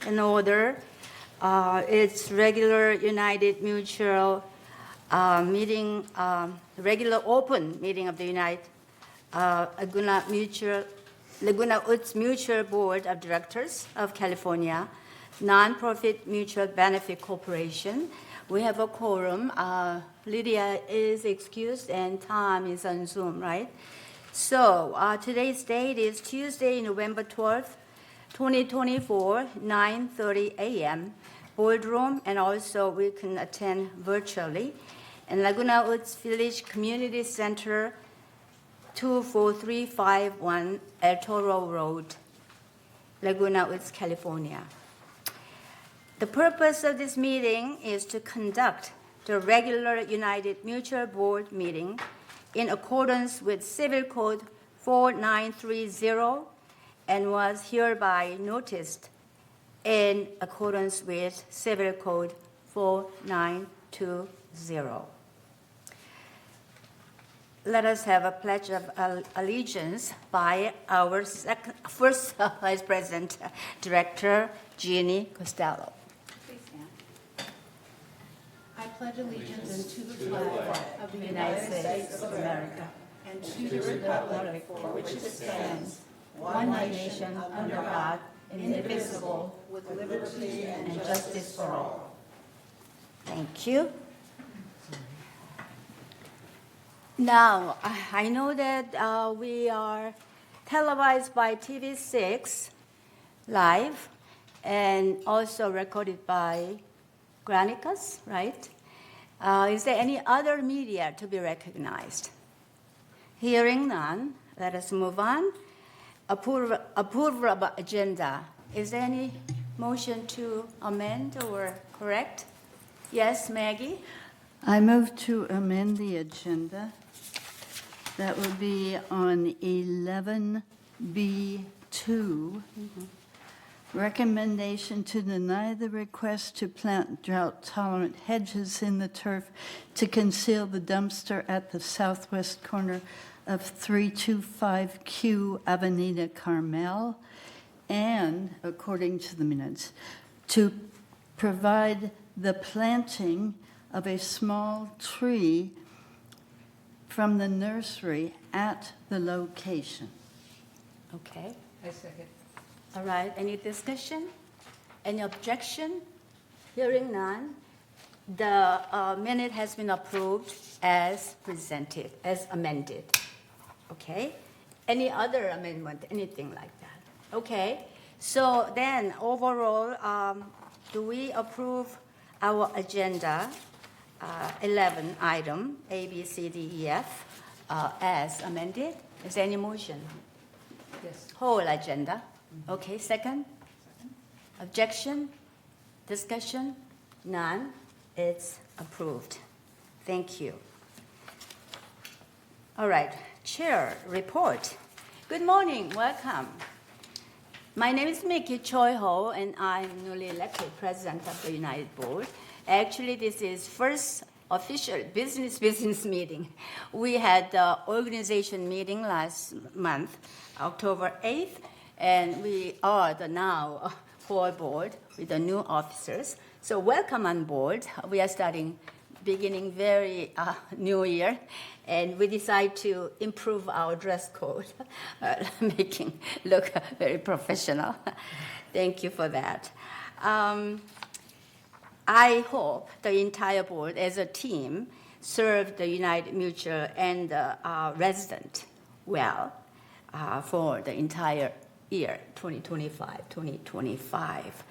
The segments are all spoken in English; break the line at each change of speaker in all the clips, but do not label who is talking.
in order. It's regular United Mutual meeting, regular open meeting of the Laguna Woods Mutual Board of Directors of California, nonprofit mutual benefit corporation. We have a quorum. Lydia is excused and Tom is on Zoom, right? So today's date is Tuesday, November 12th, 2024, 9:30 a.m. Boardroom, and also we can attend virtually. In Laguna Woods Village Community Center, 24351 El Toro Road, Laguna Woods, California. The purpose of this meeting is to conduct the regular United Mutual Board meeting in accordance with Civil Code 4930 and was hereby noticed in accordance with Civil Code 4920. Let us have a pledge of allegiance by our first Vice President Director, Jeannie Costello. Please stand.
I pledge allegiance to the flag of the United States of America and to the republic for which it stands, one nation under God, indivisible, with liberty and justice for all.
Thank you. Now, I know that we are televised by TV6 live and also recorded by Granicus, right? Is there any other media to be recognized? Hearing none, let us move on. Approval of agenda. Is there any motion to amend or correct? Yes, Maggie?
I move to amend the agenda. That would be on 11B2. Recommendation to deny the request to plant drought-tolerant hedges in the turf to conceal the dumpster at the southwest corner of 325Q Avenida Carmel, and, according to the minutes, to provide the planting of a small tree from the nursery at the location.
Okay.
I second.
All right. Any discussion? Any objection? Hearing none. The minute has been approved as presented, as amended. Okay. Any other amendment? Anything like that? Okay. So then, overall, do we approve our agenda? 11 item, A, B, C, D, E, F, as amended. Is there any motion?
Yes.
Whole agenda. Okay, second? Objection? Discussion? None. It's approved. Thank you. All right, Chair report. Good morning, welcome. My name is Mickey Choi Ho, and I'm newly elected president of the United Board. Actually, this is first official business meeting. We had the organization meeting last month, October 8th, and we are the now full board with the new officers. So welcome on board. We are beginning very new year, and we decide to improve our dress code, making look very professional. Thank you for that. I hope the entire board as a team served the United Mutual and the resident well for the entire year, 2025.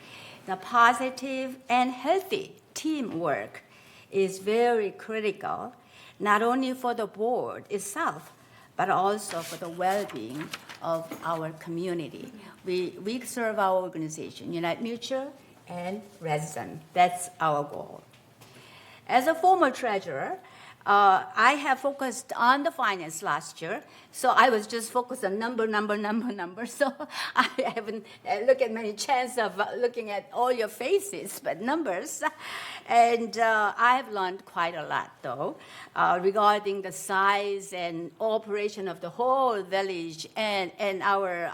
The positive and healthy teamwork is very critical, not only for the board itself, but also for the well-being of our community. We serve our organization, United Mutual, and resident. That's our goal. As a former treasurer, I have focused on the finance last year, so I was just focused on number. So I haven't looked at many chance of looking at all your faces, but numbers. And I have learned quite a lot, though, regarding the size and operation of the whole village and our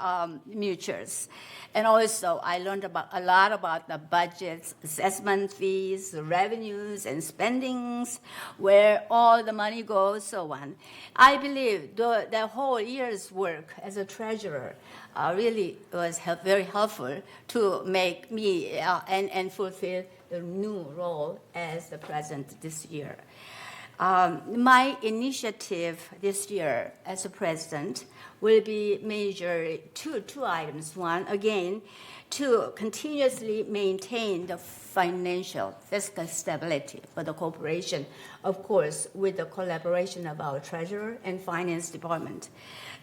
mutuals. And also, I learned a lot about the budgets, assessment fees, the revenues and spendings, where all the money goes, so on. I believe the whole year's work as a treasurer really was very helpful to make me and fulfill the new role as the president this year. My initiative this year as a president will be major two items. One, again, to continuously maintain the financial fiscal stability for the corporation, of course, with the collaboration of our treasurer and finance department.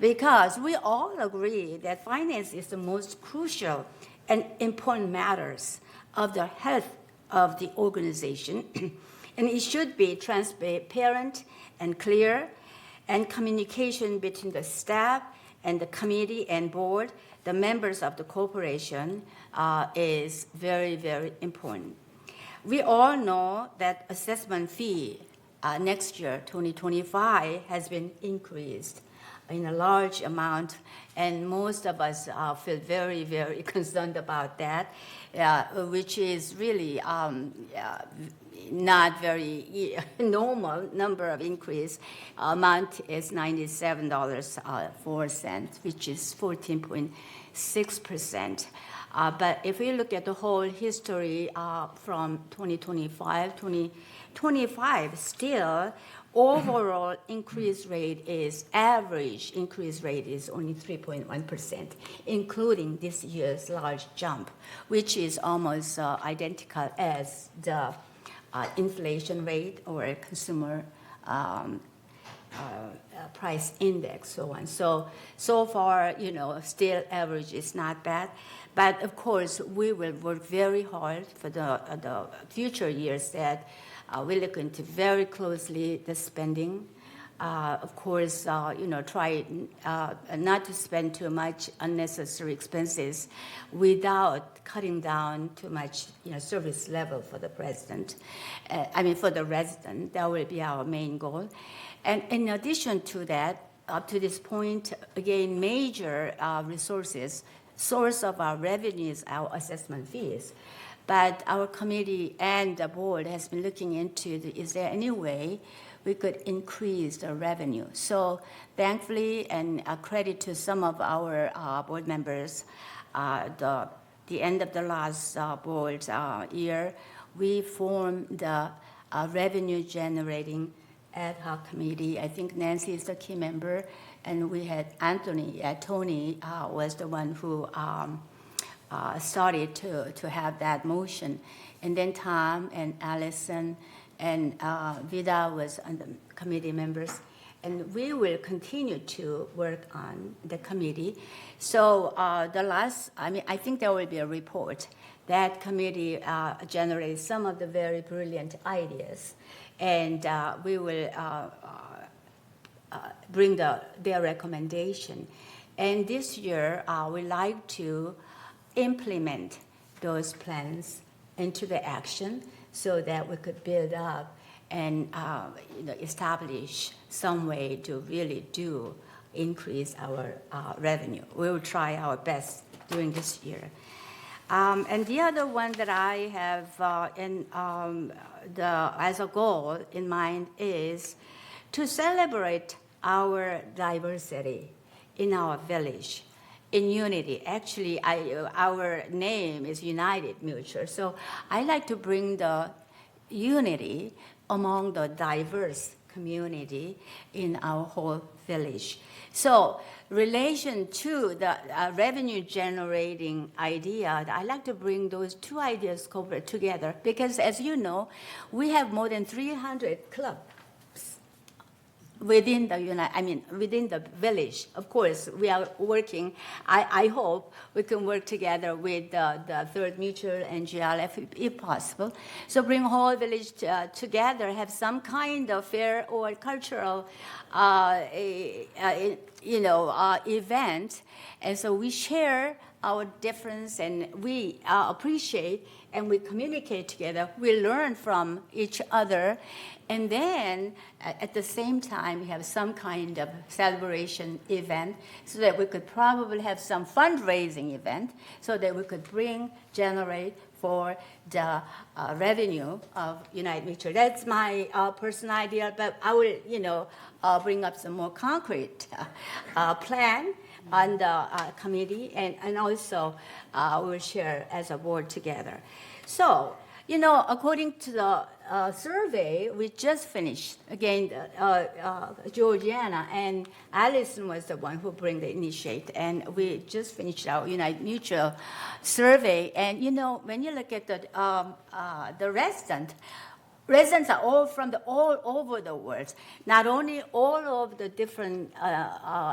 Because we all agree that finance is the most crucial and important matters of the health of the organization. And it should be transparent and clear, and communication between the staff and the committee and board, the members of the corporation, is very, very important. We all know that assessment fee next year, 2025, has been increased in a large amount, and most of us feel very, very concerned about that, which is really not very normal number of increase. Amount is $97.04, which is 14.6%. But if we look at the whole history from 2025, still overall average increase rate is only 3.1%, including this year's large jump, which is almost identical as the inflation rate or consumer price index, so on. So far, still average is not bad. But of course, we will work very hard for the future years that we look into very closely the spending. Of course, try not to spend too much unnecessary expenses without cutting down too much, service level for the president. For the resident, that will be our main goal. And in addition to that, up to this point, again, major source of our revenues, our assessment fees. But our committee and the board has been looking into is there any way we could increase the revenue? So thankfully, and credit to some of our board members, the end of the last board year, we formed the revenue generating ad hoc committee. I think Nancy is the key member, and we had Tony was the one who started to have that motion. And then Tom and Allison and Vida was on the committee members. And we will continue to work on the committee. So I think there will be a report. That committee generates some of the very brilliant ideas. And we will bring their recommendation. And this year, we like to implement those plans into the action so that we could build up and establish some way to really do increase our revenue. We will try our best during this year. And the other one that I have as a goal in mind is to celebrate our diversity in our village in unity. Actually, our name is United Mutual. So I like to bring the unity among the diverse community in our whole village. So relation to the revenue generating idea, I like to bring those two ideas together because, as you know, we have more than 300 clubs within within the village. Of course, we are working. I hope we can work together with the Third Mutual and GLF if possible. So bring whole village together, have some kind of fair or cultural, event, and so we share our difference and we appreciate and we communicate together. We learn from each other. And then at the same time, we have some kind of celebration event so that we could probably have some fundraising event so that we could generate for the revenue of United Mutual. That's my personal idea, but I will, bring up some more concrete plan on the committee, and also we'll share as a board together. So, according to the survey we just finished, again, Georgiana and Allison was the one who bring the initiate, and we just finished our United Mutual survey. And when you look at the residents are all from all over the world, not only all of the different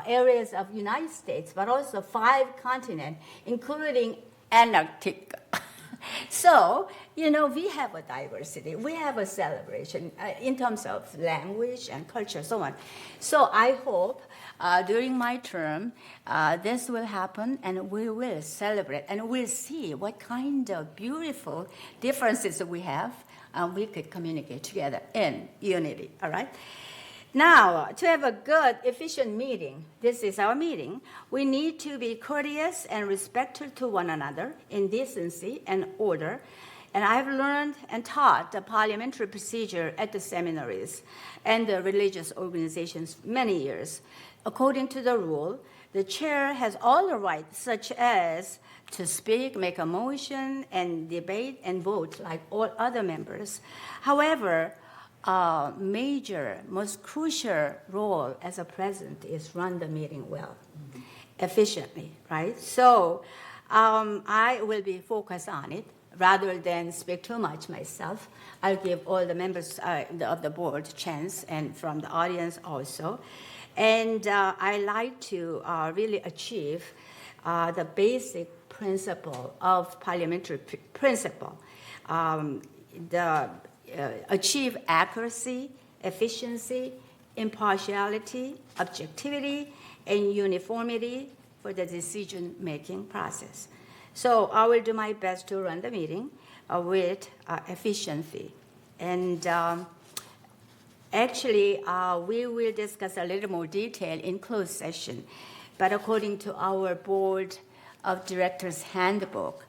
areas of United States, but also 5 continents, including Antarctica. So, we have a diversity. We have a celebration in terms of language and culture, so on. So I hope during my term this will happen, and we will celebrate, and we'll see what kind of beautiful differences we have. We could communicate together in unity, all right? Now, to have a good, efficient meeting, this is our meeting, we need to be courteous and respectful to one another in decency and order. And I've learned and taught the parliamentary procedure at the seminaries and the religious organizations many years. According to the rule, the chair has all the rights, such as to speak, make a motion, and debate and vote like all other members. However, major, most crucial role as a president is run the meeting well, efficiently, right? So I will be focused on it rather than speak too much myself. I'll give all the members of the board a chance, and from the audience also. And I like to really achieve the basic principle of parliamentary principle. Achieve accuracy, efficiency, impartiality, objectivity, and uniformity for the decision-making process. So I will do my best to run the meeting with efficiency. And actually, we will discuss a little more detail in closed session. But according to our Board of Directors handbook,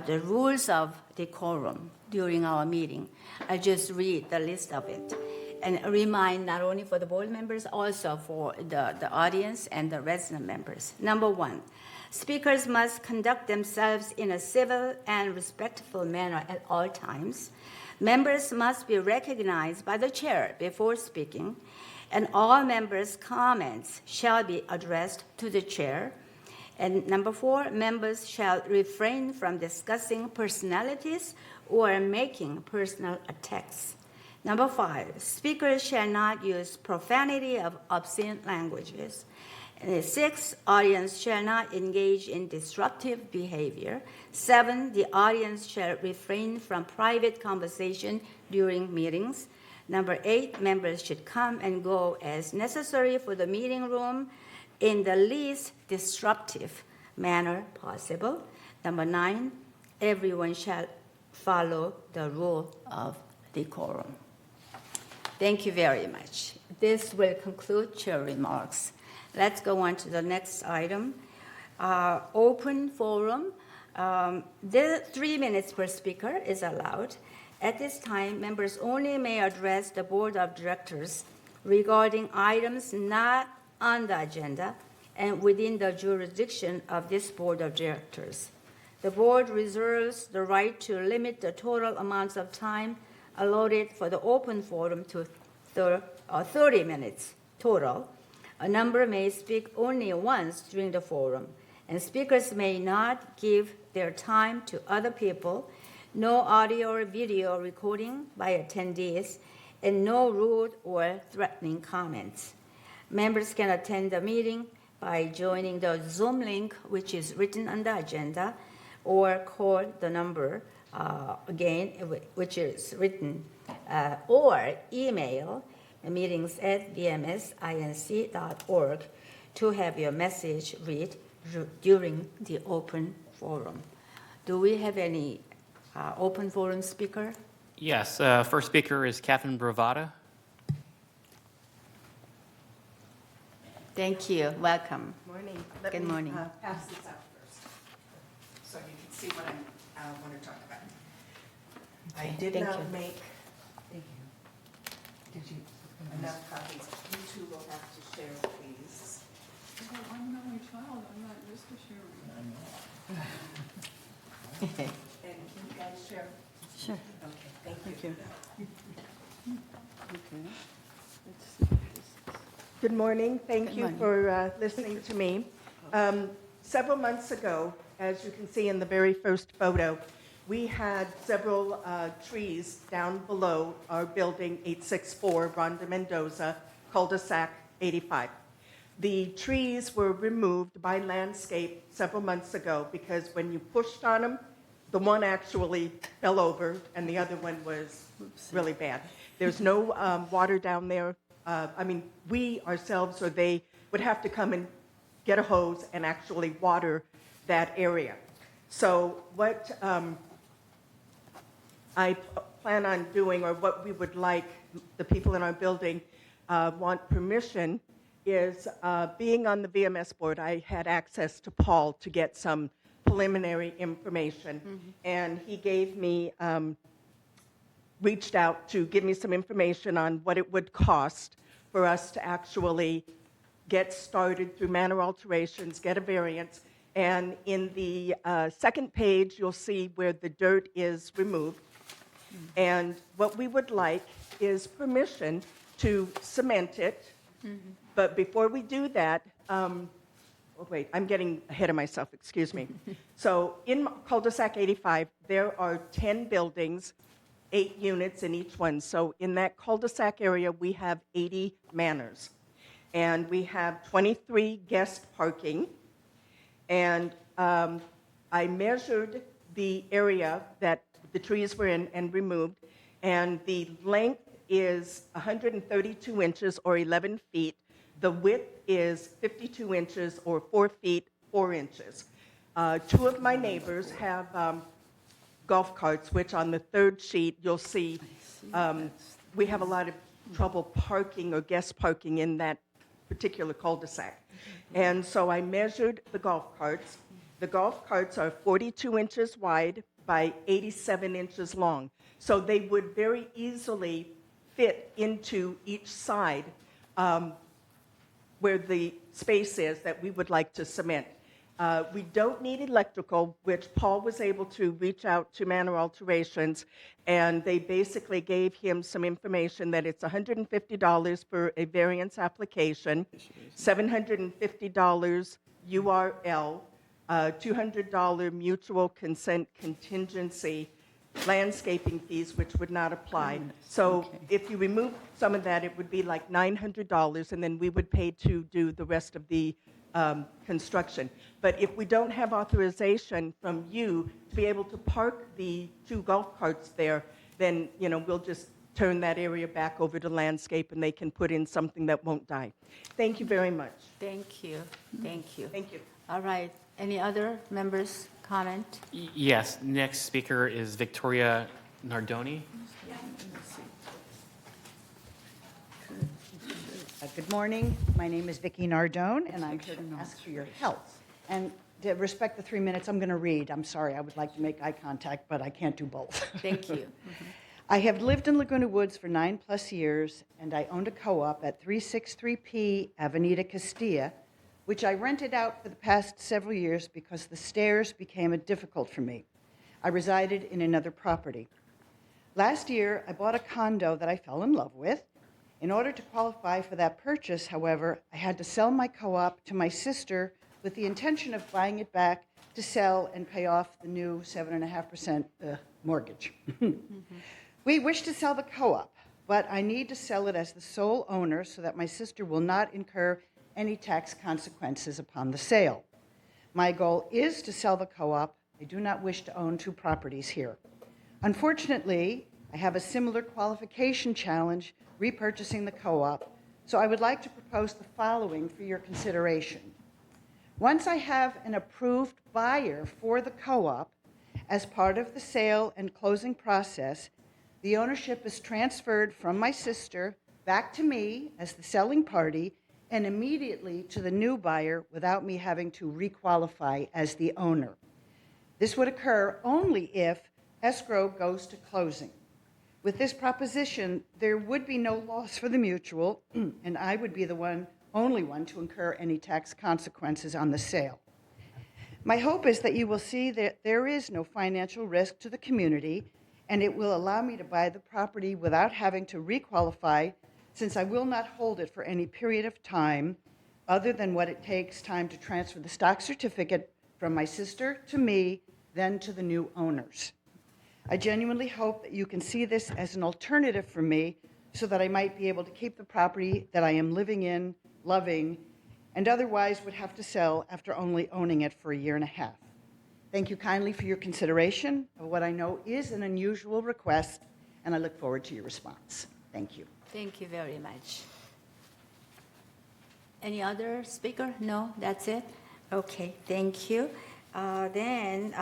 the rules of decorum during our meeting, I'll just read the list of it and remind not only for the board members, also for the audience and the resident members. Number 1, speakers must conduct themselves in a civil and respectful manner at all times. Members must be recognized by the chair before speaking, and all members' comments shall be addressed to the chair. And number 4, members shall refrain from discussing personalities or making personal attacks. Number 5, speakers shall not use profanity of obscene languages. And 6, audience shall not engage in disruptive behavior. 7, the audience shall refrain from private conversation during meetings. Number 8, members should come and go as necessary for the meeting room in the least disruptive manner possible. Number 9, everyone shall follow the rule of decorum. Thank you very much. This will conclude chair remarks. Let's go on to the next item. Open forum. 3 minutes per speaker is allowed. At this time, members only may address the board of directors regarding items not on the agenda and within the jurisdiction of this board of directors. The board reserves the right to limit the total amounts of time allotted for the open forum to 30 minutes total. A member may speak only once during the forum, and speakers may not give their time to other people. No audio or video recording by attendees and no rude or threatening comments. Members can attend the meeting by joining the Zoom link, which is written on the agenda, or call the number again, which is written, or email meetings@vmsinc.org to have your message read during the open forum. Do we have any open forum speaker?
Yes, first speaker is Catherine Bravata.
Thank you. Welcome.
Morning.
Good morning.
Let me pass this out first, so you can see what I want to talk about. I did
thank
not
you.
make enough copies. You two will have to share, please.
I'm an only child, I'm not used to sharing.
And can you guys share?
Sure.
Okay, thank
Thank
you.
you. Okay.
Good morning. Thank
Good
you
morning.
for listening to me. Several months ago, as you can see in the very first photo, we had several trees down below our building 864 Ronda Mendoza, cul-de-sac 85. The trees were removed by landscape several months ago because when you pushed on them, the one actually fell over and the other one was really bad. There's no water down there. We ourselves or they would have to come and get a hose and actually water that area. So what I plan on doing, or what we would like the people in our building want permission, is being on the VMS board, I had access to Paul to get some preliminary information. And he gave me, reached out to give me some information on what it would cost for us to actually get started through manor alterations, get a variance. And in the second page, you'll see where the dirt is removed. And what we would like is permission to cement it. But before we do that, wait, I'm getting ahead of myself, excuse me. So in cul-de-sac 85, there are 10 buildings, 8 units in each one. So in that cul-de-sac area, we have 80 manors. And we have 23 guest parking. And I measured the area that the trees were in and removed, and the length is 132 inches or 11 feet. The width is 52 inches or 4 feet, 4 inches. 2 of my neighbors have golf carts, which on the third sheet you'll see we have a lot of trouble parking or guest parking in that particular cul-de-sac. And so I measured the golf carts. The golf carts are 42 inches wide by 87 inches long. So they would very easily fit into each side where the space is that we would like to cement. We don't need electrical, which Paul was able to reach out to Manor Alterations, and they basically gave him some information that it's $150 for a variance application, $750 URL, $200 mutual consent contingency, landscaping fees, which would not apply. So if you remove some of that, it would be like $900, and then we would pay to do the rest of the construction. But if we don't have authorization from you to be able to park the 2 golf carts there, then we'll just turn that area back over to landscape, and they can put in something that won't die. Thank you very much.
Thank you. Thank you.
Thank you.
All right. Any other members comment?
Yes, next speaker is Victoria Nardoni.
Good morning. My name is Vicki Nardone, and I'm here to ask for your help. And to respect the 3 minutes, I'm going to read. I'm sorry, I would like to make eye contact, but I can't do both.
Thank you.
I have lived in Laguna Woods for 9+ years, and I owned a co-op at 363P Avenida Castilla, which I rented out for the past several years because the stairs became difficult for me. I resided in another property. Last year, I bought a condo that I fell in love with. In order to qualify for that purchase, however, I had to sell my co-op to my sister with the intention of buying it back to sell and pay off the new 7.5% mortgage. We wish to sell the co-op, but I need to sell it as the sole owner so that my sister will not incur any tax consequences upon the sale. My goal is to sell the co-op. I do not wish to own two properties here. Unfortunately, I have a similar qualification challenge repurchasing the co-op, so I would like to propose the following for your consideration. Once I have an approved buyer for the co-op, as part of the sale and closing process, the ownership is transferred from my sister back to me as the selling party and immediately to the new buyer without me having to requalify as the owner. This would occur only if escrow goes to closing. With this proposition, there would be no loss for the mutual, and I would be the only one to incur any tax consequences on the sale. My hope is that you will see that there is no financial risk to the community, and it will allow me to buy the property without having to requalify, since I will not hold it for any period of time other than what it takes time to transfer the stock certificate from my sister to me, then to the new owners. I genuinely hope that you can see this as an alternative for me so that I might be able to keep the property that I am living in, loving, and otherwise would have to sell after only owning it for a year and a half. Thank you kindly for your consideration of what I know is an unusual request, and I look forward to your response. Thank you.
Thank you very much. Any other speaker? No, that's it? Okay, thank you. Then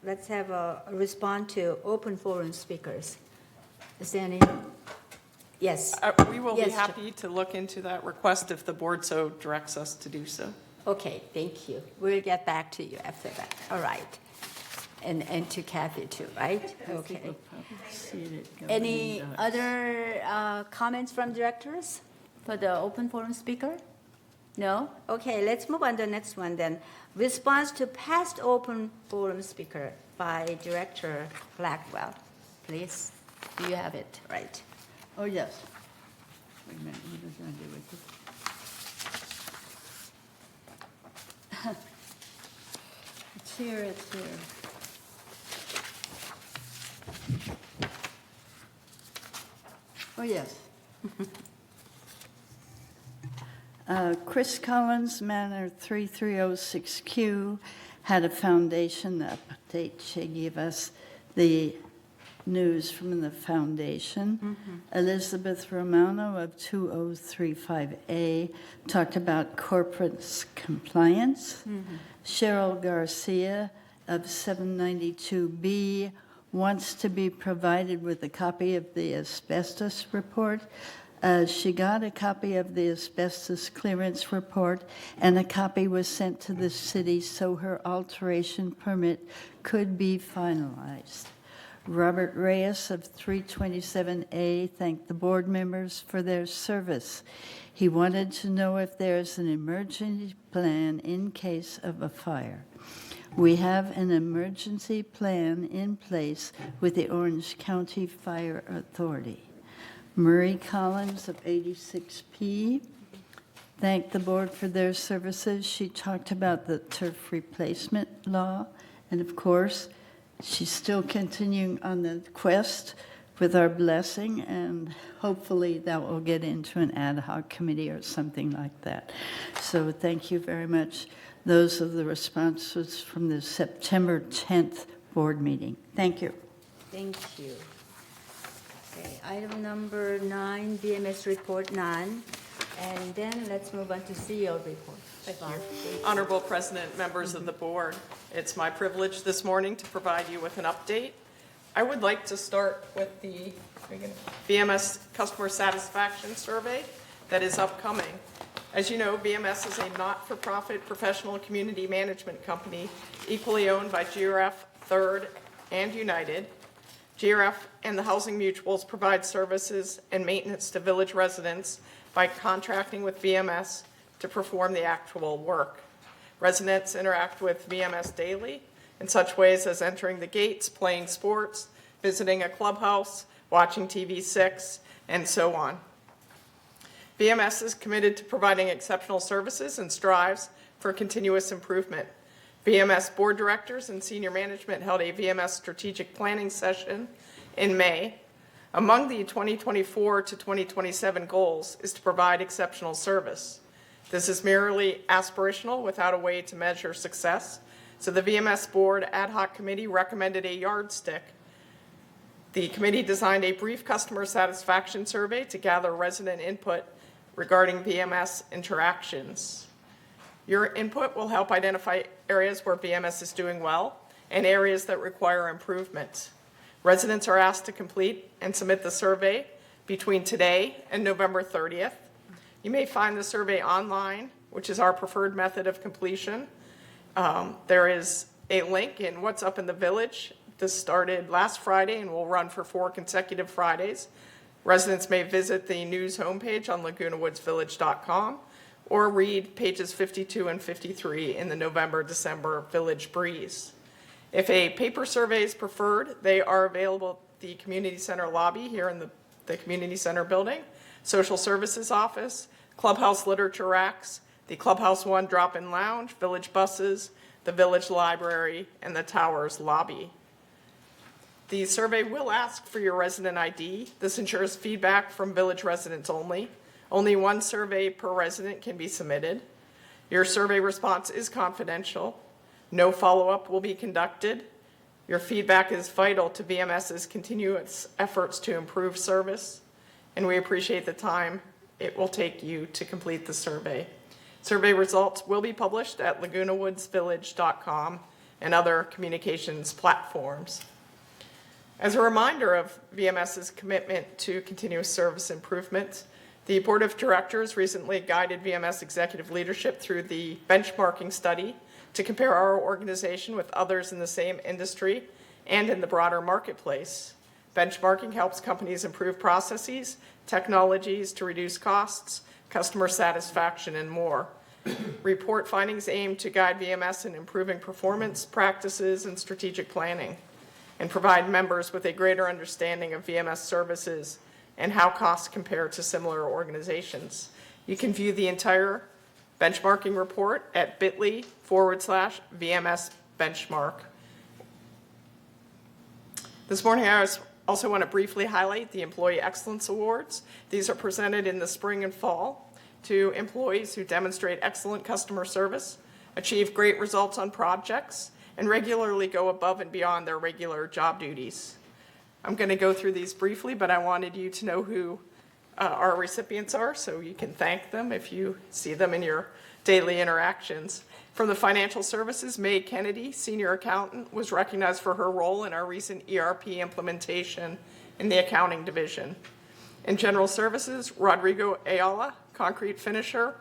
let's have a response to open forum speakers. Is there any? Yes.
We will
Yes,
be happy to look into that request if the board so directs us to do so.
Okay, thank you. We'll get back to you after that. All right. And to Kathy too, right? Okay. Any other comments from directors for the open forum speaker? No? Okay, let's move on to the next one then. Response to past open forum speaker by Director Blackwell. Please, do you have it? Right.
Oh, yes. Wait a minute, what does that do with it? It's here, it's here. Oh, yes. Chris Collins, Manor 3306Q, had a foundation update. She gave us the news from the foundation. Elizabeth Romano of 2035A talked about corporate compliance. Cheryl Garcia of 792B wants to be provided with a copy of the asbestos report. She got a copy of the asbestos clearance report, and a copy was sent to the city so her alteration permit could be finalized. Robert Reyes of 327A thanked the board members for their service. He wanted to know if there's an emergency plan in case of a fire. We have an emergency plan in place with the Orange County Fire Authority. Murray Collins of 86P thanked the board for their services. She talked about the turf replacement law, and of course, she's still continuing on the quest with our blessing, and hopefully that will get into an ad hoc committee or something like that. So thank you very much. Those are the responses from the September 10th board meeting. Thank you.
Thank you. Okay, item number 9, BMS report, none. And then let's move on to CEO report.
Thank you. Honorable President, members of the board, it's my privilege this morning to provide you with an update. I would like to start with the BMS Customer Satisfaction Survey that is upcoming. As you know, BMS is a not-for-profit professional community management company equally owned by GRF, Third, and United. GRF and the housing mutuals provide services and maintenance to village residents by contracting with BMS to perform the actual work. Residents interact with BMS daily in such ways as entering the gates, playing sports, visiting a clubhouse, watching TV6, and so on. BMS is committed to providing exceptional services and strives for continuous improvement. BMS board directors and senior management held a BMS strategic planning session in May. Among the 2024 to 2027 goals is to provide exceptional service. This is merely aspirational without a way to measure success, so the VMS Board Ad Hoc Committee recommended a yardstick. The committee designed a brief customer satisfaction survey to gather resident input regarding VMS interactions. Your input will help identify areas where VMS is doing well and areas that require improvement. Residents are asked to complete and submit the survey between today and November 30th. You may find the survey online, which is our preferred method of completion. There is a link in What's Up in the Village. This started last Friday and will run for 4 consecutive Fridays. Residents may visit the news homepage on lagunawoodsvillage.com or read pages 52 and 53 in the November-December Village Breeze. If a paper survey is preferred, they are available at the Community Center lobby here in the Community Center building, Social Services Office, Clubhouse Literature Racks, the Clubhouse One Drop-In Lounge, Village Buses, the Village Library, and the Towers lobby. The survey will ask for your resident ID. This ensures feedback from Village residents only. Only 1 survey per resident can be submitted. Your survey response is confidential. No follow-up will be conducted. Your feedback is vital to VMS's continuous efforts to improve service, and we appreciate the time it will take you to complete the survey. Survey results will be published at lagunawoodsvillage.com and other communications platforms. As a reminder of VMS's commitment to continuous service improvement, the Board of Directors recently guided VMS executive leadership through the benchmarking study to compare our organization with others in the same industry and in the broader marketplace. Benchmarking helps companies improve processes, technologies to reduce costs, customer satisfaction, and more. Report findings aim to guide VMS in improving performance, practices, and strategic planning, and provide members with a greater understanding of VMS services and how costs compare to similar organizations. You can view the entire benchmarking report at bit.ly/VMS benchmark. This morning, I also want to briefly highlight the Employee Excellence Awards. These are presented in the spring and fall to employees who demonstrate excellent customer service, achieve great results on projects, and regularly go above and beyond their regular job duties. I'm going to go through these briefly, but I wanted you to know who our recipients are so you can thank them if you see them in your daily interactions. From the financial services, May Kennedy, senior accountant, was recognized for her role in our recent ERP implementation in the accounting division. In general services, Rodrigo Ayala, concrete finisher,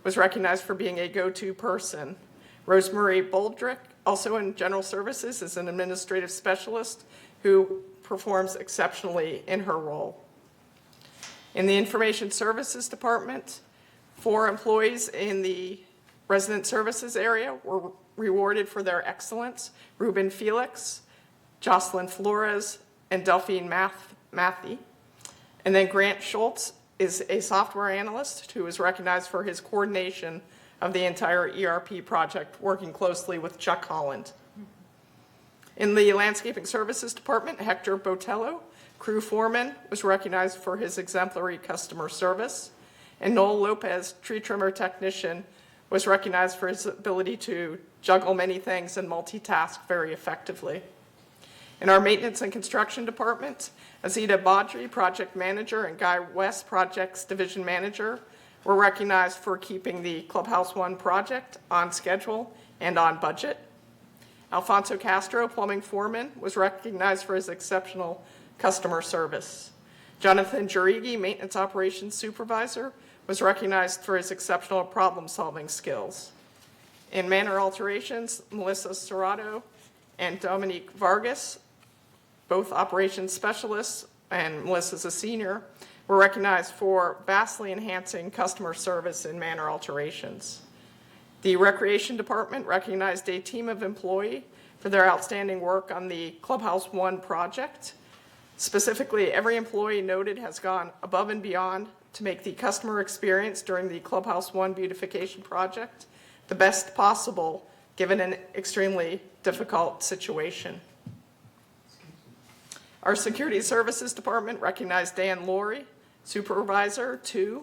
was recognized for being a go-to person. Rosemary Boldrick, also in general services, is an administrative specialist who performs exceptionally in her role. In the information services department, 4 employees in the resident services area were rewarded for their excellence: Ruben Felix, Jocelyn Flores, and Delphine Mathy. And then Grant Schultz is a software analyst who is recognized for his coordination of the entire ERP project, working closely with Chuck Holland. In the landscaping services department, Hector Botello, crew foreman, was recognized for his exemplary customer service. And Noel Lopez, tree trimmer technician, was recognized for his ability to juggle many things and multitask very effectively. In our maintenance and construction department, Azita Badri, project manager, and Guy West, projects division manager, were recognized for keeping the Clubhouse One project on schedule and on budget. Alfonso Castro, plumbing foreman, was recognized for his exceptional customer service. Jonathan Jurigi, maintenance operations supervisor, was recognized for his exceptional problem-solving skills. In manor alterations, Melissa Serrato and Dominique Vargas, both operations specialists, and Melissa's a senior, were recognized for vastly enhancing customer service in manor alterations. The recreation department recognized a team of employees for their outstanding work on the Clubhouse One project. Specifically, every employee noted has gone above and beyond to make the customer experience during the Clubhouse One beautification project the best possible, given an extremely difficult situation. Our Security Services Department recognized Dan Laurie, Supervisor 2.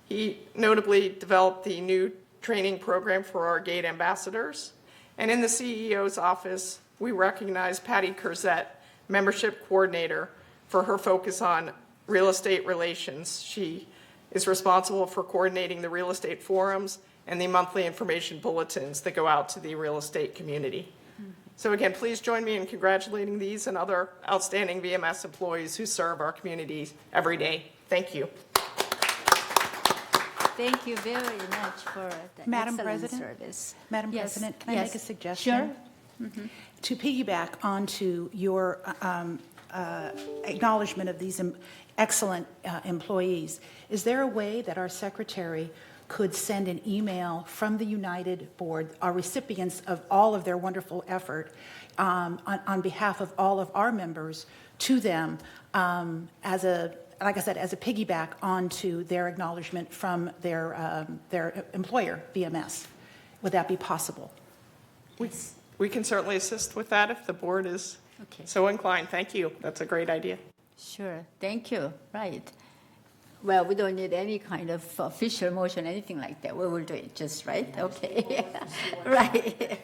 He notably developed the new training program for our gate ambassadors. And in the CEO's office, we recognize Patty Curzette, Membership Coordinator, for her focus on real estate relations. She is responsible for coordinating the real estate forums and the monthly information bulletins that go out to the real estate community. So again, please join me in congratulating these and other outstanding VMS employees who serve our communities every day. Thank you.
Thank you very much for the
Madam
excellent
President?
service.
Madam
Yes,
President, can I
yes.
make a suggestion?
Sure.
To piggyback onto your acknowledgement of these excellent employees, is there a way that our secretary could send an email from the United Board, our recipients of all of their wonderful effort, on behalf of all of our members, to them as a, like I said, as a piggyback onto their acknowledgement from their employer, VMS? Would that be possible?
We can certainly assist with that if the board is
Okay.
so inclined. Thank you. That's a great idea.
Sure, thank you, right. Well, we don't need any kind of official motion, anything like that. We will do it just right, okay. Right.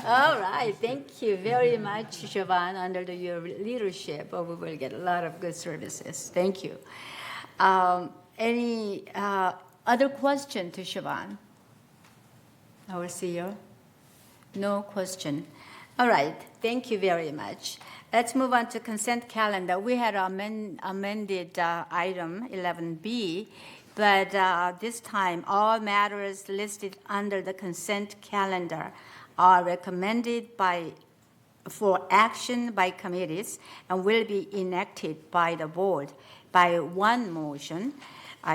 All right, thank you very much, Siobhan. Under your leadership, we will get a lot of good services. Thank you. Any other question to Siobhan, our CEO? No question. All right, thank you very much. Let's move on to consent calendar. We had amended item 11B, but this time all matters listed under the consent calendar are recommended for action by committees and will be enacted by the board by one motion.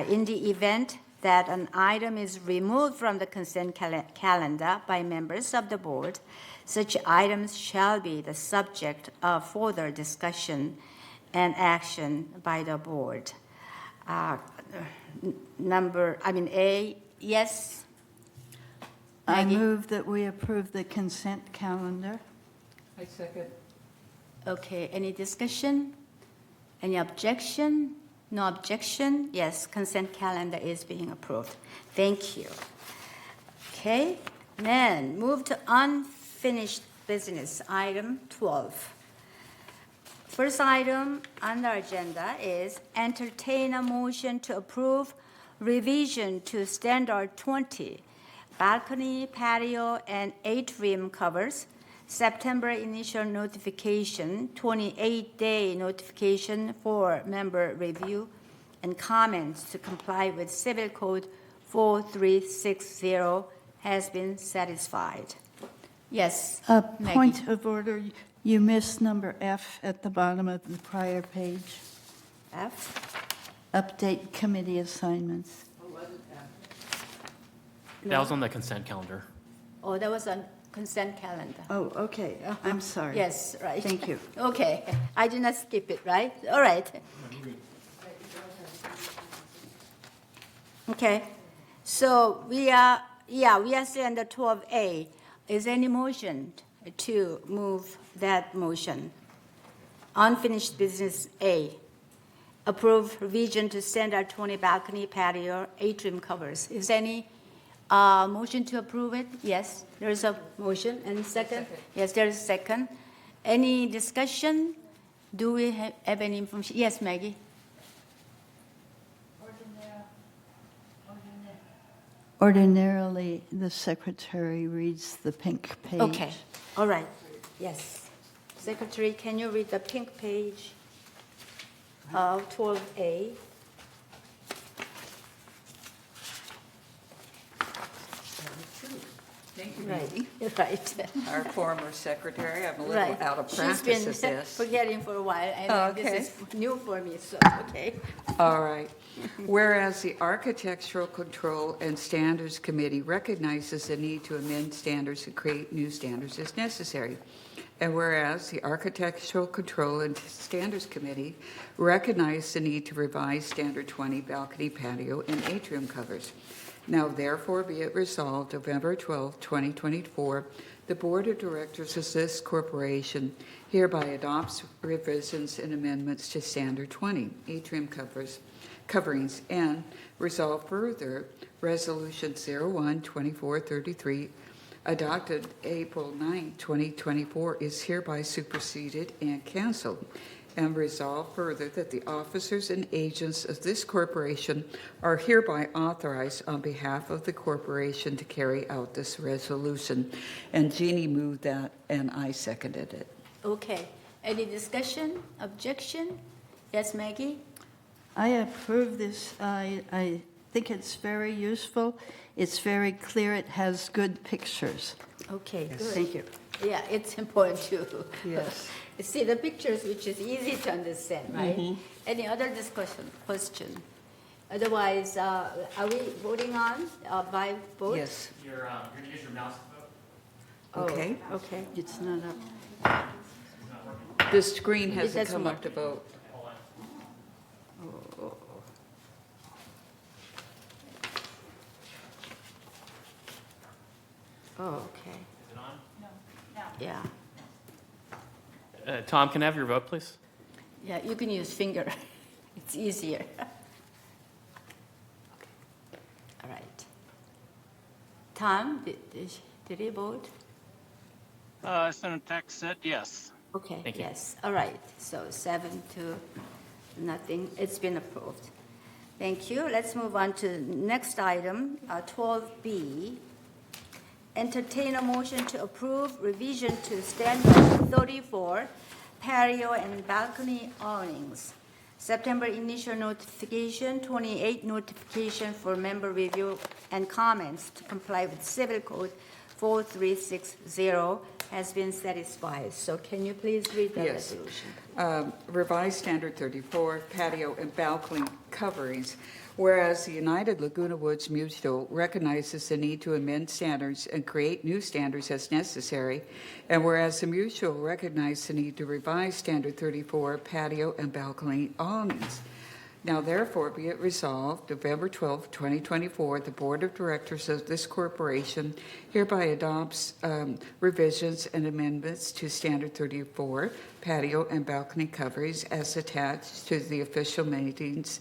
In the event that an item is removed from the consent calendar by members of the board, such items shall be the subject of further discussion and action by the board. A, yes?
I
Maggie?
move that we approve the consent calendar.
I second.
Okay, any discussion? Any objection? No objection? Yes, consent calendar is being approved. Thank you. Okay, then move to unfinished business, item 12. First item on the agenda is entertain a motion to approve revision to standard 20, balcony, patio, and atrium covers, September initial notification, 28-day notification for member review and comments to comply with Civil Code 4360 has been satisfied. Yes,
A
Maggie.
point of order, you missed number F at the bottom of the prior page.
F?
Update committee assignments.
That was on the consent calendar.
Oh, that was on consent calendar.
Oh, okay, I'm sorry.
Yes, right.
Thank you.
Okay, I did not skip it, right? All right. Okay, so we are still under 12A. Is any motion to move that motion? Unfinished business A, approve revision to standard 20 balcony, patio, atrium covers. Is any motion to approve it? Yes, there is a motion. And second? Yes, there is a second. Any discussion? Do we have any information? Yes, Maggie?
Ordinarily, the secretary reads the pink page.
Okay, all right, yes. Secretary, can you read the pink page of 12A?
Thank you,
Right,
Maggie.
right.
Our former secretary. I'm a little
Right.
out of
She's
practice
been
at this.
forgetting for a while, and
Okay.
this is new for me, so, okay.
All right. Whereas the Architectural Control and Standards Committee recognizes the need to amend standards and create new standards as necessary. And whereas the Architectural Control and Standards Committee recognizes the need to revise Standard 20 balcony, patio, and atrium covers. Now therefore be it resolved, November 12, 2024, the Board of Directors of this corporation hereby adopts revisions and amendments to Standard 20, atrium coverings, and resolve further, Resolution 01-2433, adopted April 9, 2024, is hereby superseded and canceled. And resolve further that the officers and agents of this corporation are hereby authorized on behalf of the corporation to carry out this resolution. And Jeannie moved that, and I seconded it.
Okay. Any discussion, objection? Yes, Maggie?
I approve this. I think it's very useful. It's very clear. It has good pictures.
Okay, good.
Thank you.
Yeah, it's important too.
Yes.
See the pictures, which is easy to understand, right? Any other discussion, question? Otherwise, are we voting on by vote?
Yes.
You're going to use your mouse to vote?
Oh,
Okay.
Okay.
It's not up.
The screen hasn't
doesn't
come
work.
up to vote.
Hold on.
Oh, okay.
Is it on?
Yeah.
Tom, can I have your vote, please?
Yeah, you can use finger. It's easier. All right. Tom, did he vote?
I sent a text that yes.
Okay,
Thank you.
yes. All right. So 7-0. It's been approved. Thank you. Let's move on to next item, 12B. Entertain a motion to approve revision to standard 34 patio and balcony awnings. September initial notification, 28 notification for member review and comments to comply with Civil Code 4360 has been satisfied. So can you please read the
Yes.
resolution?
Revised Standard 34, patio and balcony coverings. Whereas the United Laguna Woods Mutual recognizes the need to amend standards and create new standards as necessary, and whereas the Mutual recognizes the need to revise Standard 34, patio and balcony awnings. Now therefore be it resolved, November 12, 2024, the Board of Directors of this corporation hereby adopts revisions and amendments to Standard 34, patio and balcony coverings as attached to the official minutes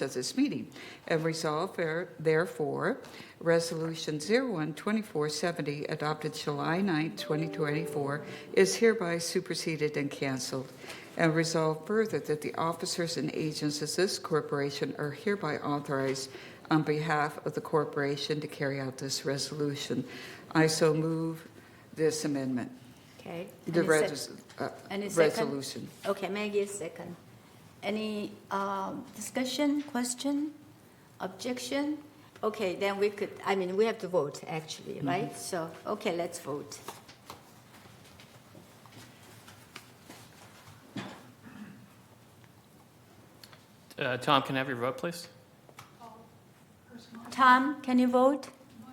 of this meeting. And resolve therefore, Resolution 01-2470, adopted July 9, 2024, is hereby superseded and canceled. And resolve further that the officers and agents of this corporation are hereby authorized on behalf of the corporation to carry out this resolution. I so move this amendment,
Okay.
the
Any second?
resolution.
Okay, Maggie is second. Any discussion, question, objection? Okay, then we have to vote actually, right? So, okay, let's vote.
Tom, can I have your vote, please?
Tom, can you vote?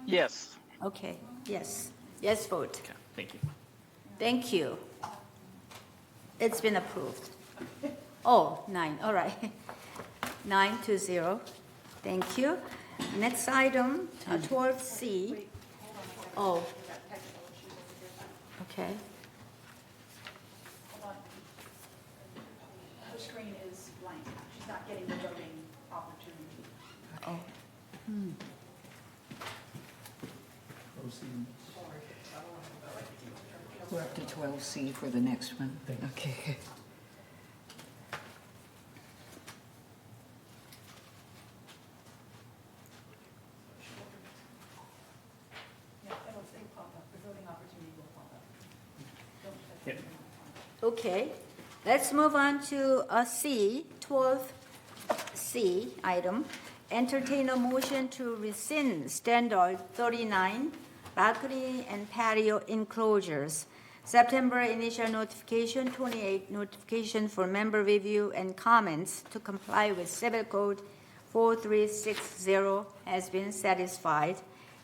Yes.
Okay, yes. Yes, vote.
Okay, thank you.
Thank you. It's been approved. Oh, 9, all right. 9-0. Thank you. Next item, 12C. Oh. Okay.
Her screen is blank. She's not getting the voting opportunity.
Oh.
We're up to 12C for the next one. Okay.
Yeah, it'll pop up. The voting opportunity will pop up.
Yep.
Okay, let's move on to C, 12C item. Entertain a motion to rescind Standard 39 balcony and patio enclosures. September initial notification, 28 notification for member review and comments to comply with Civil Code 4360 has been satisfied.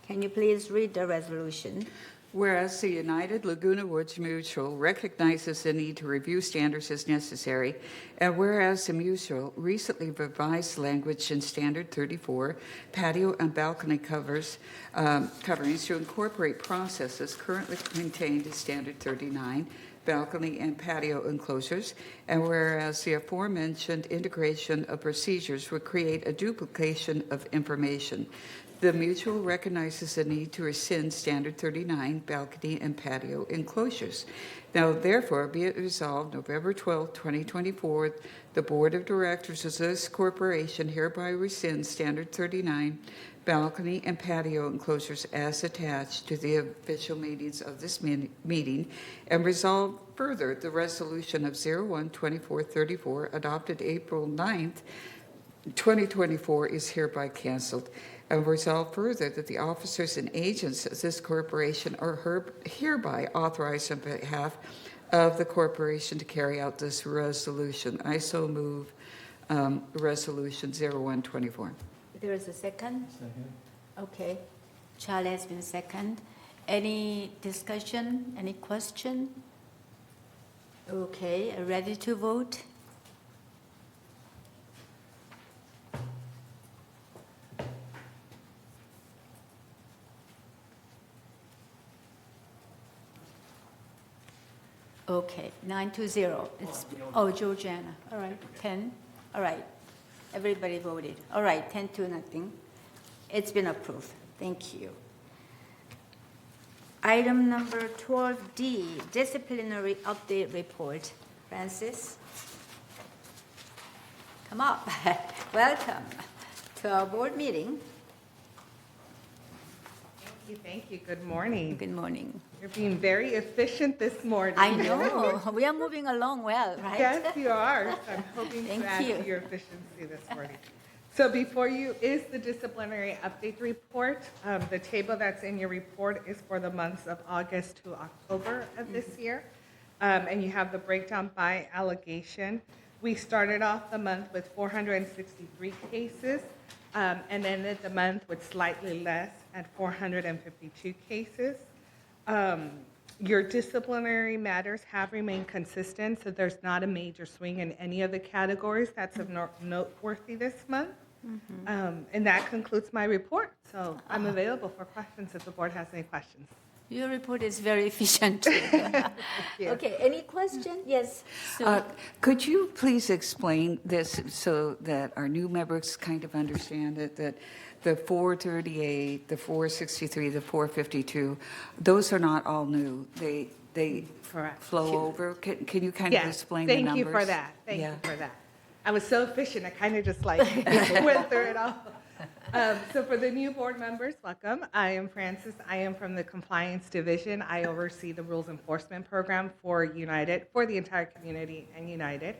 Can you please read the resolution?
Whereas the United Laguna Woods Mutual recognizes the need to review standards as necessary, and whereas the Mutual recently revised language in Standard 34, patio and balcony coverings to incorporate processes currently contained in Standard 39, balcony and patio enclosures, and whereas the aforementioned integration of procedures would create a duplication of information, the Mutual recognizes the need to rescind Standard 39 balcony and patio enclosures. Now, therefore, be it resolved, November 12, 2024, the Board of Directors of this corporation hereby rescinds Standard 39 balcony and patio enclosures as attached to the official meetings of this meeting, and resolve further the resolution of 01-2434 adopted April 9th, 2024 is hereby canceled. And resolve further that the officers and agents of this corporation are hereby authorized on behalf of the corporation to carry out this resolution. I so move resolution 01-24.
There is a second? Second. Okay. Charlie has been second. Any discussion? Any question? Okay, ready to vote? Okay, 9-0. Georgiana. All right, 10. All right, everybody voted. All right, 10-0. It's been approved. Thank you. Item number 12D, disciplinary update report. Francis, come up. Welcome to our board meeting.
Thank you. Good morning.
Good morning.
You're being very efficient this morning.
I know. We are moving along well, right?
Yes, you are. I'm hoping
Thank
to add
you.
to your efficiency this morning. So before you is the disciplinary update report. The table that's in your report is for the months of August to October of this year. And you have the breakdown by allegation. We started off the month with 463 cases, and ended the month with slightly less at 452 cases. Your disciplinary matters have remained consistent, so there's not a major swing in any of the categories that's of noteworthy this month. And that concludes my report. So I'm available for questions if the board has any questions.
Your report is very efficient.
you.
Okay, any question? Yes.
Could you please explain this so that our new members kind of understand it, that the 438, the 463, the 452, those are not all new. They
Correct.
flow over. Can you kind of explain the numbers?
Thank you for that. Thank you for that. I was so efficient, I kind of just like went through it all. So for the new board members, welcome. I am Francis. I am from the Compliance Division. I oversee the Rules Enforcement Program for United, for the entire community and United.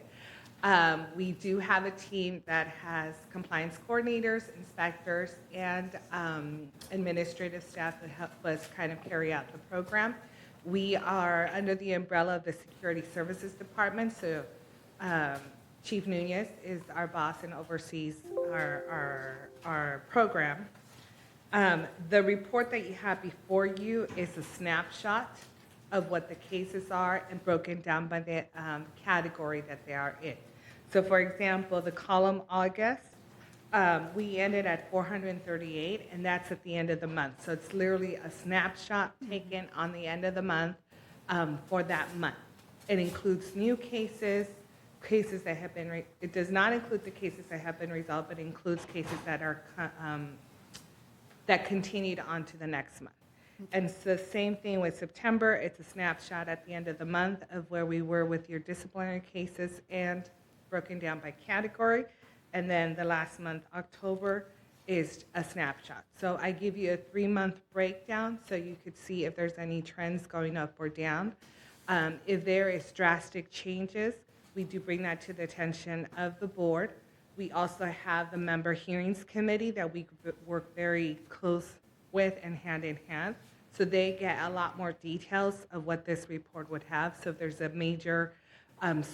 We do have a team that has compliance coordinators, inspectors, and administrative staff that help us kind of carry out the program. We are under the umbrella of the Security Services Department, so Chief Nunez is our boss and oversees our program. The report that you have before you is a snapshot of what the cases are and broken down by the category that they are in. So for example, the column August, we ended at 438, and that's at the end of the month. So it's literally a snapshot taken on the end of the month for that month. It includes new cases, cases that have been, it does not include the cases that have been resolved, but includes cases that are, that continued on to the next month. And it's the same thing with September. It's a snapshot at the end of the month of where we were with your disciplinary cases and broken down by category. And then the last month, October, is a snapshot. So I give you a 3-month breakdown so you could see if there's any trends going up or down. If there is drastic changes, we do bring that to the attention of the board. We also have the member hearings committee that we work very close with and hand in hand. So they get a lot more details of what this report would have. So if there's a major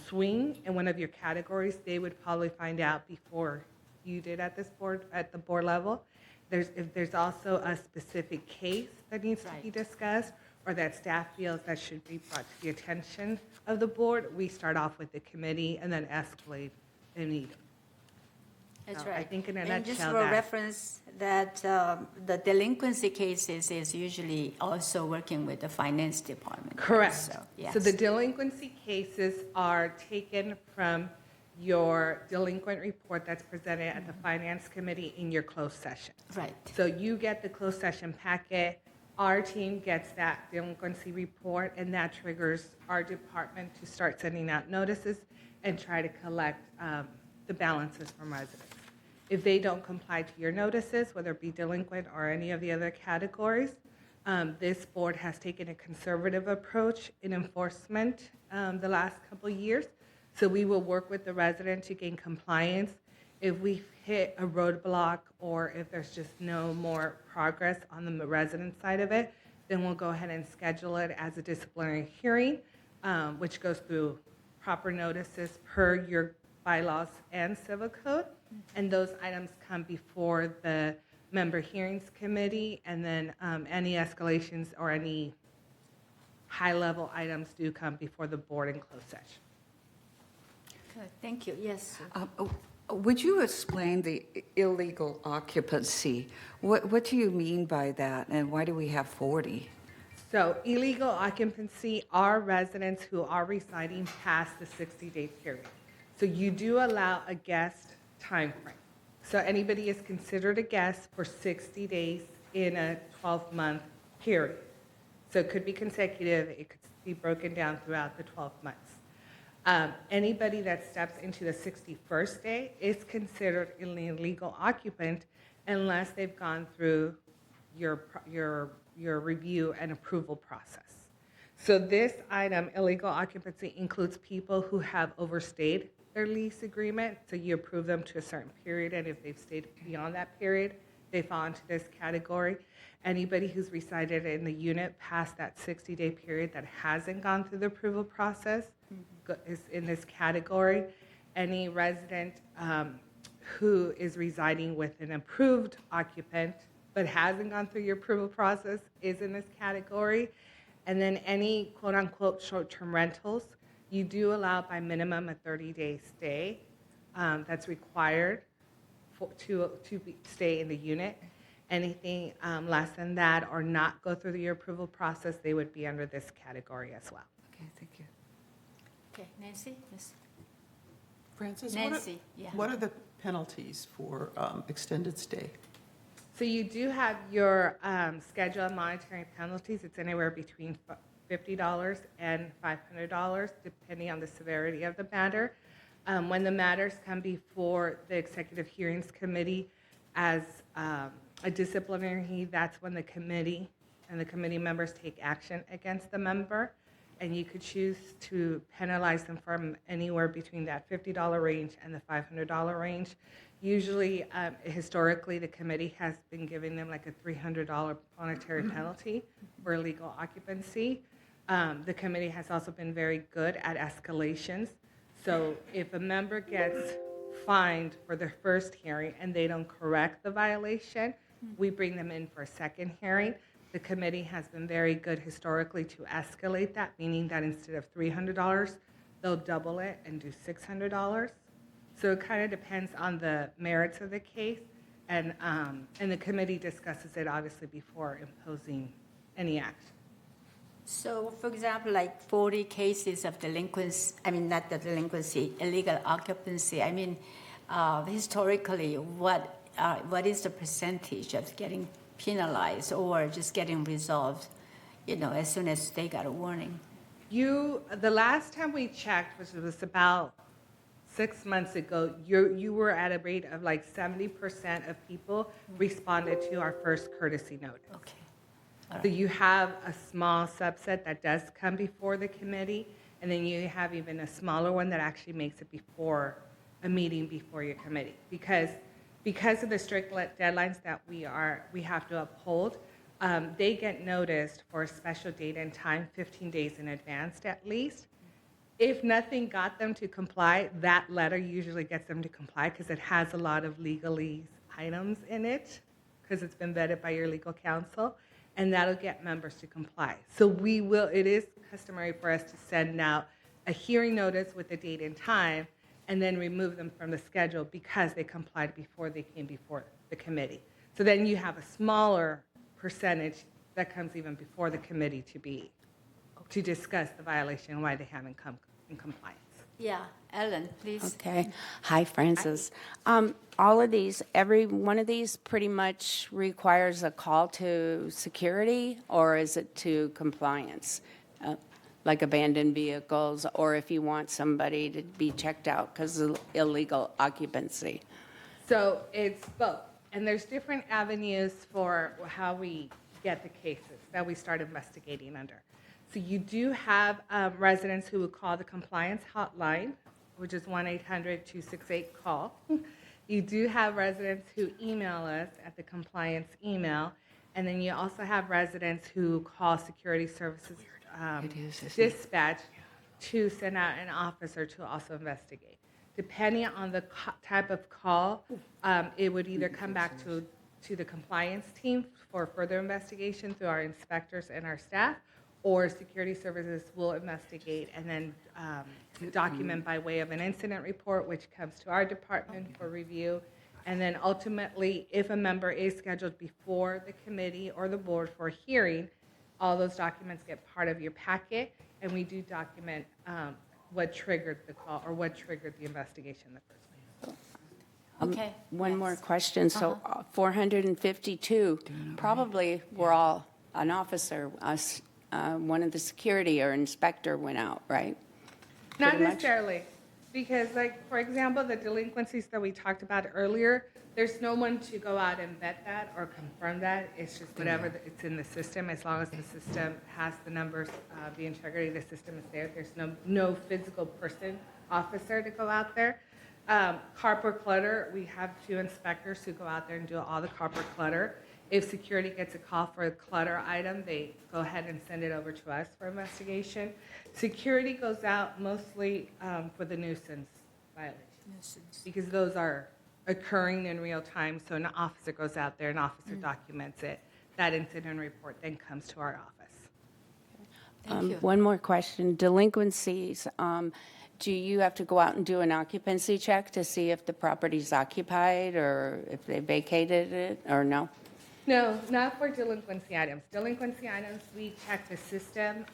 swing in one of your categories, they would probably find out before you did at this board, at the board level. If there's also a specific case that needs to be discussed, or that staff feels that should be brought to the attention of the board, we start off with the committee and then escalate if needed.
That's
So I
right.
think in a
And just
nutshell,
for
that-
reference, that the delinquency cases is usually also working with the finance department.
Correct.
So, yes.
So the delinquency cases are taken from your delinquent report that's presented at the Finance Committee in your closed session.
Right.
So you get the closed session packet, our team gets that delinquency report, and that triggers our department to start sending out notices and try to collect the balances from residents. If they don't comply to your notices, whether it be delinquent or any of the other categories, this board has taken a conservative approach in enforcement the last couple of years. So we will work with the resident to gain compliance. If we hit a roadblock or if there's just no more progress on the resident side of it, then we'll go ahead and schedule it as a disciplinary hearing, which goes through proper notices per your bylaws and civil code. And those items come before the member hearings committee, and then any escalations or any high-level items do come before the board in closed session.
Good, thank you, yes.
Would you explain the illegal occupancy? What do you mean by that, and why do we have 40?
So illegal occupancy are residents who are residing past the 60-day period. So you do allow a guest time frame. So anybody is considered a guest for 60 days in a 12-month period. So it could be consecutive, it could be broken down throughout the 12 months. Anybody that steps into the 61st day is considered an illegal occupant unless they've gone through your review and approval process. So this item, illegal occupancy, includes people who have overstayed their lease agreement. So you approve them to a certain period, and if they've stayed beyond that period, they fall into this category. Anybody who's resided in the unit past that 60-day period that hasn't gone through the approval process is in this category. Any resident who is residing with an approved occupant but hasn't gone through your approval process is in this category. And then any quote-unquote short-term rentals, you do allow by minimum a 30-day stay that's required to stay in the unit. Anything less than that or not go through your approval process, they would be under this category as well.
Okay, thank you.
Okay, Nancy? Yes.
Francis,
Nancy, yeah.
what are the penalties for extended stay?
So you do have your scheduled monetary penalties. It's anywhere between $50 and $500, depending on the severity of the matter. When the matters come before the Executive Hearings Committee as a disciplinary, that's when the committee and the committee members take action against the member. And you could choose to penalize them from anywhere between that $50 range and the $500 range. Usually, historically, the committee has been giving them like a $300 monetary penalty for illegal occupancy. The committee has also been very good at escalations. So if a member gets fined for their first hearing and they don't correct the violation, we bring them in for a second hearing. The committee has been very good historically to escalate that, meaning that instead of $300, they'll double it and do $600. So it kind of depends on the merits of the case, and the committee discusses it obviously before imposing any action.
So, for example, like 40 cases of delinquency, I mean, not the delinquency, illegal occupancy, I mean, historically, what is the percentage of getting penalized or just getting resolved, as soon as they got a warning?
The last time we checked, which was about 6 months ago, you were at a rate of like 70% of people responded to our first courtesy notice.
Okay.
So you have a small subset that does come before the committee, and then you have even a smaller one that actually makes it before a meeting before your committee. Because of the strict deadlines that we have to uphold, they get noticed for a special date and time 15 days in advance at least. If nothing got them to comply, that letter usually gets them to comply because it has a lot of legalese items in it because it's been vetted by your legal counsel. and that'll get members to comply. So it is customary for us to send out a hearing notice with the date and time, and then remove them from the schedule because they complied before they came before the committee. So then you have a smaller percentage that comes even before the committee to discuss the violation and why they haven't come in compliance.
Yeah, Ellen, please.
Okay. Hi, Francis. All of these, every one of these pretty much requires a call to security, or is it to compliance? Like abandoned vehicles, or if you want somebody to be checked out because of illegal occupancy?
So it's both. And there's different avenues for how we get the cases that we start investigating under. So you do have residents who would call the compliance hotline, which is 1-800-268-CALL. You do have residents who email us at the compliance email. And then you also have residents who call security services dispatch to send out an officer to also investigate. Depending on the type of call, it would either come back to the compliance team for further investigation through our inspectors and our staff, or security services will investigate and then document by way of an incident report, which comes to our department for review. And then ultimately, if a member is scheduled before the committee or the board for a hearing, all those documents get part of your packet, and we do document what triggered the call or what triggered the investigation in the first place.
Okay.
One more question. So 452, probably we're all an officer, one of the security or inspector went out, right?
Not
Pretty much?
necessarily, because like, for example, the delinquencies that we talked about earlier, there's no one to go out and vet that or confirm that. It's just whatever it's in the system. As long as the system has the numbers, the integrity of the system is there. There's no physical person, officer to go out there. Carport clutter, we have 2 inspectors who go out there and do all the carport clutter. If security gets a call for a clutter item, they go ahead and send it over to us for investigation. Security goes out mostly for the nuisance violations, because those are occurring in real time. So an officer goes out there, an officer documents it. That incident report then comes to our office.
Thank you.
One more question. Delinquencies, do you have to go out and do an occupancy check to see if the property's occupied or if they vacated it, or no?
No, not for delinquency items. Delinquency items, we check the system.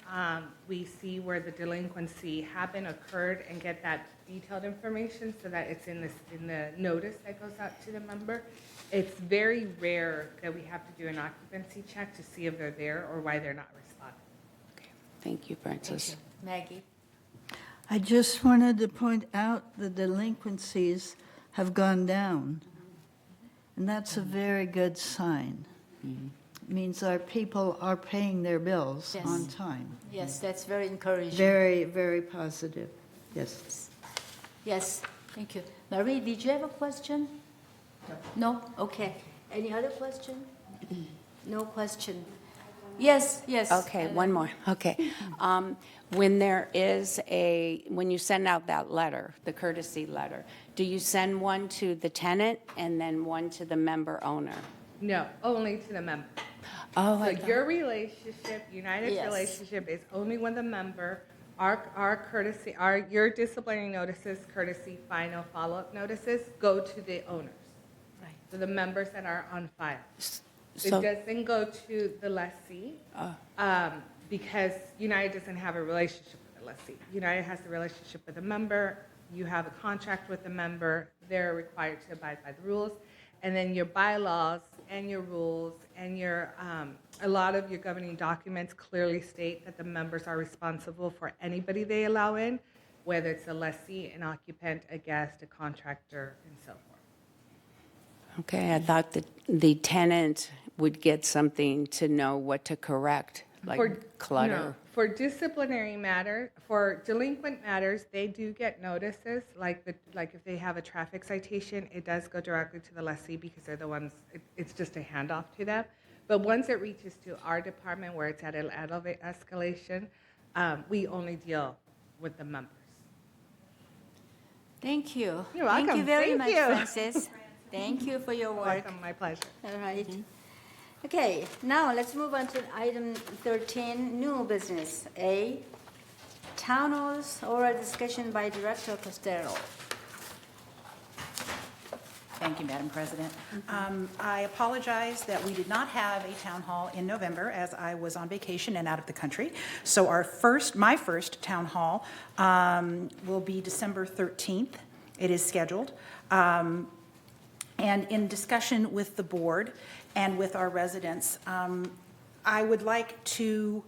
We see where the delinquency happened, occurred, and get that detailed information so that it's in the notice that goes out to the member. It's very rare that we have to do an occupancy check to see if they're there or why they're not responding.
Okay. Thank you, Francis.
Maggie.
I just wanted to point out the delinquencies have gone down. And that's a very good sign. It means our people are paying their bills
Yes.
on time.
Yes, that's very encouraging.
Very, very positive. Yes.
Yes, thank you. Marie, did you have a question? No? Okay. Any other question? No question. Yes, yes.
Okay, one more. Okay. When when you send out that letter, the courtesy letter, do you send one to the tenant and then one to the member owner?
No, only to the member.
Oh,
So your relationship, United's
Yes.
relationship is only with the member. Your disciplinary notices, courtesy, final follow-up notices go to the owners.
Right.
So the members that are on file. It
So,
doesn't go to the lessee because United doesn't have a relationship with the lessee. United has a relationship with the member. You have a contract with the member. They're required to abide by the rules. And then your bylaws and your rules and a lot of your governing documents clearly state that the members are responsible for anybody they allow in, whether it's a lessee, an occupant, a guest, a contractor, and so forth.
okay, I thought that the tenant would get something to know what to correct, like clutter.
No, for disciplinary matter, for delinquent matters, they do get notices. Like if they have a traffic citation, it does go directly to the lessee because they're the ones. It's just a handoff to them. But once it reaches to our department, where it's at an escalation, we only deal with the members.
Thank you.
You're
Thank you
welcome.
very
Thank
much,
you.
Francis. Thank you for your work.
Welcome, my pleasure.
All right. Okay, now let's move on to item 13, new business. A, town halls oral discussion by Director Costello.
Thank you, Madam President. I apologize that we did not have a town hall in November as I was on vacation and out of the country. So my first town hall will be December 13th. It is scheduled. And in discussion with the board and with our residents, I would like to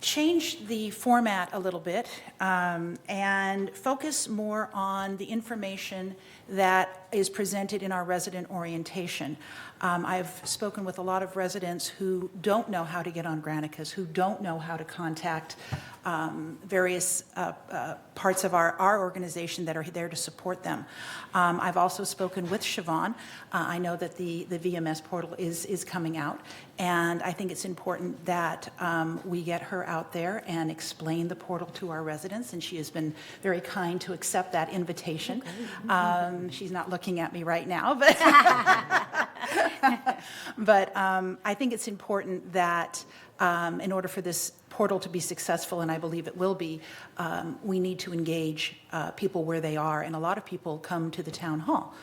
change the format a little bit and focus more on the information that is presented in our resident orientation. I've spoken with a lot of residents who don't know how to get on Granicus, who don't know how to contact various parts of our organization that are there to support them. I've also spoken with Siobhan. I know that the VMS portal is coming out, and I think it's important that we get her out there and explain the portal to our residents, and she has been very kind to accept that invitation. She's not looking at me right now, but I think it's important that in order for this portal to be successful, and I believe it will be, we need to engage people where they are, and a lot of people come to the town hall.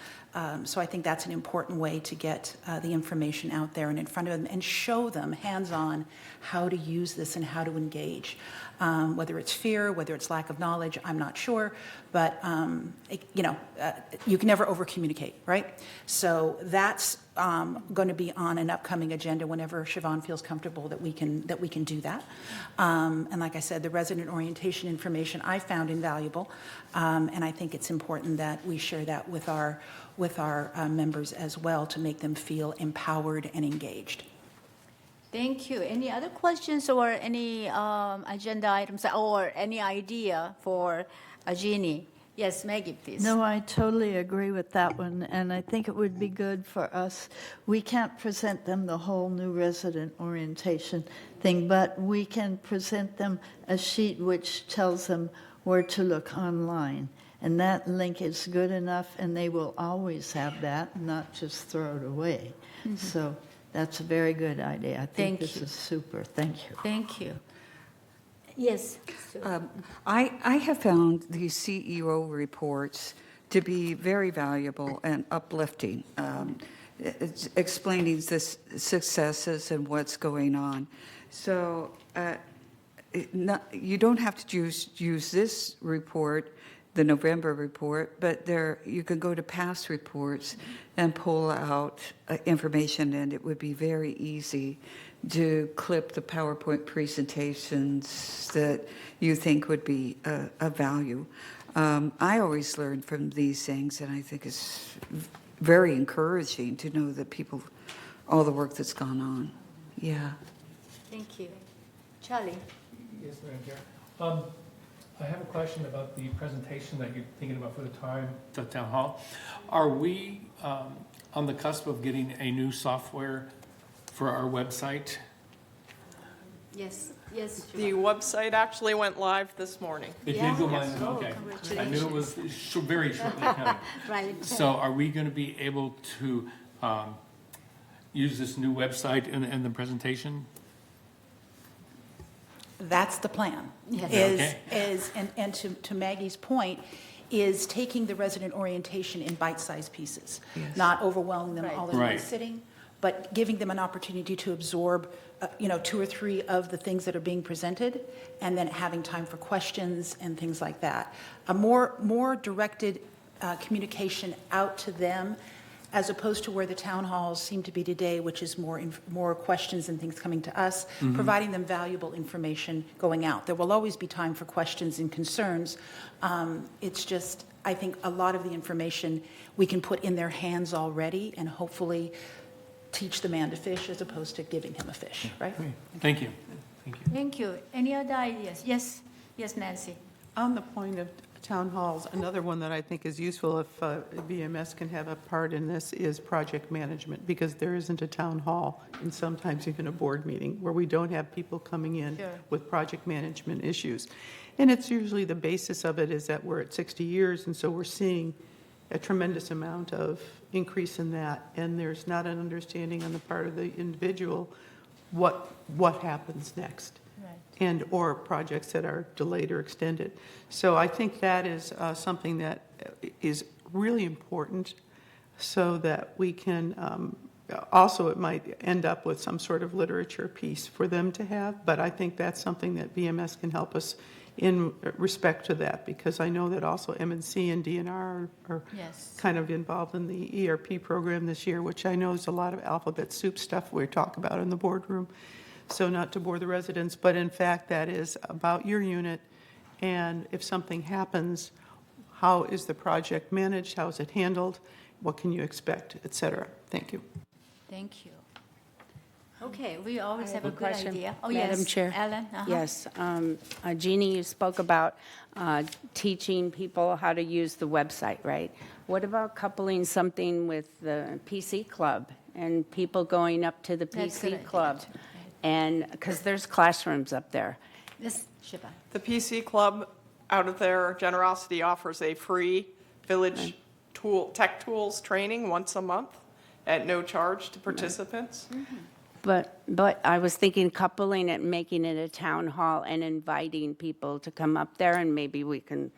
So I think that's an important way to get the information out there and in front of them and show them hands-on how to use this and how to engage. Whether it's fear, whether it's lack of knowledge, I'm not sure, but you can never over-communicate, right? So that's going to be on an upcoming agenda whenever Siobhan feels comfortable that we can do that. And like I said, the resident orientation information I found invaluable, and I think it's important that we share that with our members as well to make them feel empowered and engaged.
Thank you. Any other questions or any agenda items or any idea for Jeannie? Yes, Maggie, please.
No, I totally agree with that one, and I think it would be good for us. We can't present them the whole new resident orientation thing, but we can present them a sheet which tells them where to look online. And that link is good enough, and they will always have that, not just throw it away. Mm-hmm. So that's a very good idea. I think this is super. Thank you.
Thank you. Yes.
I have found these CEO reports to be very valuable and uplifting, it's explaining the successes and what's going on. So you don't have to use this report, the November report, but you can go to past reports and pull out information, and it would be very easy to clip the PowerPoint presentations that you think would be of value. I always learn from these things, and I think it's very encouraging to know that all the work that's gone on. Yeah.
Thank you. Charlie?
Yes, Madam Chair. I have a question about the presentation that you're thinking about for the town hall. Are we on the cusp of getting a new software for our website?
Yes. Yes.
The website actually went live this morning.
It did go live. Okay. I knew it was very shortly coming.
Right.
So are we going to be able to use this new website in the presentation?
That's the plan.
Yes.
And to Maggie's point, is taking the resident orientation in bite-sized pieces, not overwhelming them all in one sitting, but giving them an opportunity to absorb, 2 or 3 of the things that are being presented, and then having time for questions and things like that. A more directed communication out to them, as opposed to where the town halls seem to be today, which is more questions and things coming to us, providing them valuable information going out. There will always be time for questions and concerns. It's just, I think a lot of the information we can put in their hands already and hopefully teach the man to fish as opposed to giving him a fish, right?
Thank you. Thank you.
Thank you. Any other ideas? Yes. Yes, Nancy.
On the point of town halls, another one that I think is useful if VMS can have a part in this is project management, because there isn't a town hall and sometimes even a board meeting where we don't have people coming in with project management issues. And it's usually the basis of it is that we're at 60 years, and so we're seeing a tremendous amount of increase in that, and there's not an understanding on the part of the individual what happens next. And or projects that are delayed or extended. So I think that is something that is really important, so that we can, also it might end up with some sort of literature piece for them to have, but I think that's something that BMS can help us in respect to that, because I know that also M&C and DNR are
Yes.
kind of involved in the ERP program this year, which I know is a lot of alphabet soup stuff we talk about in the boardroom. So not to bore the residents, but in fact, that is about your unit, and if something happens, how is the project managed, how is it handled, what can you expect, et cetera. Thank you.
Thank you. Okay, we always have a good
question,
idea. Oh,
Madam
yes,
Chair.
Ellen? Uh-huh.
Yes. Jeannie, you spoke about teaching people how to use the website, right? What about coupling something with the PC Club and people going up to the
That's a good
PC
idea,
Club?
too.
And, because there's classrooms up there.
This, Shiva.
The PC Club, out of their generosity, offers a free village tech tools training once a month at no charge to participants.
But I was thinking coupling it, making it a town hall and inviting people to come up there, and maybe we can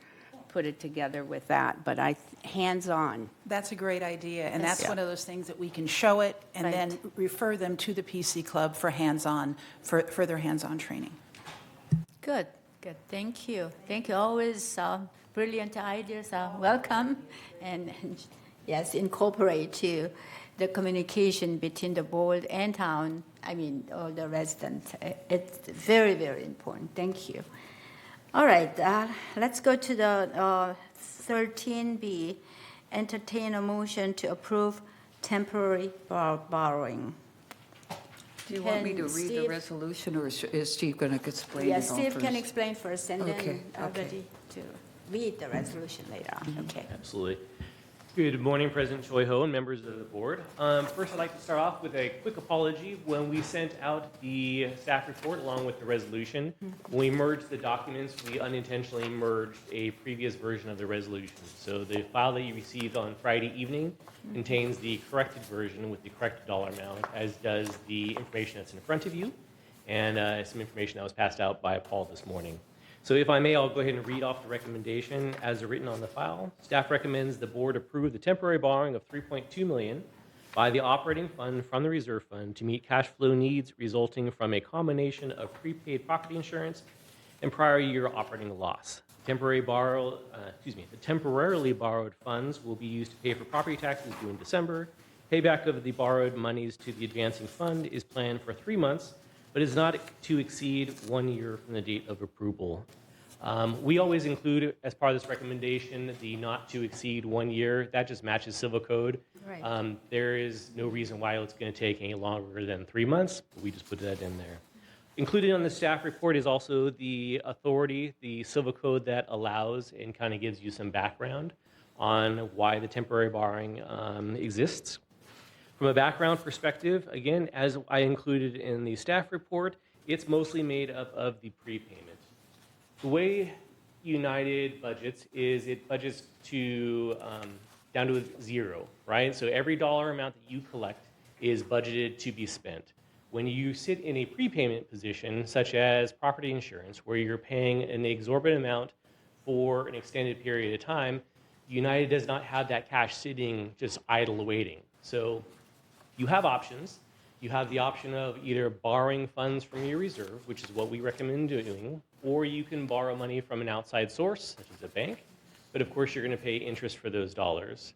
put it together with that, but hands-on.
That's a great idea, and
Yes.
that's one of those things that we can show it and
Right.
then refer them to the PC Club for hands-on, for further hands-on training.
Good, good. Thank you. Thank you. Always brilliant ideas are welcome. And yes, incorporate to the communication between the board and town, or the residents. It's very, very important. Thank you. All right, let's go to the 13B, entertain a motion to approve temporary borrowing.
Do you want me to
Can
read the
Steve-
resolution, or is Steve going to explain it all
Yes,
first?
Steve can explain first, and
Okay,
then
okay.
ready to read the resolution later on. Okay.
Absolutely. Good morning, President Choi Ho and members of the board. First, I'd like to start off with a quick apology. When we sent out the staff report along with the resolution, when we merged the documents, we unintentionally merged a previous version of the resolution. So the file that you received on Friday evening contains the corrected version with the correct dollar amount, as does the information that's in front of you, and some information that was passed out by Paul this morning. So if I may, I'll go ahead and read off the recommendation as written on the file. Staff recommends the board approve the temporary borrowing of $3.2 million by the operating fund from the reserve fund to meet cash flow needs resulting from a combination of prepaid property insurance and prior year operating loss. The temporarily borrowed funds will be used to pay for property taxes due in December. Payback of the borrowed monies to the advancing fund is planned for 3 months, but is not to exceed 1 year from the date of approval. We always include, as part of this recommendation, the not to exceed 1 year. That just matches civil code.
Right.
There is no reason why it's going to take any longer than 3 months, but we just put that in there. Included on the staff report is also the authority, the civil code that allows and kind of gives you some background on why the temporary borrowing exists. From a background perspective, again, as I included in the staff report, it's mostly made up of the prepayment. The way United budgets is it budgets to down to zero, right? So every dollar amount that you collect is budgeted to be spent. When you sit in a prepayment position, such as property insurance, where you're paying an exorbitant amount for an extended period of time, United does not have that cash sitting just idle waiting. So you have options. You have the option of either borrowing funds from your reserve, which is what we recommend doing, or you can borrow money from an outside source, such as a bank. But of course, you're going to pay interest for those dollars.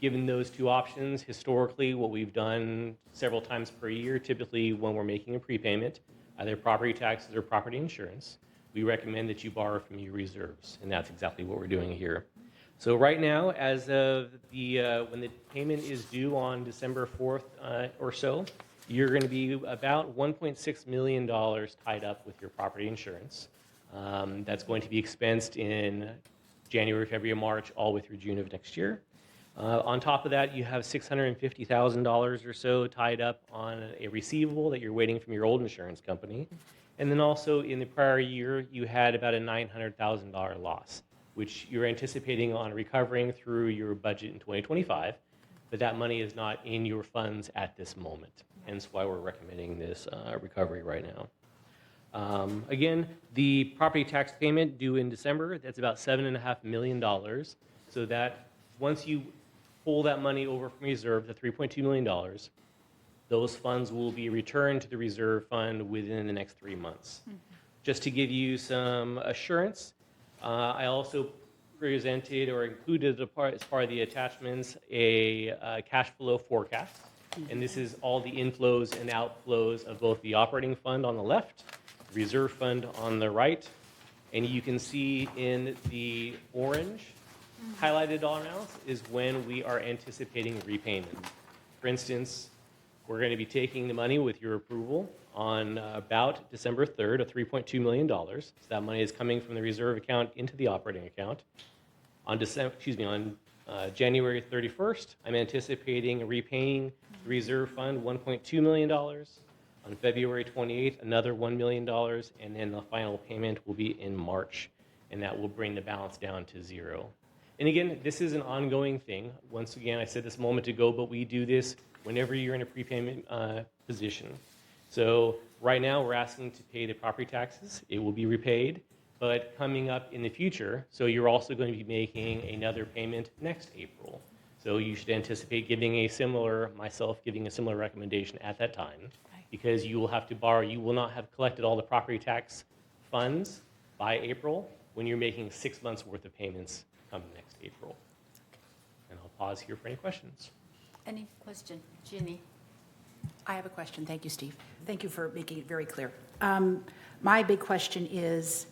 Given those two options, historically, what we've done several times per year, typically when we're making a prepayment, either property taxes or property insurance, we recommend that you borrow from your reserves, and that's exactly what we're doing here. So right now, as of when the payment is due on December 4th or so, you're going to be about $1.6 million tied up with your property insurance. That's going to be expensed in January, February, March, all the way through June of next year. On top of that, you have $650,000 or so tied up on a receivable that you're waiting from your old insurance company. And then also in the prior year, you had about a $900,000 loss. which you're anticipating on recovering through your budget in 2025, but that money is not in your funds at this moment. Hence why we're recommending this recovery right now. Again, the property tax payment due in December, that's about $7.5 million. So that once you pull that money over from reserve, the $3.2 million, those funds will be returned to the reserve fund within the next 3 months. Just to give you some assurance, I also presented or included as part of the attachments a cash flow forecast. And this is all the inflows and outflows of both the operating fund on the left, reserve fund on the right. And you can see in the orange highlighted amounts is when we are anticipating repayment. For instance, we're going to be taking the money with your approval on about December 3rd of $3.2 million. So that money is coming from the reserve account into the operating account. On January 31st, I'm anticipating repaying the reserve fund $1.2 million. On February 28th, another $1 million, and then the final payment will be in March, and that will bring the balance down to zero. And again, this is an ongoing thing. Once again, I said this a moment ago, but we do this whenever you're in a prepayment position. So right now, we're asking to pay the property taxes. It will be repaid, but coming up in the future, so you're also going to be making another payment next April. So you should anticipate myself giving a similar recommendation at that time, because you will have to borrow. You will not have collected all the property tax funds by April when you're making 6 months worth of payments coming next April. And I'll pause here for any questions.
Any question? Ginny?
I have a question. Thank you, Steve. Thank you for making it very clear. My big question is,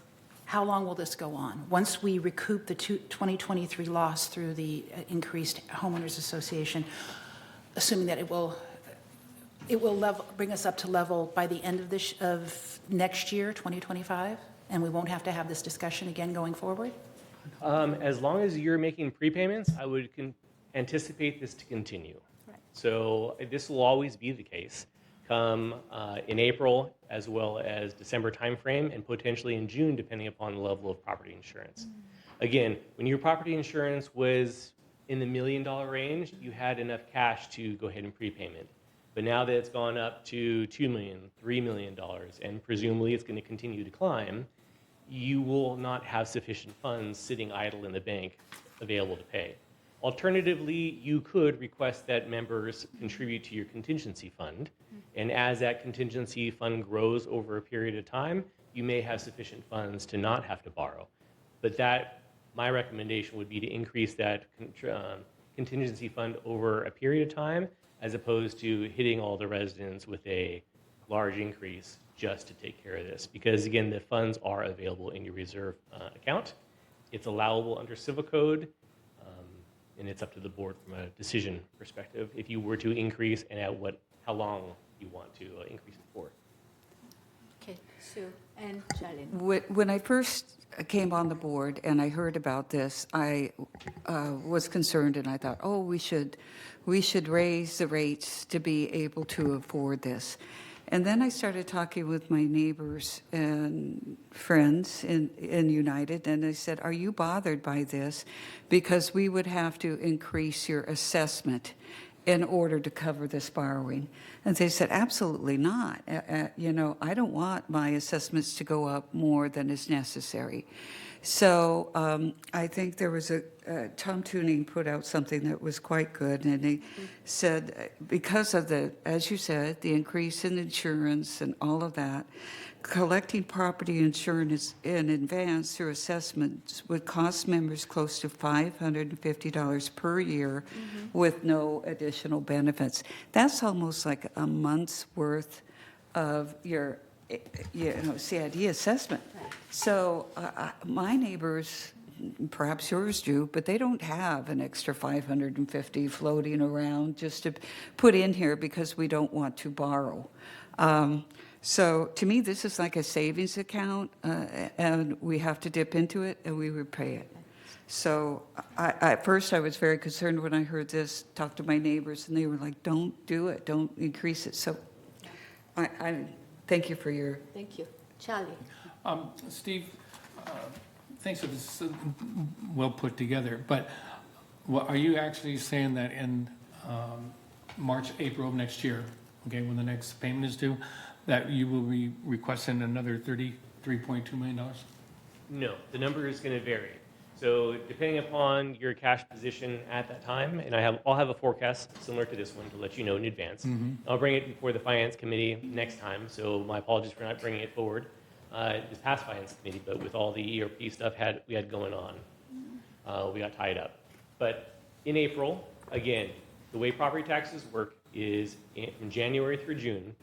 how long will this go on? Once we recoup the 2023 loss through the increased homeowners association, assuming that it will bring us up to level by the end of next year, 2025, and we won't have to have this discussion again going forward?
As long as you're making prepayments, I would anticipate this to continue.
Right.
So this will always be the case come in April as well as December timeframe, and potentially in June, depending upon the level of property insurance. Again, when your property insurance was in the $1 million range, you had enough cash to go ahead and prepayment. But now that it's gone up to $2 million, $3 million, and presumably it's going to continue to climb, you will not have sufficient funds sitting idle in the bank available to pay. Alternatively, you could request that members contribute to your contingency fund, and as that contingency fund grows over a period of time, you may have sufficient funds to not have to borrow. But my recommendation would be to increase that contingency fund over a period of time, as opposed to hitting all the residents with a large increase just to take care of this. Because again, the funds are available in your reserve account. It's allowable under Civil Code, and it's up to the board from a decision perspective if you were to increase and how long you want to increase it for.
Okay, Sue and Charlene.
When I first came on the board and I heard about this, I was concerned and I thought, oh, we should raise the rates to be able to afford this. And then I started talking with my neighbors and friends in United, and I said, are you bothered by this? Because we would have to increase your assessment in order to cover this borrowing. And they said, absolutely not. I don't want my assessments to go up more than is necessary. So I think there was Tom Tuning put out something that was quite good, and he said, because of as you said, the increase in insurance and all of that, collecting property insurance in advance through assessments would cost members close to $550 per year with no additional benefits. That's almost like a month's worth of your CID assessment. So my neighbors, perhaps yours do, but they don't have an extra $550 floating around just to put in here because we don't want to borrow. So to me, this is like a savings account, and we have to dip into it and we repay it. So at first I was very concerned when I heard this, talked to my neighbors, and they were like, don't do it, don't increase it. So I thank you for your...
Thank you. Charlie?
Steve, thanks for this, well put together, but are you actually saying that in March, April of next year, okay, when the next payment is due, that you will be requesting another $33.2 million?
No, the number is going to vary. So depending upon your cash position at that time, and I'll have a forecast similar to this one to let you know in advance. I'll bring it before the Finance Committee next time, so my apologies for not bringing it forward this past Finance Committee, but with all the ERP stuff we had going on, we got tied up. But in April, again, the way property taxes work is from January through June,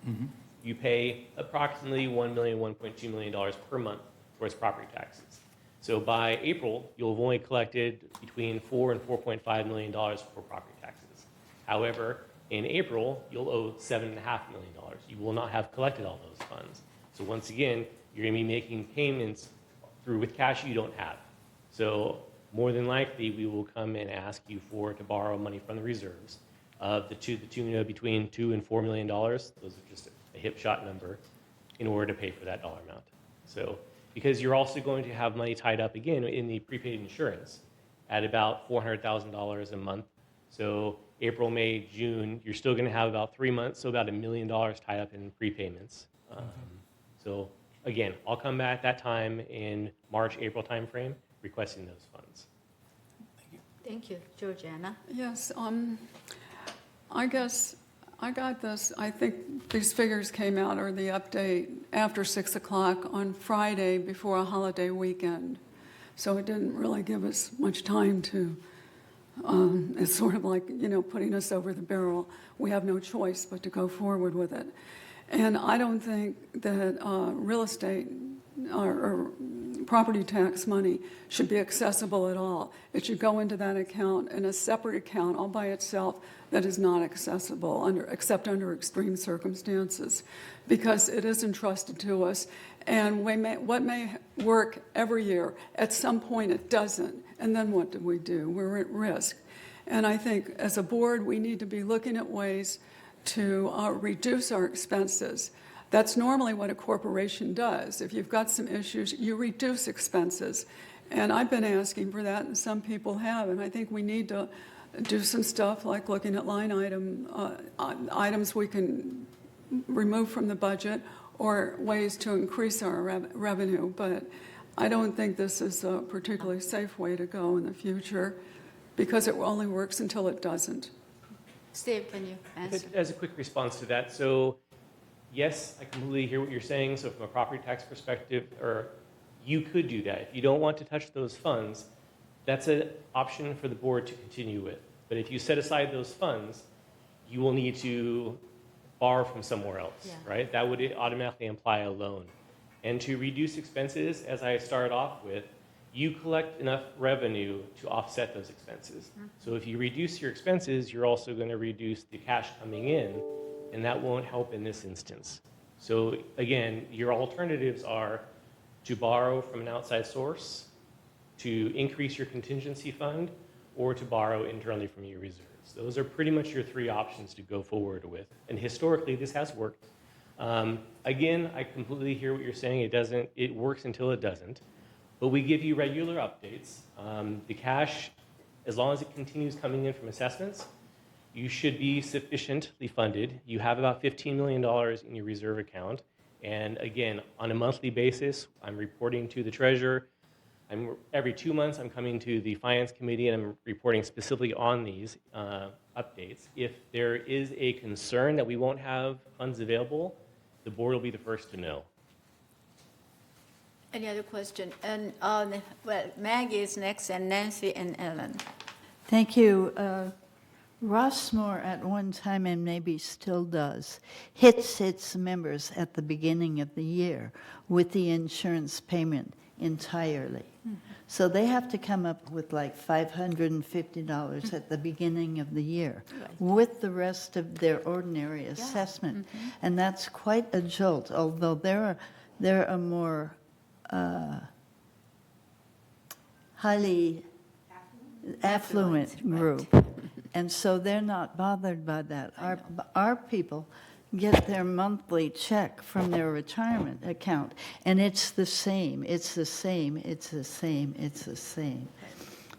you pay approximately $1 million, $1.2 million per month towards property taxes. So by April, you'll have only collected between $4 and $4.5 million for property taxes. However, in April, you'll owe $7.5 million. You will not have collected all those funds. So once again, you're going to be making payments with cash you don't have. So more than likely, we will come and ask you to borrow money from the reserves of the tune of between $2 and $4 million. Those are just a hip shot number in order to pay for that dollar amount. So because you're also going to have money tied up again in the prepaid insurance at about $400,000 a month. So April, May, June, you're still going to have about 3 months, so about $1 million tied up in prepayments. So again, I'll come back at that time in March, April timeframe requesting those funds.
Thank you. Georgiana?
Yes, I guess I got this, I think these figures came out, or the update, after 6 o'clock on Friday before a holiday weekend. So it didn't really give us much time to, it's sort of like, putting us over the barrel. We have no choice but to go forward with it. And I don't think that real estate or property tax money should be accessible at all. It should go into that account in a separate account all by itself that is not accessible except under extreme circumstances, because it is entrusted to us. And what may work every year, at some point it doesn't. And then what do? We're at risk. And I think as a board, we need to be looking at ways to reduce our expenses. That's normally what a corporation does. If you've got some issues, you reduce expenses. And I've been asking for that, and some people have. And I think we need to do some stuff like looking at line items we can remove from the budget, or ways to increase our revenue. But I don't think this is a particularly safe way to go in the future, because it only works until it doesn't.
Steve, can you answer?
As a quick response to that, so yes, I completely hear what you're saying. So from a property tax perspective, or you could do that. If you don't want to touch those funds, that's an option for the board to continue with. But if you set aside those funds, you will need to borrow from somewhere else, right? That would automatically imply a loan. And to reduce expenses, as I started off with, you collect enough revenue to offset those expenses. So if you reduce your expenses, you're also going to reduce the cash coming in, and that won't help in this instance. So again, your alternatives are to borrow from an outside source, to increase your contingency fund, or to borrow internally from your reserves. Those are pretty much your three options to go forward with. And historically, this has worked. Again, I completely hear what you're saying. It works until it doesn't. But we give you regular updates. The cash, as long as it continues coming in from assessments, you should be sufficiently funded. You have about $15 million in your reserve account. And again, on a monthly basis, I'm reporting to the treasurer. Every 2 months, I'm coming to the Finance Committee, and I'm reporting specifically on these updates. If there is a concern that we won't have funds available, the board will be the first to know.
Any other question? And well, Maggie is next, and Nancy and Ellen.
Thank you. Rossmore at one time, and maybe still does, hits its members at the beginning of the year with the insurance payment entirely. So they have to come up with like $550 at the beginning of the year with the rest of their ordinary assessment. And that's quite a jolt, although they're a more highly affluent group. And so they're not bothered by that. Our people get their monthly check from their retirement account, and it's the same, it's the same, it's the same, it's the same.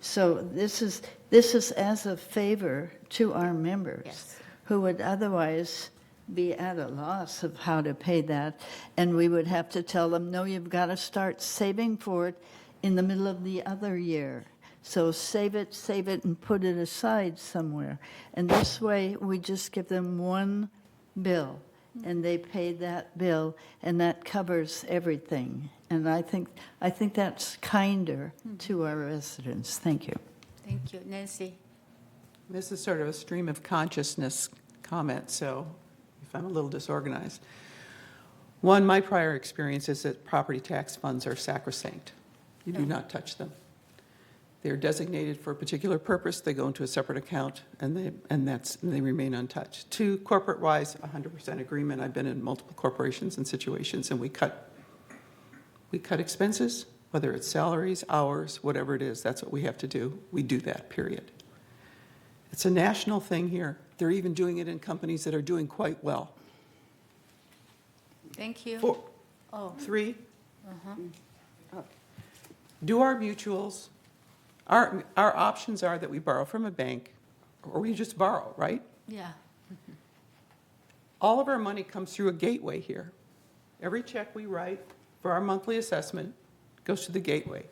So this is as a favor to our members.
Yes.
Who would otherwise be at a loss of how to pay that, and we would have to tell them, no, you've got to start saving for it in the middle of the other year. So save it, and put it aside somewhere. And this way, we just give them one bill, and they pay that bill, and that covers everything. And I think that's kinder to our residents. Thank you.
Thank you. Nancy?
This is sort of a stream of consciousness comment, so if I'm a little disorganized. One, my prior experience is that property tax funds are sacrosanct. You do not touch them. They're designated for a particular purpose. They go into a separate account, and they remain untouched. Two, corporate-wise, 100% agreement. I've been in multiple corporations and situations, and we cut expenses, whether it's salaries, hours, whatever it is. That's what we have to do. We do that, period. It's a national thing here. They're even doing it in companies that are doing quite well.
Thank you.
4,
Oh.
3, do our mutuals, our options are that we borrow from a bank, or we just borrow, right?
Yeah.
All of our money comes through a gateway here. Every check we write for our monthly assessment goes to the gateway,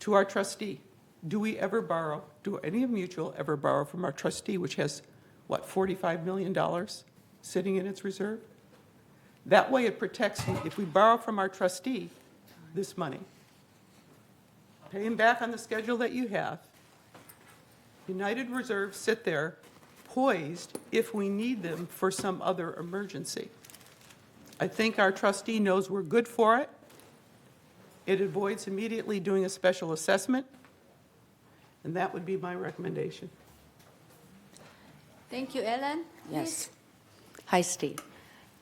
to our trustee. Do we ever borrow, do any of mutual ever borrow from our trustee, which has, what, $45 million sitting in its reserve? That way it protects, if we borrow from our trustee this money, pay him back on the schedule that you have, United reserves sit there poised if we need them for some other emergency. I think our trustee knows we're good for it. It avoids immediately doing a special assessment, and that would be my recommendation.
Thank you, Ellen.
Yes. Hi, Steve.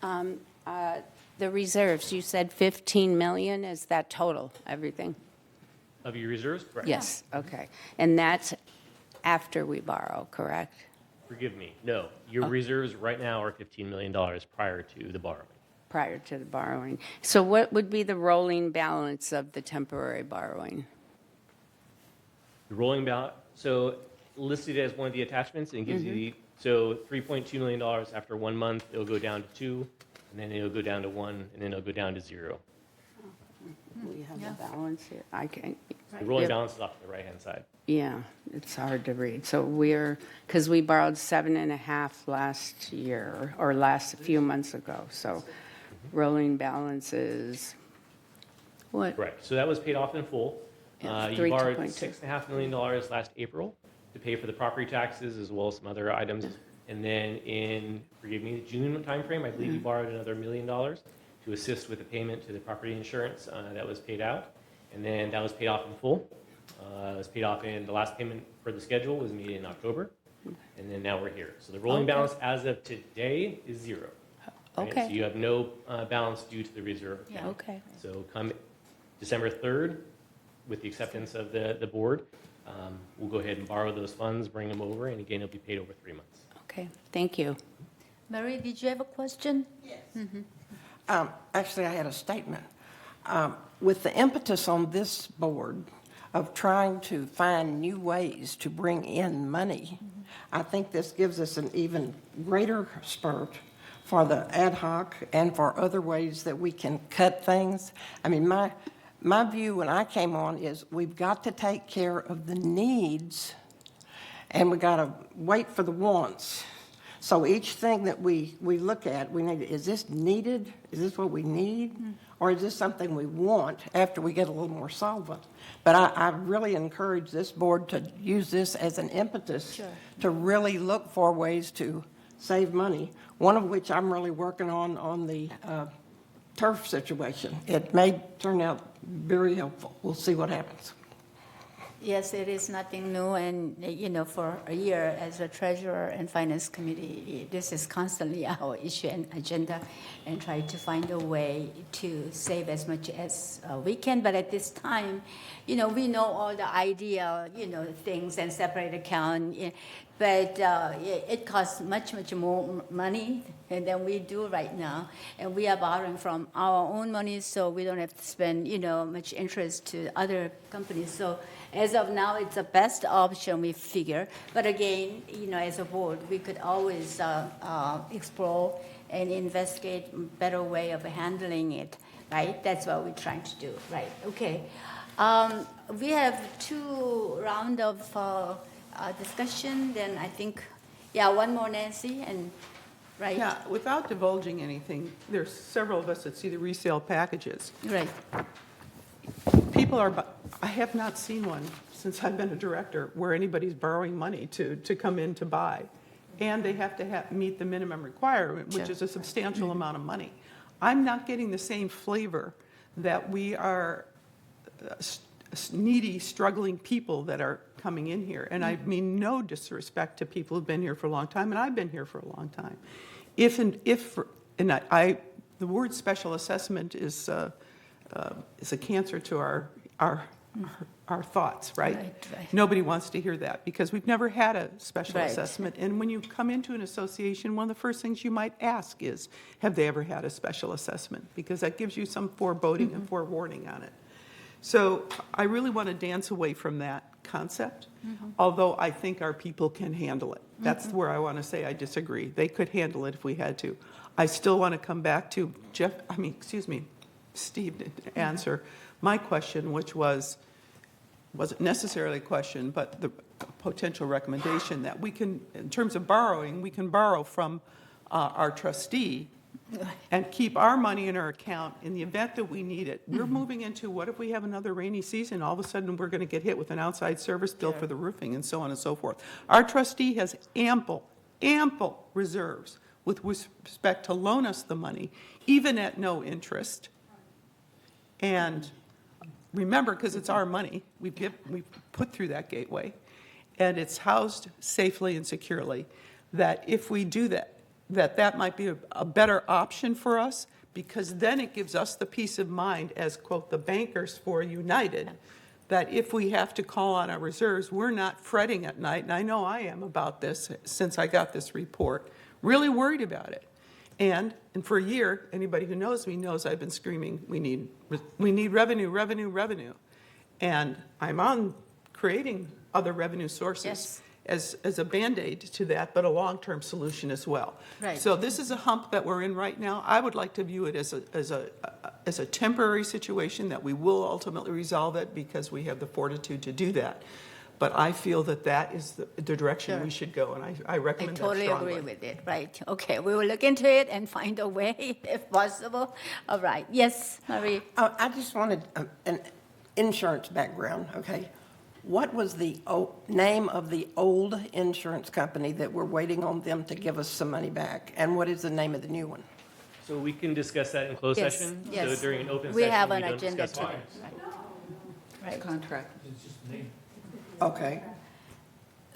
The reserves, you said 15 million, is that total, everything?
Of your reserves? Correct.
Yes, okay. And that's after we borrow, correct?
Forgive me. No, your reserves right now are $15 million prior to the borrowing.
Prior to the borrowing. So what would be the rolling balance of the temporary borrowing?
The rolling balance, so listed as one of the attachments, and gives you the, so $3.2 million after 1 month, it'll go down to 2, and then it'll go down to 1, and then it'll go down to 0.
We have the balance here. I can't.
The rolling balance is off to the right-hand side.
Yeah, it's hard to read. So because we borrowed 7.5 last year, or a few months ago. So rolling balance is what?
Correct. So that was paid off in full.
Yeah,
You borrowed
3.2.
$6.5 million last April to pay for the property taxes as well as some other items. And then in, forgive me, the June timeframe, I believe you borrowed another $1 million to assist with the payment to the property insurance that was paid out. And then that was paid off in full. It was paid off in, the last payment for the schedule was made in October. And then now we're here. So the rolling balance as of today is 0. Right?
Okay.
So you have no balance due to the reserve account.
Yeah. Okay.
So come December 3rd, with the acceptance of the board, we'll go ahead and borrow those funds, bring them over, and again, it'll be paid over 3 months.
Okay, thank you.
Mary, did you have a question?
Yes. Actually, I had a statement. With the impetus on this board of trying to find new ways to bring in money, I think this gives us an even greater spurt for the ad hoc and for other ways that we can cut things. I mean, my view when I came on is we've got to take care of the needs and we got to wait for the wants. So each thing that we look at, we need, is this needed? Is this what we need? Or is this something we want after we get a little more solvent? But I really encourage this board to use this as an impetus to really look for ways to save money, one of which I'm really working on the turf situation. It may turn out very helpful. We'll see what happens.
Yes, it is nothing new, and for a year as a treasurer and finance committee, this is constantly our issue and agenda, and try to find a way to save as much as we can. But at this time, we know all the ideal, things and separate account. But it costs much more money than we do right now. And we are borrowing from our own money, so we don't have to spend, much interest to other companies. So as of now, it's the best option we figure. But again, as a board, we could always explore and investigate a better way of handling it, right? That's what we're trying to do, right? Okay. We have 2 rounds of discussion, then I think, one more, Nancy, and, right?
Yeah, without divulging anything, there's several of us that see the resale packages.
Right.
I have not seen one since I've been a director where anybody's borrowing money to come in to buy. And they have to meet the minimum requirement, which is a substantial amount of money. I'm not getting the same flavor that we are needy, struggling people that are coming in here. And I mean no disrespect to people who've been here for a long time, and I've been here for a long time. The word special assessment is a cancer to our thoughts, right? Nobody wants to hear that because we've never had a special assessment. And when you come into an association, one of the first things you might ask is, have they ever had a special assessment? Because that gives you some foreboding and forewarning on it. So I really want to dance away from that concept, although I think our people can handle it. That's where I want to say I disagree. They could handle it if we had to. I still want to come back to Steve to answer my question, which wasn't necessarily a question, but the potential recommendation that we can, in terms of borrowing, we can borrow from our trustee and keep our money in our account in the event that we need it. We're moving into, what if we have another rainy season? All of a sudden, we're going to get hit with an outside service bill for the roofing and so on and so forth. Our trustee has ample reserves with respect to loan us the money, even at no interest. And remember, because it's our money, we've put through that gateway, and it's housed safely and securely, that if we do that might be a better option for us, because then it gives us the peace of mind as, quote, the bankers for United, that if we have to call on our reserves, we're not fretting at night, and I know I am about this since I got this report, really worried about it. And for a year, anybody who knows me knows I've been screaming, we need revenue. And I'm on creating other revenue sources as a Band-Aid to that, but a long-term solution as well.
Right.
So this is a hump that we're in right now. I would like to view it as a temporary situation that we will ultimately resolve it because we have the fortitude to do that. But I feel that is the direction we should go, and I recommend that strongly.
I totally agree with it, right. Okay, we will look into it and find a way if possible. All right, yes, Marie.
I just wanted an insurance background, okay? What was the name of the old insurance company that we're waiting on them to give us some money back? And what is the name of the new one?
So we can discuss that in closed session?
Yes.
So during an open
We
session,
have
we
an
don't
agenda
discuss
today. Right.
Contract.
It's just a name.
Okay.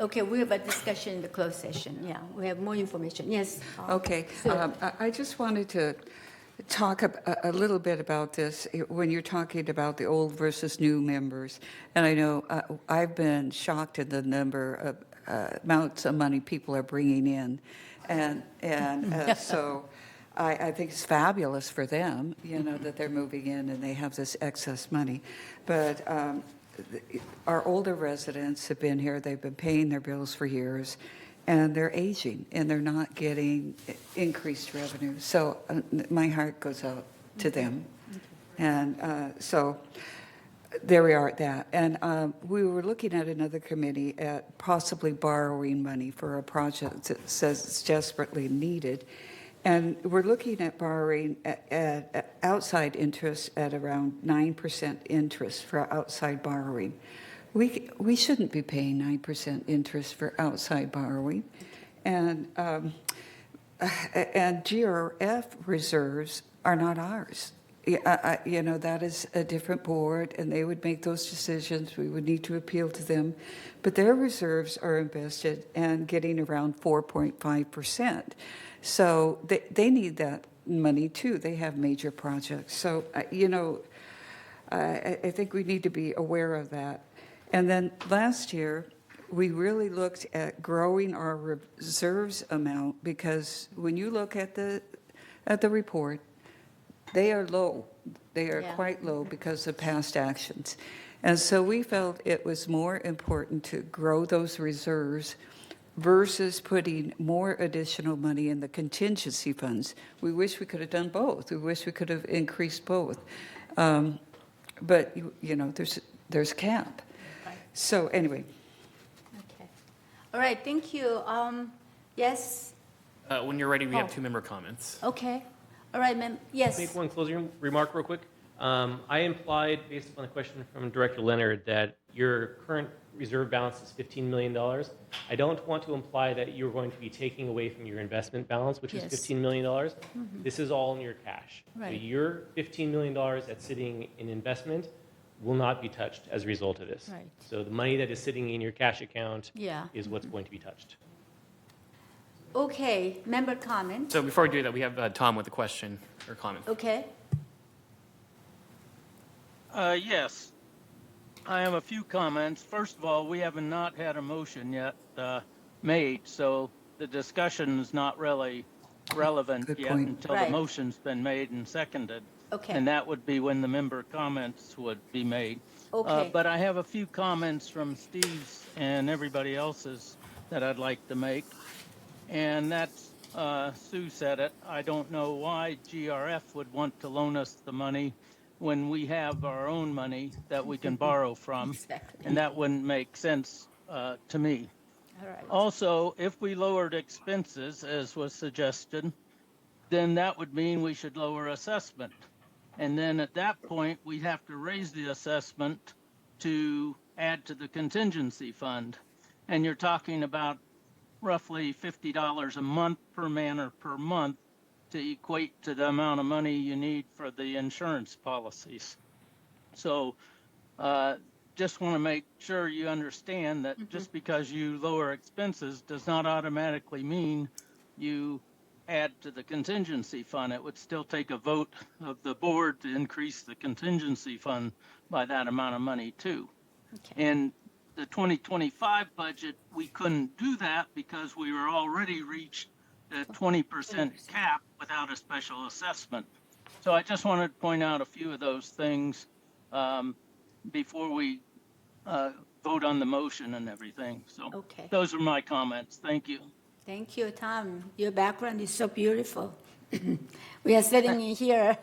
Okay, we have a discussion in the closed session, we have more information, yes.
Okay, I just wanted to talk a little bit about this when you're talking about the old versus new members. And I know I've been shocked at the number of amounts of money people are bringing in. And so I think it's fabulous for them, that they're moving in and they have this excess money. But our older residents have been here, they've been paying their bills for years, and they're aging, and they're not getting increased revenue. So my heart goes out to them. And so there we are at that. And we were looking at another committee at possibly borrowing money for a project that says it's desperately needed. And we're looking at borrowing at outside interest at around 9% interest for outside borrowing. We shouldn't be paying 9% interest for outside borrowing. And GRF reserves are not ours. That is a different board, and they would make those decisions. We would need to appeal to them. But their reserves are invested and getting around 4.5%. So they need that money too. They have major projects. So, I think we need to be aware of that. And then last year, we really looked at growing our reserves amount, because when you look at the report, they are low. They are
Yeah.
quite low because of past actions. And so we felt it was more important to grow those reserves versus putting more additional money in the contingency funds. We wish we could have done both. We wish we could have increased both. But, you know, there's a cap.
Right.
So anyway,
Okay. All right, thank you. Yes,
When you're ready, we have
Oh.
2 member comments.
okay. All right, ma'am, yes.
Make one closing remark real quick. I implied, based upon the question from Director Leonard, that your current reserve balance is $15 million. I don't want to imply that you're going to be taking away from your investment balance, which is
Yes.
$15 million. This is all in your cash. So
Right.
your $15 million that's sitting in investment will not be touched as a result of this.
Right.
So the money that is sitting in your cash account
Yeah.
is what's going to be touched.
Okay, member comment,
So before we do that, we have Tom with a question or comment.
okay?
Yes. I have a few comments. First of all, we have not had a motion yet made, so the discussion is not really relevant
Good
yet
point.
until
Right.
the motion's been made and seconded.
Okay.
And that would be when the member comments would be made.
Okay.
But I have a few comments from Steve's and everybody else's that I'd like to make. And that's, Sue said it, I don't know why GRF would want to loan us the money when we have our own money that we can borrow from.
Exactly.
And that wouldn't make sense to me.
All right.
Also, if we lowered expenses, as was suggested, then that would mean we should lower assessment. And then at that point, we'd have to raise the assessment to add to the contingency fund. And you're talking about roughly $50 a month per man or per month to equate to the amount of money you need for the insurance policies. So just want to make sure you understand that just because you lower expenses does not automatically mean you add to the contingency fund. It would still take a vote of the board to increase the contingency fund by that amount of money too.
Okay.
In the 2025 budget, we couldn't do that because we were already reached the 20% cap without a special assessment. So I just wanted to point out a few of those things before we vote on the motion and everything. So
Okay.
those are my comments. Thank you.
Thank you, Tom. Your background is so beautiful. We are sitting in here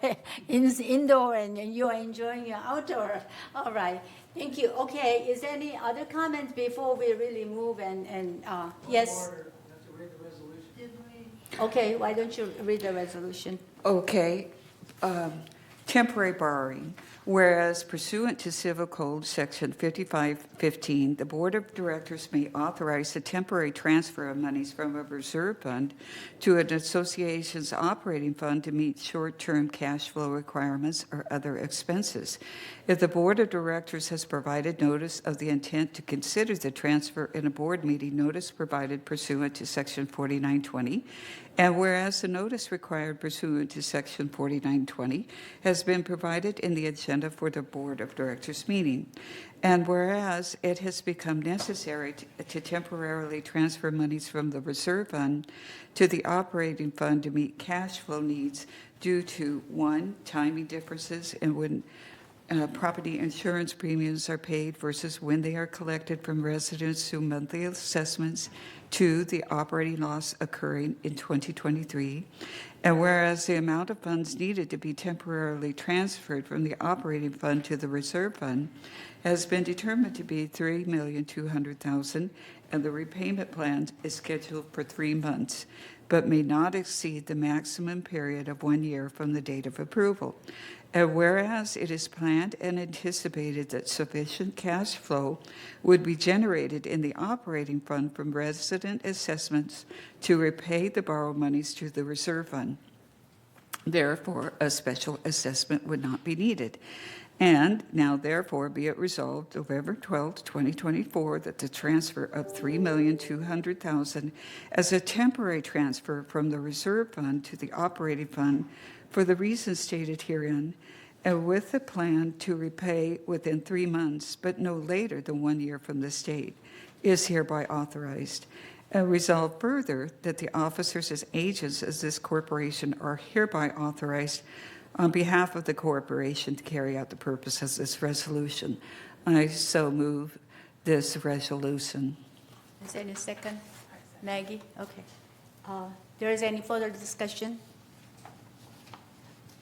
indoor and you are enjoying your outdoor. All right. Thank you. Okay. Is there any other comments before we really move and yes? Okay. Why don't you read the resolution?
okay, temporary borrowing. Whereas pursuant to Civil Code Section 5515, the Board of Directors may authorize a temporary transfer of monies from a reserve fund to an association's operating fund to meet short-term cash flow requirements or other expenses. If the Board of Directors has provided notice of the intent to consider the transfer in a board meeting, notice provided pursuant to Section 4920, and whereas the notice required pursuant to Section 4920 has been provided in the agenda for the Board of Directors meeting, and whereas it has become necessary to temporarily transfer monies from the reserve fund to the operating fund to meet cash flow needs due to, 1, timing differences in when property insurance premiums are paid versus when they are collected from residents through monthly assessments, 2, the operating loss occurring in 2023, and whereas the amount of funds needed to be temporarily transferred from the operating fund to the reserve fund has been determined to be $3,200,000, and the repayment plan is scheduled for 3 months, but may not exceed the maximum period of 1 year from the date of approval. And whereas it is planned and anticipated that sufficient cash flow would be generated in the operating fund from resident assessments to repay the borrowed monies to the reserve fund. Therefore, a special assessment would not be needed. And now, therefore, be it resolved, November 12, 2024, that the transfer of $3,200,000 as a temporary transfer from the reserve fund to the operating fund for the reasons stated herein, and with the plan to repay within 3 months, but no later than 1 year from this date, is hereby authorized. And resolve further that the officers as agents of this corporation are hereby authorized on behalf of the corporation to carry out the purpose of this resolution. I so move this resolution.
Is there any second? Maggie? Okay. There is any further discussion?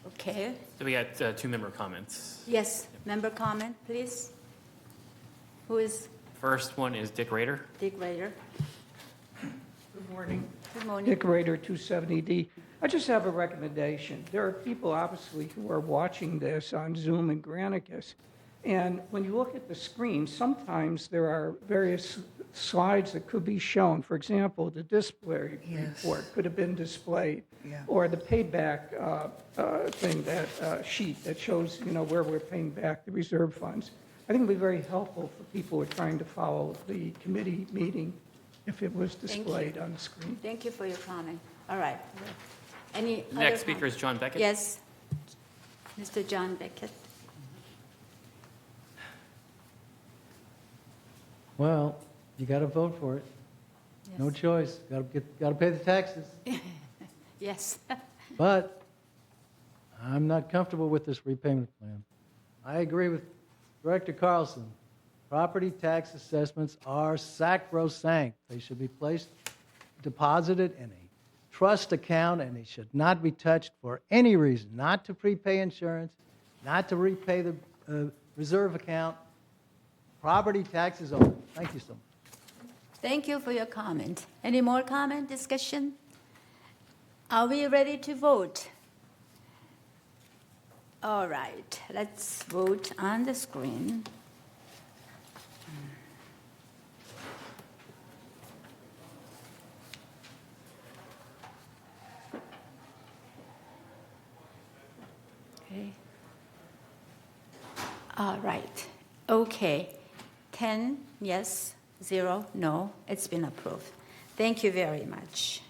Okay.
So we got two member comments.
Yes, member comment, please. Who is
First one is Dick Rader.
Dick Rader?
Good morning.
Good morning.
Dick Rader, 270D. I just have a recommendation. There are people, obviously, who are watching this on Zoom and Granicus. And when you look at the screen, sometimes there are various slides that could be shown. For example, the display report could have been displayed.
Yeah.
Or the payback thing, that sheet that shows, where we're paying back the reserve funds. I think it would be very helpful for people who are trying to follow the committee meeting if it was displayed on the screen.
Thank you for your comment. All right. Any other
Next speaker is John Beckett.
Yes. Mr. John Beckett.
Well, you got to vote for it.
Yes.
No choice. Got to pay the taxes.
Yes.
But I'm not comfortable with this repayment plan. I agree with Director Carlson. Property tax assessments are sacrosanct. They should be deposited in a trust account, and they should not be touched for any reason. Not to prepay insurance, not to repay the reserve account. Property taxes only. Thank you so much.
Thank you for your comment. Any more comment, discussion? Are we ready to vote? All right, let's vote on the screen. Okay. All right. Okay. 10 yes, 0 no. It's been approved. Thank you very much.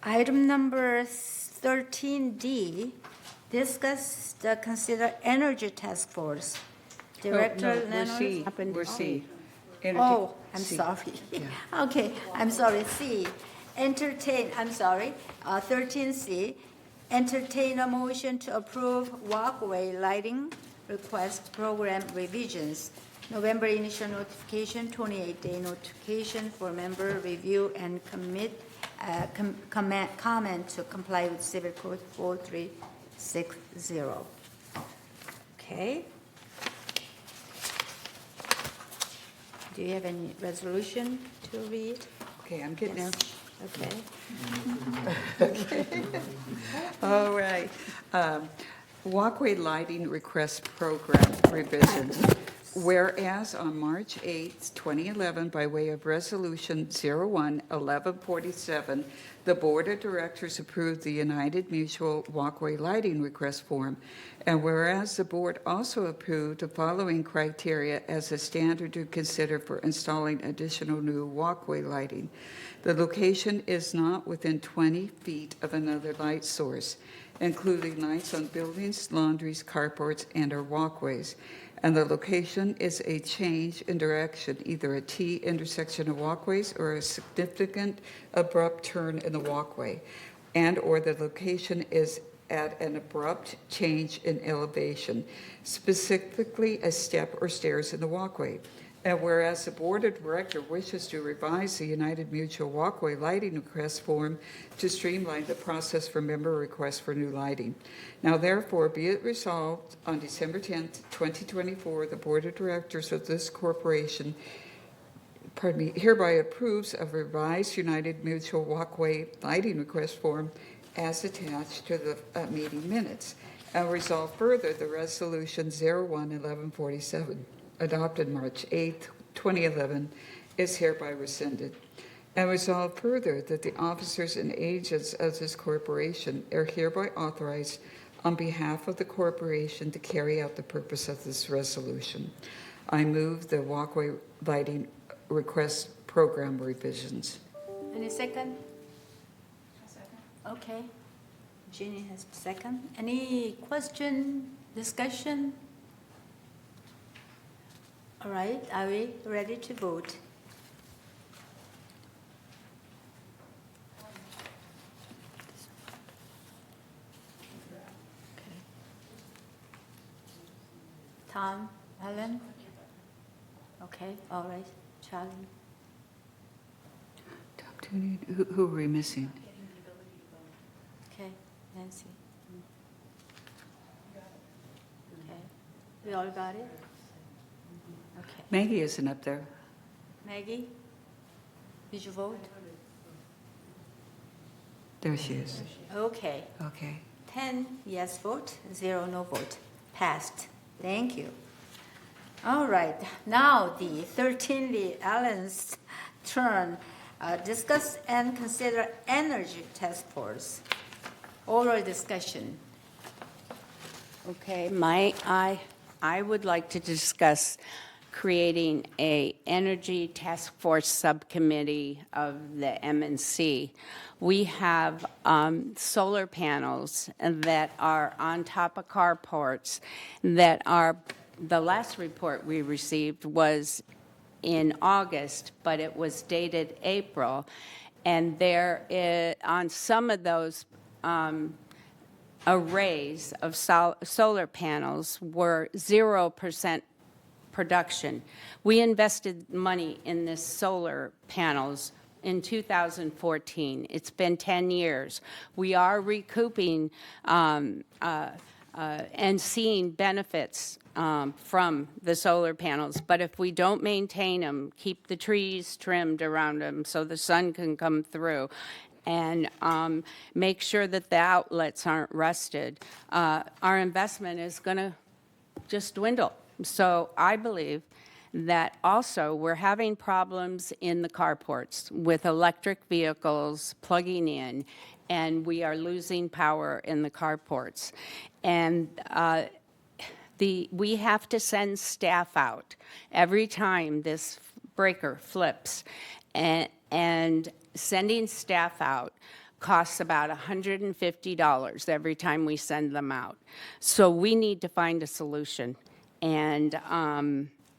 Item number 13D, discuss the consider energy task force. Director Leonard.
We're C.
Oh, I'm
C.
sorry.
Yeah.
Okay, I'm sorry. C, entertain, I'm sorry, 13C, entertain a motion to approve walkway lighting request program revisions. November initial notification, 28-day notification for member review and comment to comply with Civil Code 4360. Okay. Do you have any resolution to read?
Okay, I'm getting there.
Okay.
All right. Walkway lighting request program revisions. Whereas on March 8, 2011, by way of Resolution 01-1147, the Board of Directors approved the United Mutual Walkway Lighting Request Form, and whereas the Board also approved the following criteria as a standard to consider for installing additional new walkway lighting. The location is not within 20 feet of another light source, including lights on buildings, laundries, carports, and/or walkways. And the location is a change in direction, either a T intersection of walkways or a significant abrupt turn in the walkway, and/or the location is at an abrupt change in elevation, specifically a step or stairs in the walkway. And whereas the Board of Directors wishes to revise the United Mutual Walkway Lighting Request Form to streamline the process for member requests for new lighting. Now therefore be it resolved on December 10th, 2024, the Board of Directors of this corporation hereby approves of revised United Mutual Walkway Lighting Request Form as attached to the meeting minutes. And resolve further the Resolution 01-1147 adopted March 8, 2011, is hereby rescinded. And resolve further that the officers and agents of this corporation are hereby authorized on behalf of the corporation to carry out the purpose of this resolution. I move the walkway lighting request program revisions.
Any second? Okay. Jeannie has second. Any question, discussion? All right, are we ready to vote? Tom, Helen? Okay, all right, Charlie.
Top 2, who are we missing?
Okay, Nancy. Okay, we all got it? Okay.
Maggie isn't up there.
Maggie, did you vote?
There she is.
Okay,
Okay.
10 yes vote, 0 no vote. Passed. Thank you. All right, now the 13th Allen's turn. Discuss and consider energy task force. Oral discussion.
Okay, I would like to discuss creating a energy task force subcommittee of the MNC. We have solar panels that are on top of carports that are, the last report we received was in August, but it was dated April. And there is, on some of those arrays of solar panels were 0% production. We invested money in this solar panels in 2014. It's been 10 years. We are recouping and seeing benefits from the solar panels, but if we don't maintain them, keep the trees trimmed around them so the sun can come through, and make sure that the outlets aren't rusted, our investment is going to just dwindle. So I believe that also we're having problems in the carports with electric vehicles plugging in, and we are losing power in the carports. And we have to send staff out every time this breaker flips, and sending staff out costs about $150 every time we send them out. So we need to find a solution. And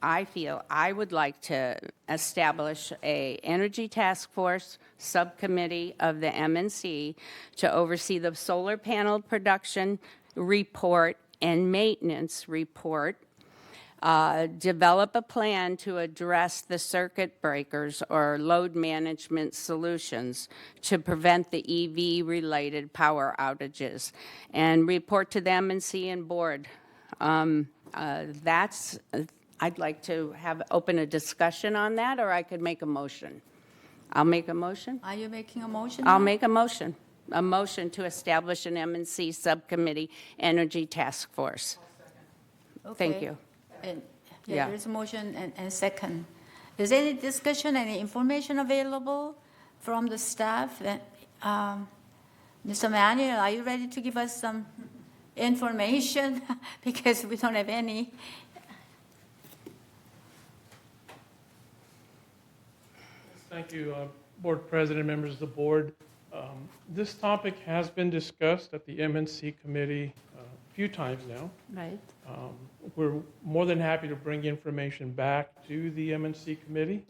I feel I would like to establish a energy task force subcommittee of the MNC to oversee the solar panel production report and maintenance report, develop a plan to address the circuit breakers or load management solutions to prevent the EV-related power outages, and report to the MNC and board. I'd like to open a discussion on that, or I could make a motion. I'll make a motion.
Are you making a motion?
I'll
now?
make a motion to establish an MNC subcommittee energy task force. Thank
Okay.
you.
And,
Yeah.
there's a motion and second. Is there any discussion, any information available from the staff? Mr. Manuel, are you ready to give us some information? Because we don't have any.
Thank you, Board President, members of the board. This topic has been discussed at the MNC committee a few times now.
Right.
We're more than happy to bring information back to the MNC committee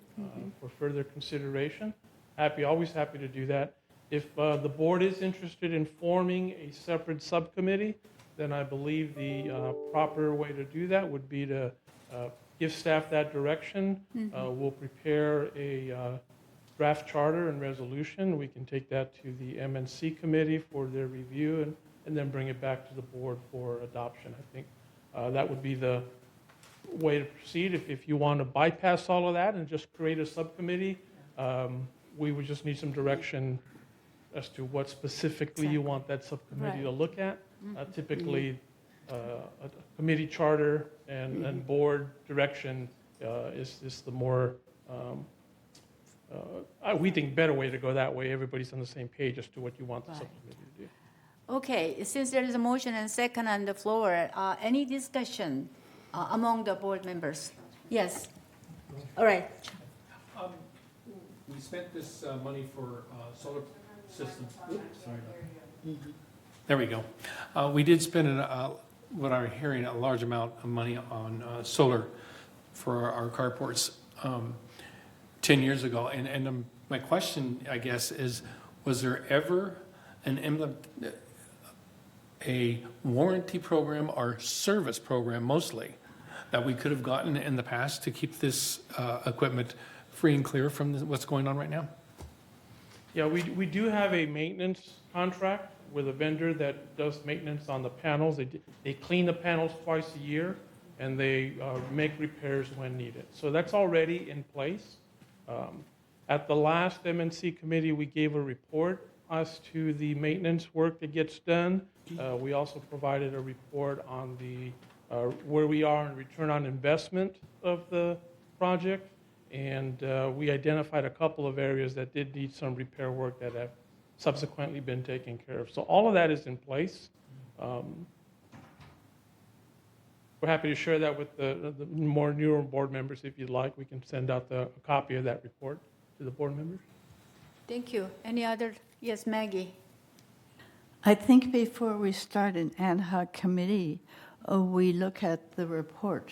for further consideration. Always happy to do that. If the board is interested in forming a separate subcommittee, then I believe the proper way to do that would be to give staff that direction. We'll prepare a draft charter and resolution. We can take that to the MNC committee for their review and then bring it back to the board for adoption. I think that would be the way to proceed. If you want to bypass all of that and just create a subcommittee, we would just need some direction as to what specifically you want that subcommittee to look at. Typically, a committee charter and board direction is the more, we think, better way to go that way. Everybody's on the same page as to what you want the subcommittee to do.
Okay, since there is a motion and second on the floor, any discussion among the board members? Yes. All right.
We spent this money for solar systems. Oops, sorry. There we go. We did spend what I'm hearing, a large amount of money on solar for our carports 10 years ago. And my question, I guess, is, was there ever a warranty program or service program mostly that we could have gotten in the past to keep this equipment free and clear from what's going on right now?
Yeah, we do have a maintenance contract with a vendor that does maintenance on the panels. They clean the panels twice a year, and they make repairs when needed. So that's already in place. At the last MNC committee, we gave a report as to the maintenance work that gets done. We also provided a report on the where we are in return on investment of the project. And we identified a couple of areas that did need some repair work that have subsequently been taken care of. So all of that is in place. We're happy to share that with the more newer board members if you'd like. We can send out a copy of that report to the board members.
Thank you. Any other? Yes, Maggie.
I think before we start an ad hoc committee, we look at the report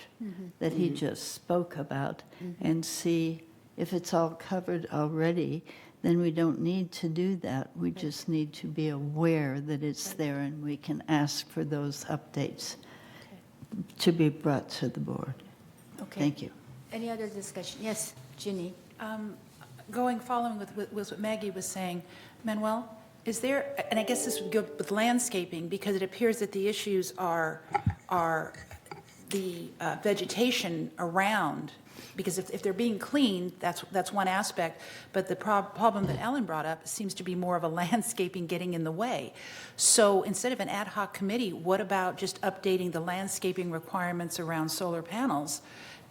that he just spoke about and see if it's all covered already. Then we don't need to do that. We just need to be aware that it's there, and we can ask for those updates to be brought to the board.
Okay.
Thank you.
Any other discussion? Yes, Ginny.
Following with what Maggie was saying, Manuel, is there, and I guess this would go with landscaping, because it appears that the issues are the vegetation around, because if they're being cleaned, that's one aspect, but the problem that Ellen brought up seems to be more of a landscaping getting in the way. So instead of an ad hoc committee, what about just updating the landscaping requirements around solar panels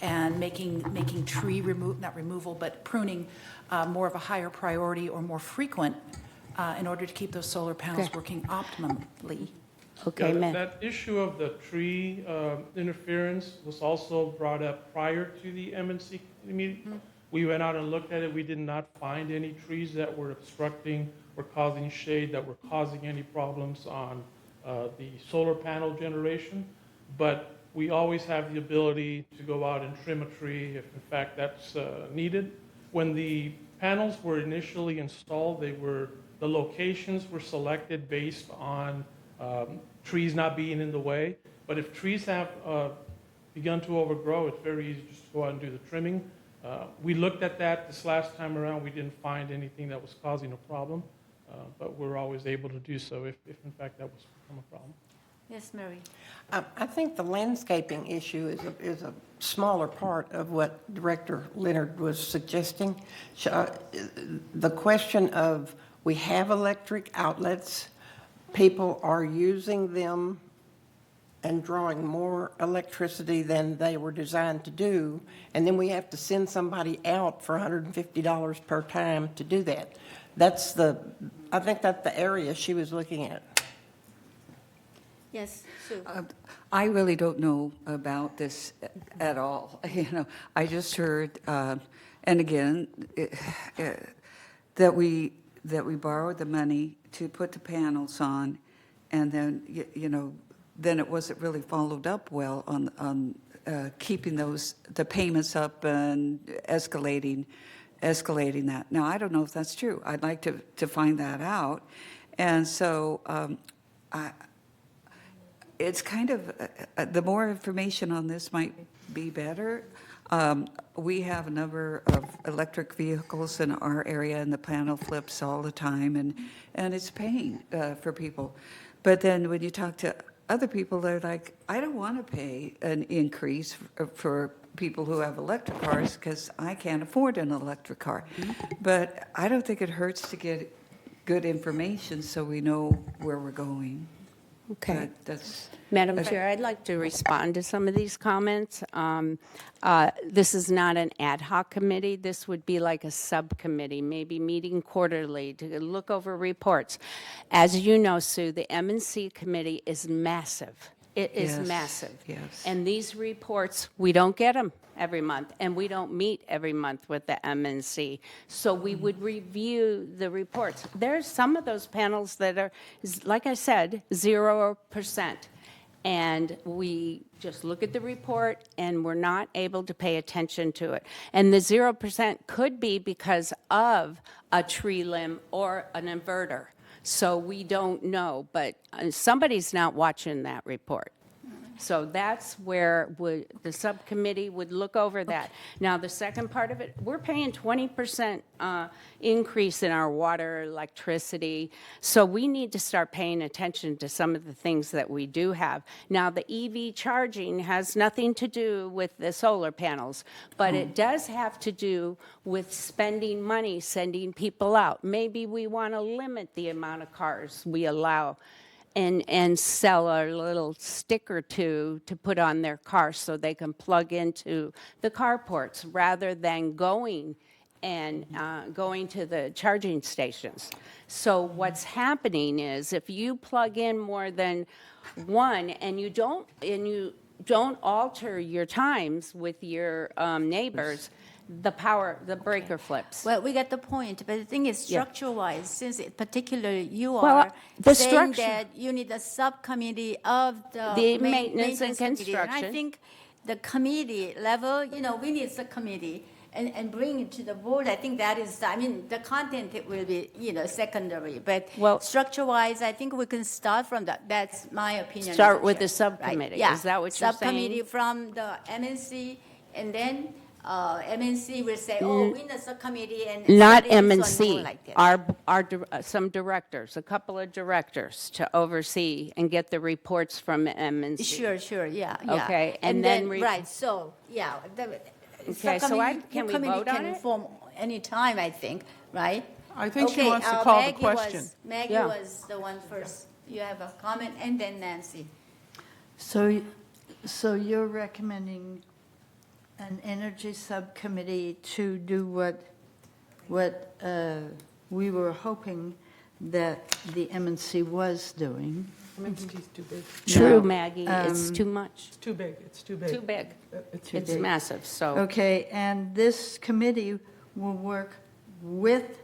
and making tree not removal, but pruning more of a higher priority or more frequent in order to keep those solar panels working optimally?
Okay,
yeah, that issue of the tree interference was also brought up prior to the MNC meeting. We went out and looked at it. We did not find any trees that were obstructing or causing shade that were causing any problems on the solar panel generation. But we always have the ability to go out and trim a tree if, in fact, that's needed. When the panels were initially installed, the locations were selected based on trees not being in the way. But if trees have begun to overgrow, it's very easy just to go out and do the trimming. We looked at that this last time around. We didn't find anything that was causing a problem, but we're always able to do so if in fact that was become a problem.
Yes, Mary.
I think the landscaping issue is a smaller part of what Director Leonard was suggesting. The question of, we have electric outlets, people are using them and drawing more electricity than they were designed to do, and then we have to send somebody out for $150 per time to do that. I think that's the area she was looking at.
Yes, Sue.
I really don't know about this at all. I just heard, and again, that we borrowed the money to put the panels on, and then then it wasn't really followed up well on keeping the payments up and escalating that. Now, I don't know if that's true. I'd like to find that out, and so it's kind of the more information on this might be better. We have a number of electric vehicles in our area, and the panel flips all the time, and it's a pain for people. But then when you talk to other people, they're like, I don't want to pay an increase for people who have electric cars because I can't afford an electric car. But I don't think it hurts to get good information so we know where we're going.
Okay.
That's
Madam Chair, I'd like to respond to some of these comments. This is not an ad hoc committee. This would be like a subcommittee, maybe meeting quarterly to look over reports. As you know, Sue, the M&C committee is massive. It is massive.
Yes.
And these reports, we don't get them every month, and we don't meet every month with the M&C. So we would review the reports. There's some of those panels that are, like I said, 0%. and we just look at the report and we're not able to pay attention to it. And the 0% could be because of a tree limb or an inverter. So we don't know, but somebody's not watching that report. So that's where the subcommittee would look over that. Now, the second part of it, we're paying 20% increase in our water, electricity. So we need to start paying attention to some of the things that we do have. Now, the EV charging has nothing to do with the solar panels, but it does have to do with spending money, sending people out. Maybe we want to limit the amount of cars we allow and sell a little stick or two to put on their car so they can plug into the carports rather than going to the charging stations. So what's happening is if you plug in more than one and you don't alter your times with your neighbors, the breaker flips.
Well, we get the point, but the thing is, structure-wise, since particularly you
Well,
are
the
saying
structure-
that you need a subcommittee of the
Maintenance and
committee. And I
construction.
think the committee level, we need a committee and bring it to the board. I think that is, the content it will be, secondary. But structure-wise, I think we can start from that. That's my opinion.
Start
as a
with
chair.
the subcommittee.
Right. Yeah.
Is that what you're
Subcommittee
saying?
from the MNC, and then MNC will say, oh, we need a subcommittee and
Not
study this one more
MNC,
like that.
some directors, a couple of directors to oversee and get the reports from MNC.
Sure, yeah.
Okay,
and
then
right, so, yeah.
Okay, so can we vote on it?
Form any time, I think, right?
I think she wants to call the question.
Maggie was the one first. You have a comment, and then Nancy.
So you're recommending an energy subcommittee to do what we were hoping that the MNC was doing.
MNC's too big.
True, Maggie, it's too much.
It's too big, it's too big.
Too big.
It's too
It's
big.
massive, so.
Okay, and this committee will work with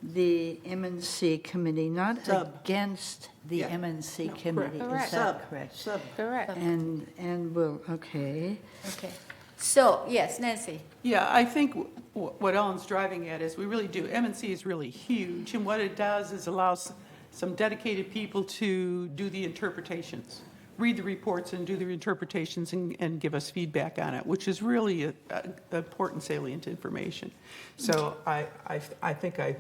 the MNC committee, not against the MNC committee.
Correct.
Is that correct?
Correct.
And we'll, okay.
Okay. So, yes, Nancy.
Yeah, I think what Ellen's driving at is we really do. MNC is really huge, and what it does is allows some dedicated people to do the interpretations, read the reports and do the interpretations and give us feedback on it, which is really important salient information. So I think I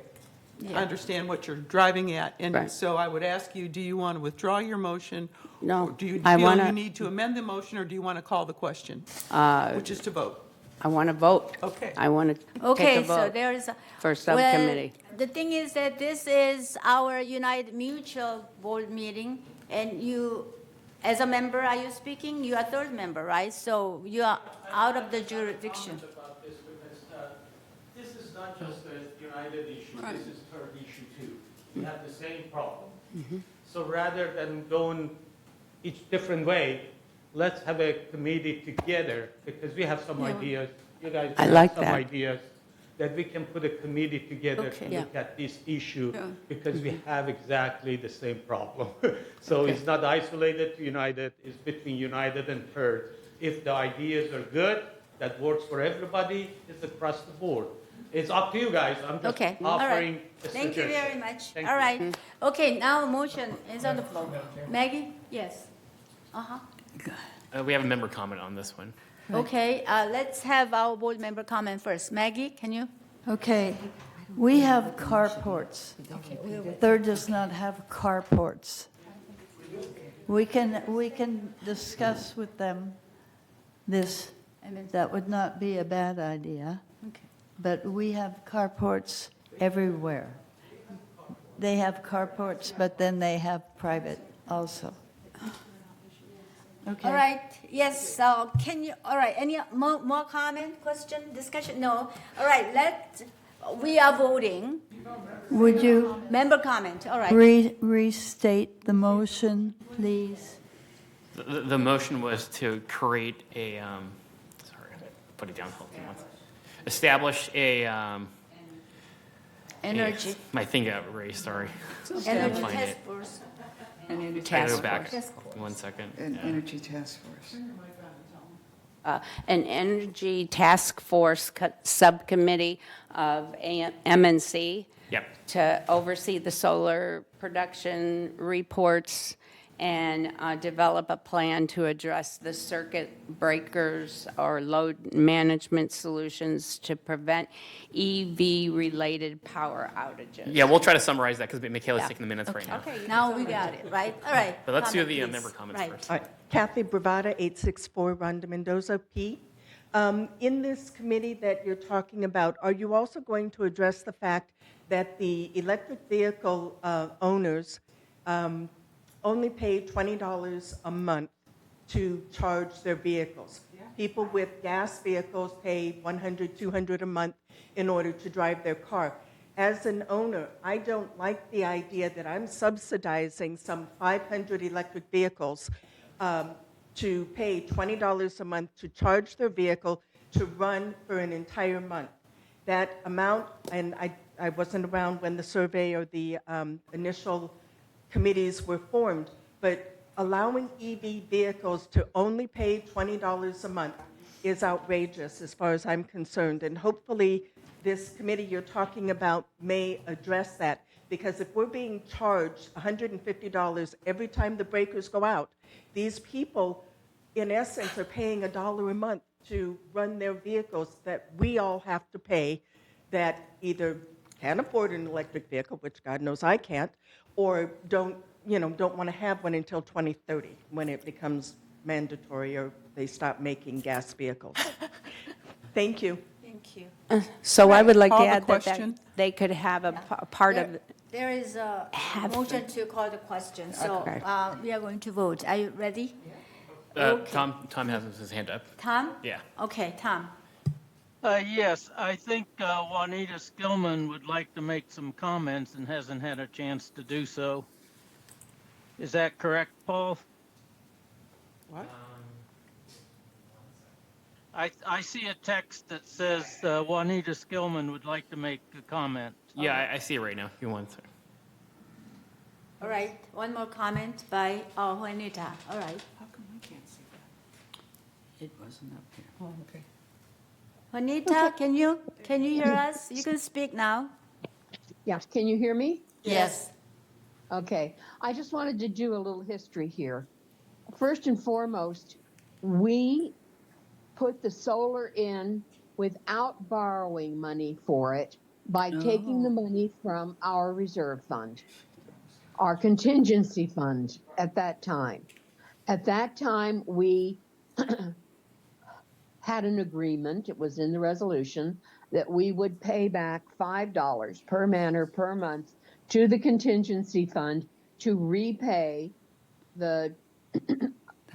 understand what you're driving at, and so I would ask you, do you want to withdraw your motion?
No.
Or do you
I
feel
wanna-
you need to amend the motion, or do you want to call the question, which is to vote?
I want to vote.
Okay.
I want to take a
Okay,
vote.
so there is a.
For subcommittee.
Well, the thing is that this is our United Mutual Board meeting, and you, as a member, are you speaking? You are third member, right? So you are out of the jurisdiction.
This is not just a United issue, this is third issue too. We have the same problem. So rather than going each different way, let's have a committee together, because we have some ideas, you guys
I
have
like
some
that.
ideas, that we can put a committee together
Okay.
to look at this issue,
Yeah.
because we have exactly the same problem. So it's not isolated to United, it's between United and Third. If the ideas are good, that works for everybody, it's across the board. It's up to you guys, I'm just
Okay, all right.
offering a suggestion.
Thank you very much.
Thank
All
you.
right. Okay, now motion is on the floor. Maggie? Yes. Uh-huh.
We have a member comment on this one.
Okay, let's have our board member comment first. Maggie, can you?
Okay, we have carports. Third does not have carports. We can discuss with them this, that would not be a bad idea.
Okay.
But we have carports everywhere. They have carports, but then they have private also. Okay.
All right, yes, can you, all right, any more comment, question, discussion? No. All right, we are voting.
Would you
Member comment, all right.
restate the motion, please?
The motion was to create a, sorry, put it down, hold on. Establish a,
Energy.
my thing got erased, sorry.
Energy
Find
task
it.
force.
An energy
Try to
task
go back
force.
1 second.
An
Yeah.
energy task force.
An energy task force subcommittee of MNC
Yep.
to oversee the solar production reports and develop a plan to address the circuit breakers or load management solutions to prevent EV-related power outages.
Yeah, we'll try to summarize that because Michaela's
Yeah.
taking the minutes right now.
Okay, now we got it, right? All right.
But let's do
comment,
the
please.
member comments
Right.
first.
All right. Kathy Bravada, 864 Ronda Mendoza, P. In this committee that you're talking about, are you also going to address the fact that the electric vehicle owners only pay $20 a month to charge their vehicles? People with gas vehicles pay $100, $200 a month in order to drive their car. As an owner, I don't like the idea that I'm subsidizing some 500 electric vehicles to pay $20 a month to charge their vehicle to run for an entire month. That amount, and I wasn't around when the survey or the initial committees were formed, but allowing EV vehicles to only pay $20 a month is outrageous as far as I'm concerned. And hopefully this committee you're talking about may address that, because if we're being charged $150 every time the breakers go out, these people, in essence, are paying $1 a month to run their vehicles that we all have to pay, that either can't afford an electric vehicle, which God knows I can't, or don't want to have one until 2030 when it becomes mandatory or they stop making gas vehicles. Thank you.
Thank you.
So I would like to
Call the
add that
question.
they could have a part of,
There is a motion to call the question, so
Okay.
we are going to vote. Are you ready?
Tom has his hand up.
Tom?
Yeah.
Okay, Tom.
Yes, I think Juanita Skillman would like to make some comments and hasn't had a chance to do so. Is that correct, Paul?
What?
I see a text that says Juanita Skillman would like to make a comment.
Yeah, I see it right now. Give me 1 second.
All right, one more comment by Juanita. All right.
How come I can't see that? It wasn't up here.
Oh, okay.
Juanita, can you hear us? You can speak now.
Yes, can you hear me?
Yes.
Okay, I just wanted to do a little history here. First and foremost, we put the solar in without borrowing money for it by taking the money from our reserve fund, our contingency fund at that time. At that time, we had an agreement, it was in the resolution, that we would pay back $5 per man or per month to the contingency fund to repay the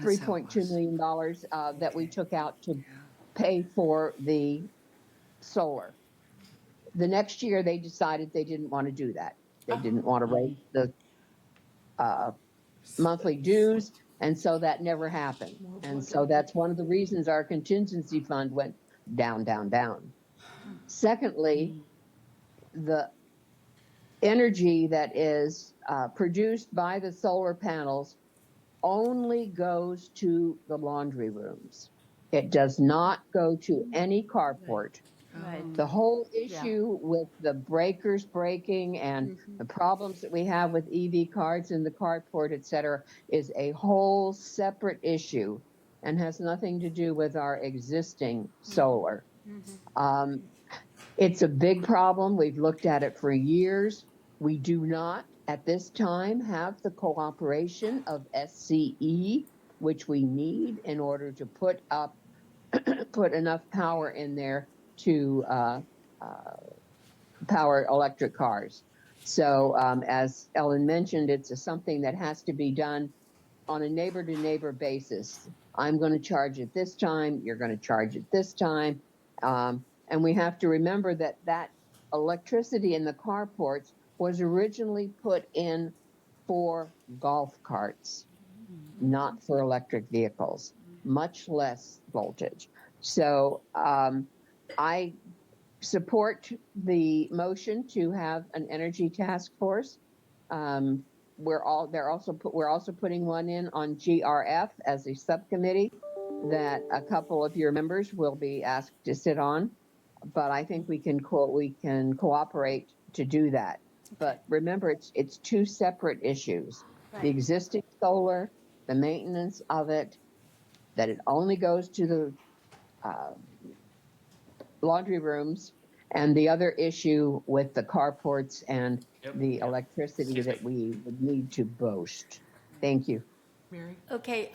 $3.2 million that we took out to pay for the solar. The next year, they decided they didn't want to do that. They didn't want to raise the monthly dues, and so that never happened. And so that's one of the reasons our contingency fund went down, down, down. Secondly, the energy that is produced by the solar panels only goes to the laundry rooms. It does not go to any carport.
Right.
The whole issue with the breakers breaking and the problems that we have with EV cards in the carport, et cetera, is a whole separate issue and has nothing to do with our existing solar. It's a big problem. We've looked at it for years. We do not, at this time, have the cooperation of SCE, which we need in order to put enough power in there to power electric cars. So as Ellen mentioned, it's something that has to be done on a neighbor-to-neighbor basis. I'm going to charge it this time, you're going to charge it this time. And we have to remember that that electricity in the carports was originally put in for golf carts, not for electric vehicles, much less voltage. So I support the motion to have an energy task force. we're also putting one in on GRF as a subcommittee that a couple of your members will be asked to sit on. But I think we can cooperate to do that. But remember, it's two separate issues.
Right.
The existing solar, the maintenance of it, that it only goes to the laundry rooms, and the other issue with the carports and the electricity that we would need to boost. Thank you.
Mary?
Okay,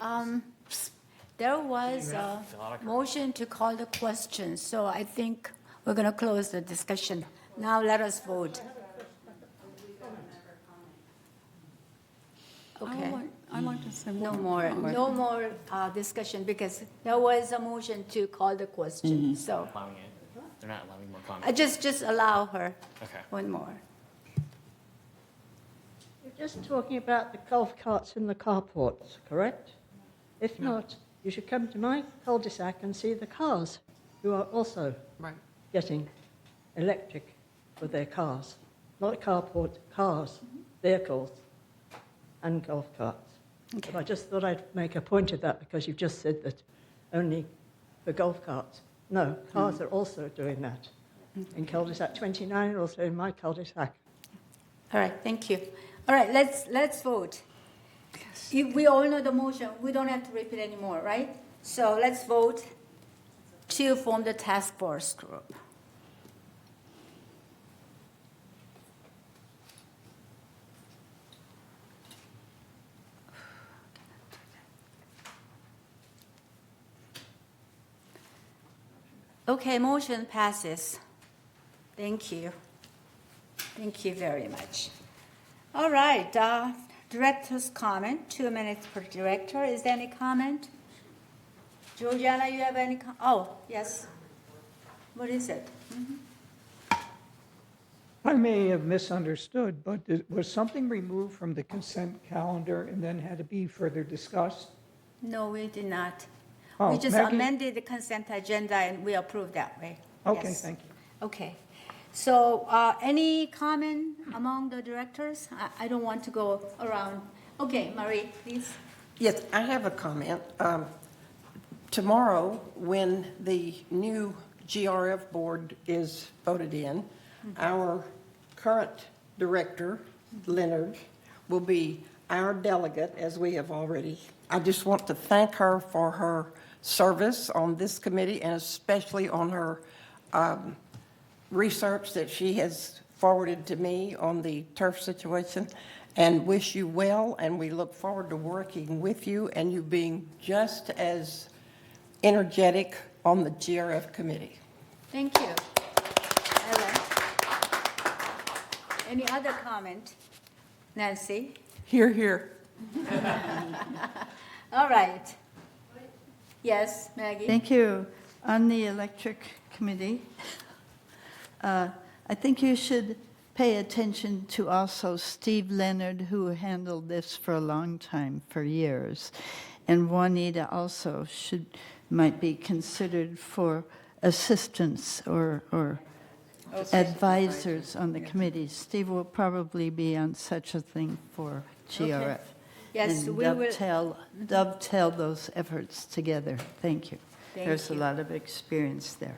there was a motion to call the question, so I think we're going to close the discussion. Now let us vote. Okay.
I'd like to say
No
one
more,
comment.
no more discussion because there was a motion to call the question. So
Allowing it. They're not allowing more comments.
just allow her
Okay.
one more.
You're just talking about the golf carts in the carports, correct? If not, you should come to my cul-de-sac and see the cars who are also getting electric for their cars. Not carports, cars, vehicles, and golf carts.
Okay.
But I just thought I'd make a point of that because you've just said that only for golf carts. No, cars are also doing that. In cul-de-sac 29, also in my cul-de-sac.
All right, thank you. All right, let's vote. We all know the motion. We don't have to repeat anymore, right? So let's vote to form the task force group. Okay, motion passes. Thank you. Thank you very much. All right, director's comment, 2 minutes per director. Is there any comment? Georgiana, you have any oh, yes. What is it?
I may have misunderstood, but was something removed from the consent calendar and then had to be further discussed?
No, we did not.
Oh,
We just
Maggie?
amended the consent agenda and we approved that way.
Okay,
Yes.
thank you.
Okay. So any comment among the directors? I don't want to go around. Okay, Marie, please.
Yes, I have a comment. Tomorrow, when the new GRF board is voted in, our current director, Leonard, will be our delegate, as we have already. I just want to thank her for her service on this committee and especially on her research that she has forwarded to me on the turf situation, and wish you well, and we look forward to working with you and you being just as energetic on the GRF committee.
Thank you. Ellen. Any other comment? Nancy?
Hear, hear.
All right. Yes, Maggie?
Thank you. On the electric committee, I think you should pay attention to also Steve Leonard, who handled this for a long time, for years. And Juanita also might be considered for assistance or advisors on the committee. Steve will probably be on such a thing for GRF.
Okay. Yes,
and
we will.
dovetail those efforts together. Thank you.
Thank
There's
you.
a lot of experience there.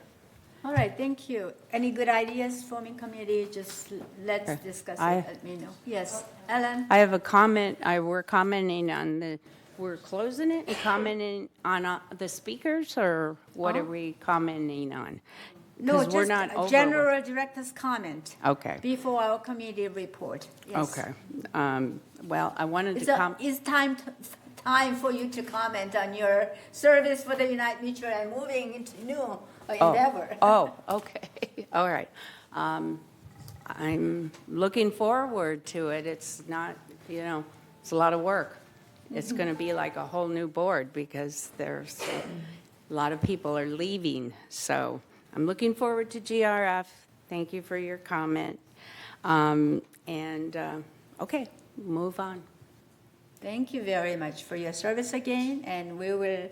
All right, thank you. Any good ideas forming committee? Just let's discuss it. Let me know. Yes, Ellen?
I have a comment. We're commenting on we're closing it and commenting on the speakers, or what are we commenting on?
No,
'Cause
just
we're not
a
over
general director's comment.
Okay.
Before our committee report. Yes.
Okay. Well, I wanted
It's,
to
it's time for you to comment on your service for the United Mutual and moving into new endeavor.
Oh, okay. All right. I'm looking forward to it. It's not, it's a lot of work. It's going to be like a whole new board because there's a lot of people are leaving. So I'm looking forward to GRF. Thank you for your comment. Okay, move on.
Thank you very much for your service again, and we will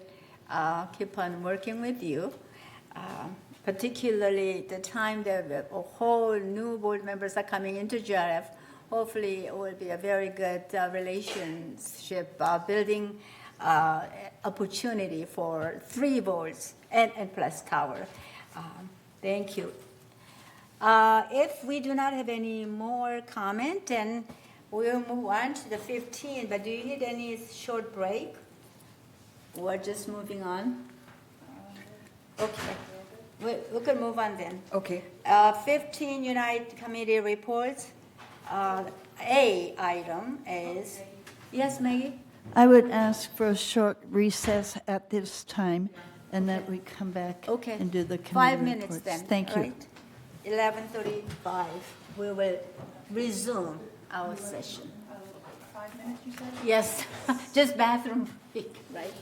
keep on working with you, particularly the time that a whole new board members are coming into GRF. hopefully it will be a very good relationship building opportunity for 3 boards and plus tower. Thank you. If we do not have any more comment, then we'll move on to the 15. But do you need any short break? We're just moving on. Okay. We can move on then.
Okay.
15 United Committee reports. A item is, yes, Maggie?
I would ask for a short recess at this time, and that we come back
Okay.
and do the committee
5 minutes
reports.
then.
Thank you.
Right? 11:35, we will resume our session.
5 minutes, you said?
Yes, just bathroom break, right?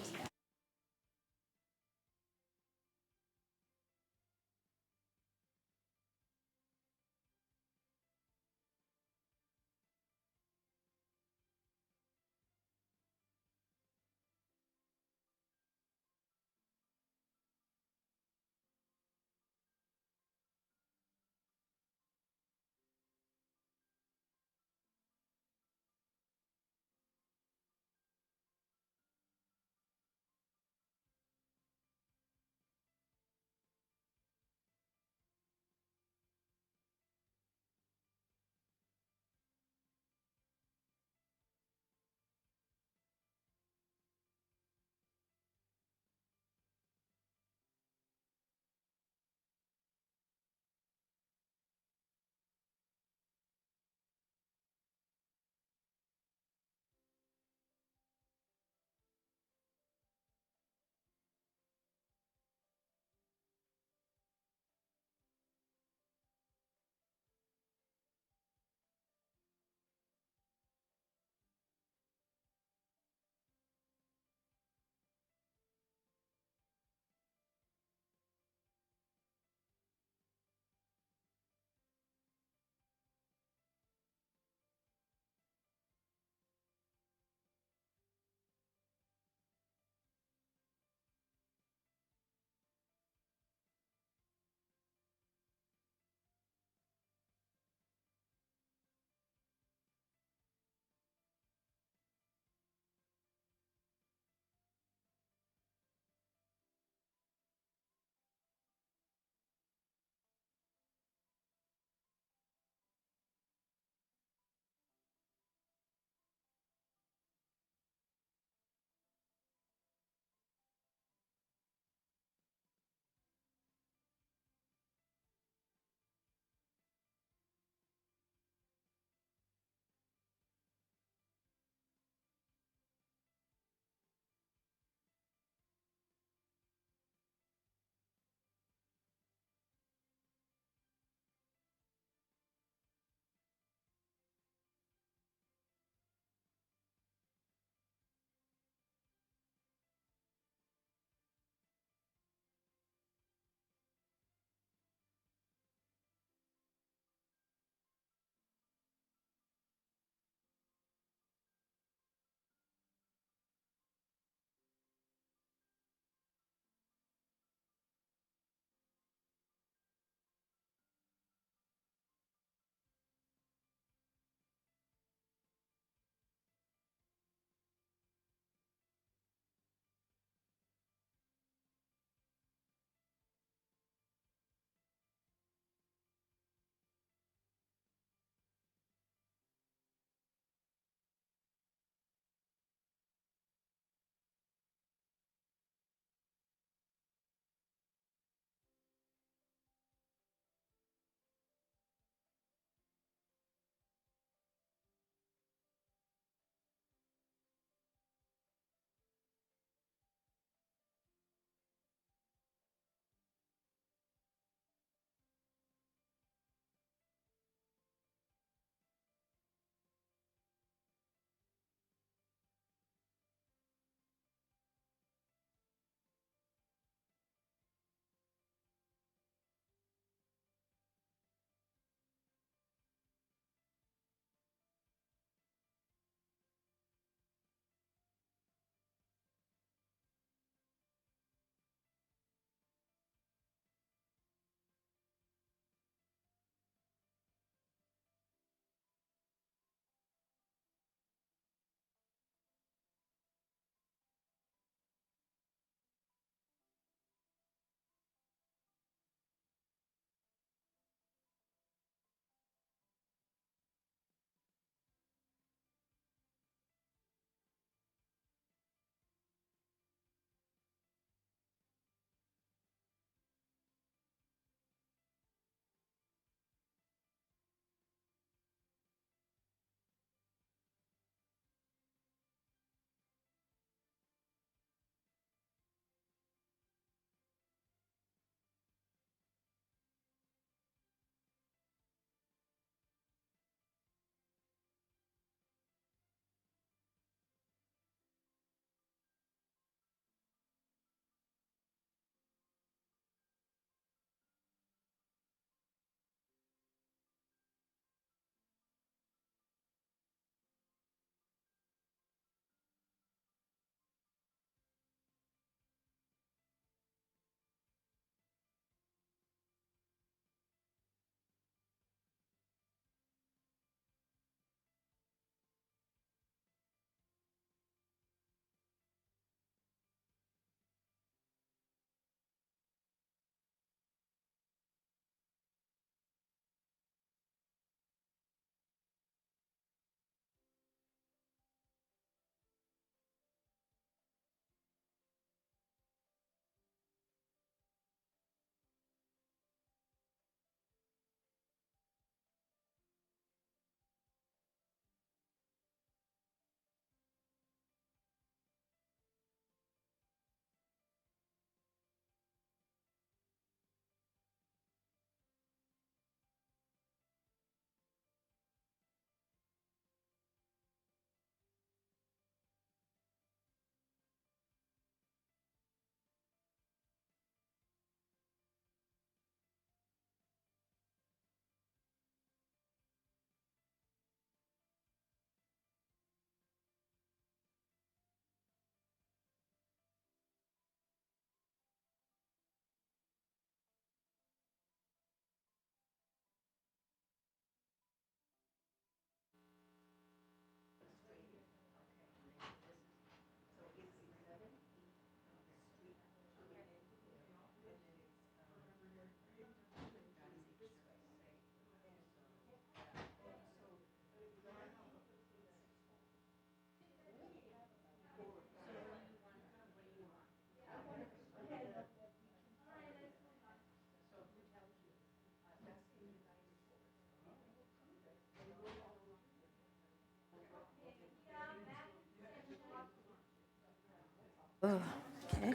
Okay.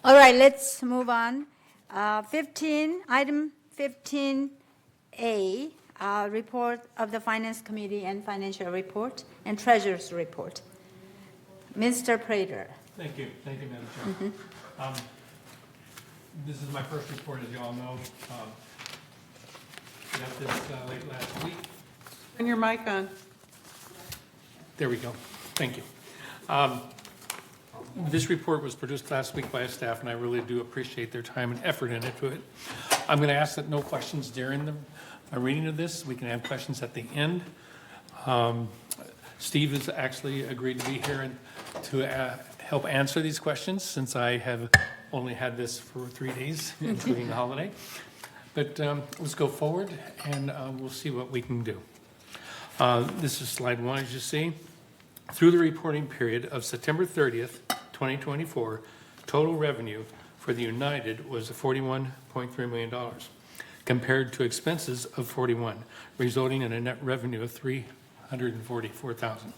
All right, let's move on. Item 15A, report of the Finance Committee and financial report and treasurer's report. Mr. Prater.
Thank you, Madam Chair. This is my first report, as you all know. We got this late last week.
Turn your mic on.
There we go. Thank you. This report was produced last week by a staff, and I really do appreciate their time and effort into it. I'm going to ask that no questions during the reading of this. We can have questions at the end. Steve has actually agreed to be here and to help answer these questions, since I have only had this for 3 days, including the holiday. But let's go forward, and we'll see what we can do. This is slide 1, as you see. Through the reporting period of September 30th, 2024, total revenue for the United was $41.3 million, compared to expenses of $41, resulting in a net revenue of $344,000.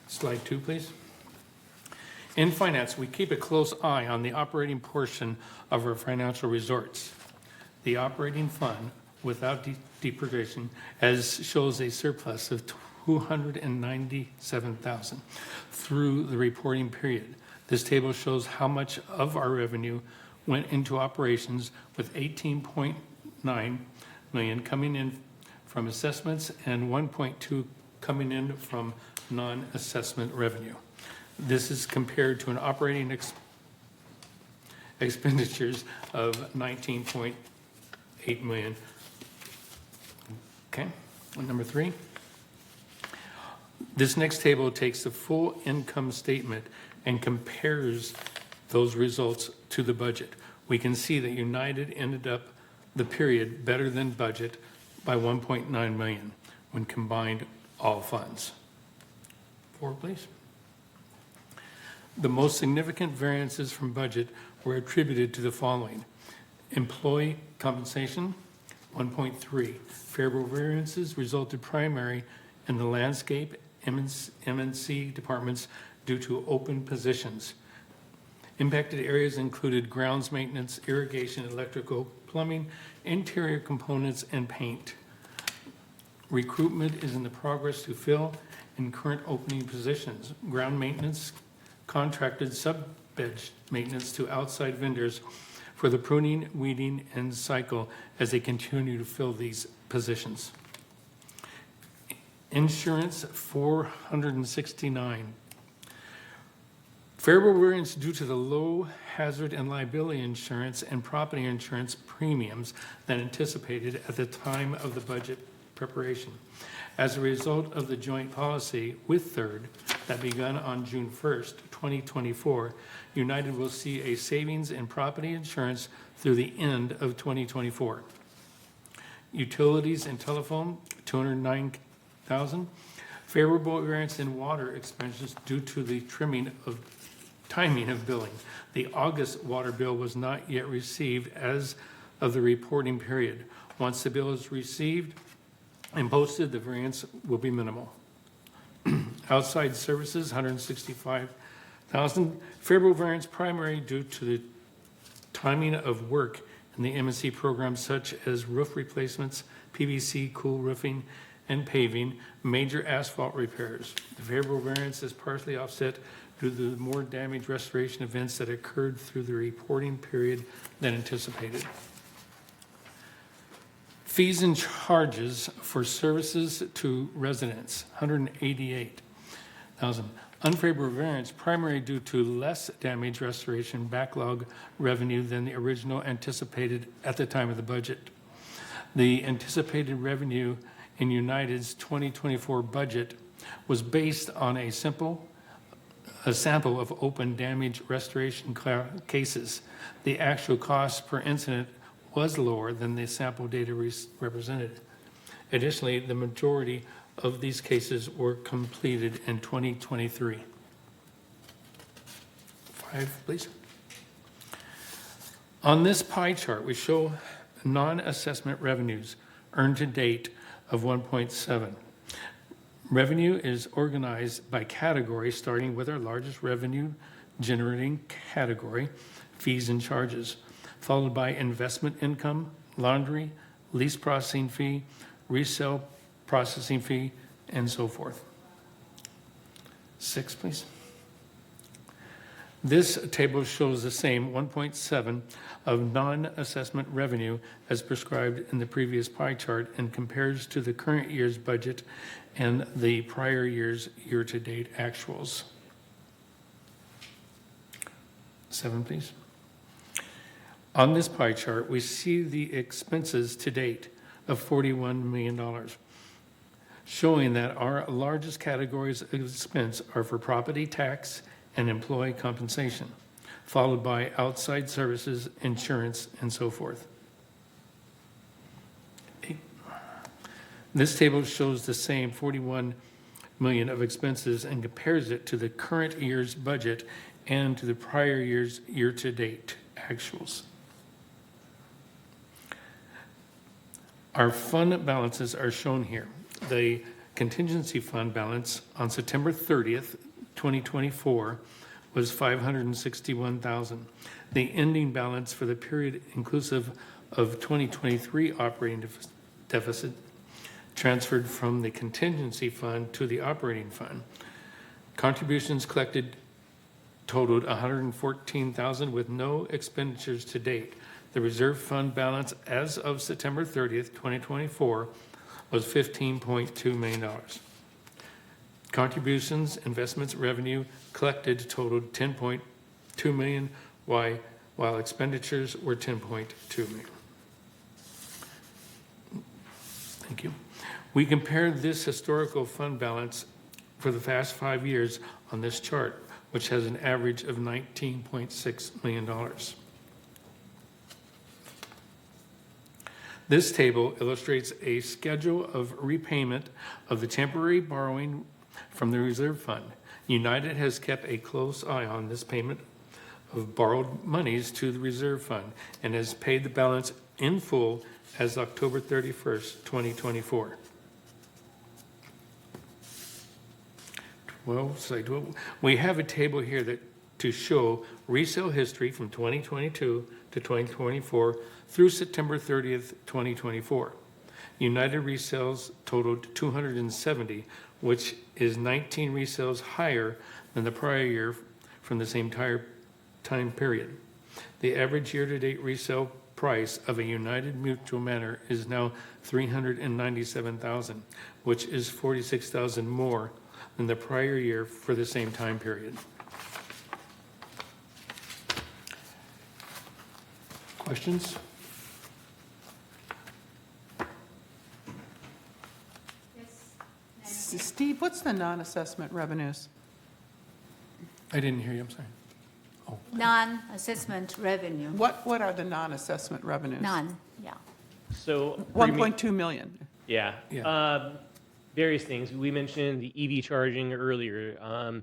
Slide 2, please. In finance, we keep a close eye on the operating portion of our financial resorts. The operating fund, without depreciation, shows a surplus of $297,000 through the reporting period. This table shows how much of our revenue went into operations, with $18.9 million coming in from assessments and $1.2 coming in from non-assessment revenue. This is compared to an operating expenditures of $19.8 million. Okay, number 3. This next table takes the full income statement and compares those results to the budget. We can see that United ended up the period better than budget by $1.9 million when combined all funds. 4, please. The most significant variances from budget were attributed to the following: employee compensation, 1.3. Favorable variances resulted primarily in the landscape M&C departments due to open positions. Impacted areas included grounds maintenance, irrigation, electrical, plumbing, interior components, and paint. Recruitment is in the progress to fill in current opening positions. Ground maintenance contracted sub-bed maintenance to outside vendors for the pruning, weeding, and cycle as they continue to fill these positions. Insurance, 469. Favorable variance due to the low hazard and liability insurance and property insurance premiums than anticipated at the time of the budget preparation. As a result of the joint policy with Third that begun on June 1st, 2024, United will see a savings in property insurance through the end of 2024. Utilities and telephone, $209,000. Favorable variance in water expenses due to the timing of billing. The August water bill was not yet received as of the reporting period. Once the bill is received and posted, the variance will be minimal. Outside services, $165,000. Favorable variance primarily due to the timing of work in the M&C program, such as roof replacements, PVC, cool roofing, and paving, major asphalt repairs. The favorable variance is partially offset due to the more damage restoration events that occurred through the reporting period than anticipated. Fees and charges for services to residents, $188,000. Unfavorable variance primarily due to less damage restoration backlog revenue than the original anticipated at the time of the budget. The anticipated revenue in United's 2024 budget was based on a sample of open damage restoration cases. The actual cost per incident was lower than the sample data represented. Additionally, the majority of these cases were completed in 2023. 5, please. On this pie chart, we show non-assessment revenues earned to date of 1.7. Revenue is organized by category, starting with our largest revenue generating category, fees and charges, followed by investment income, laundry, lease processing fee, resale processing fee, and so forth. 6, please. This table shows the same 1.7 of non-assessment revenue as prescribed in the previous pie chart and compares to the current year's budget and the prior year's year-to-date actuals. 7, please. On this pie chart, we see the expenses to date of $41 million, showing that our largest categories of expense are for property tax and employee compensation, followed by outside services, insurance, and so forth. 8. This table shows the same 41 million of expenses and compares it to the current year's budget and to the prior year's year-to-date actuals. Our fund balances are shown here. The contingency fund balance on September 30th, 2024 was $561,000. The ending balance for the period inclusive of 2023 operating deficit transferred from the contingency fund to the operating fund. Contributions collected totaled $114,000 with no expenditures to date. The reserve fund balance as of September 30th, 2024 was $15.2 million. Contributions, investments, revenue collected totaled $10.2 million, while expenditures were $10.2 million. Thank you. We compared this historical fund balance for the past 5 years on this chart, which has an average of $19.6 million. This table illustrates a schedule of repayment of the temporary borrowing from the reserve fund. United has kept a close eye on this payment of borrowed monies to the reserve fund and has paid the balance in full as October 31st, 2024. We have a table here to show resale history from 2022 to 2024 through September 30th, 2024. United resales totaled 270, which is 19 resales higher than the prior year from the same time period. The average year-to-date resale price of a United Mutual Manor is now $397,000, which is $46,000 more than the prior year for the same time period. Questions?
Steve, what's the non-assessment revenues?
I didn't hear you, I'm sorry.
Non-assessment revenue.
What are the non-assessment revenues?
None, yeah.
So
1.2 million.
Yeah. Various things. We mentioned the EV charging earlier.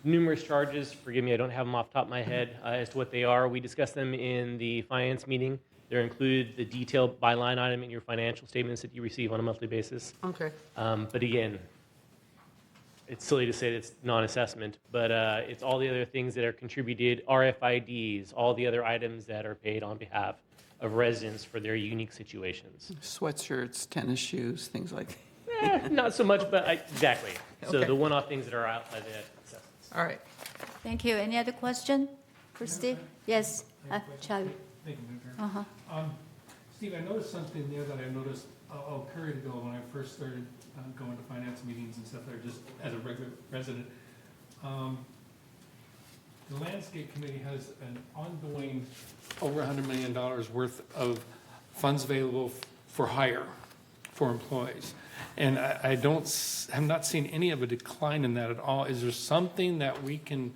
Numerous charges, forgive me, I don't have them off the top of my head as to what they are. We discussed them in the finance meeting. They're included the detailed by line item in your financial statements that you receive on a monthly basis.
Okay.
But again, it's silly to say that it's non-assessment, but it's all the other things that are contributed, RFIDs, all the other items that are paid on behalf of residents for their unique situations.
Sweatshirts, tennis shoes, things like that.
Not so much, but exactly. So
Okay.
the one-off things that are outside the assessments.
All right.
Thank you. Any other question for Steve? Yes, Charlie.
Thank you, Madam Chair. Steve, I noticed something there that I noticed a period ago when I first started going to finance meetings and stuff there, just as a regular resident. The Landscape Committee has an ongoing over $100 million worth of funds available for hire for employees. And I have not seen any of a decline in that at all. Is there something that we can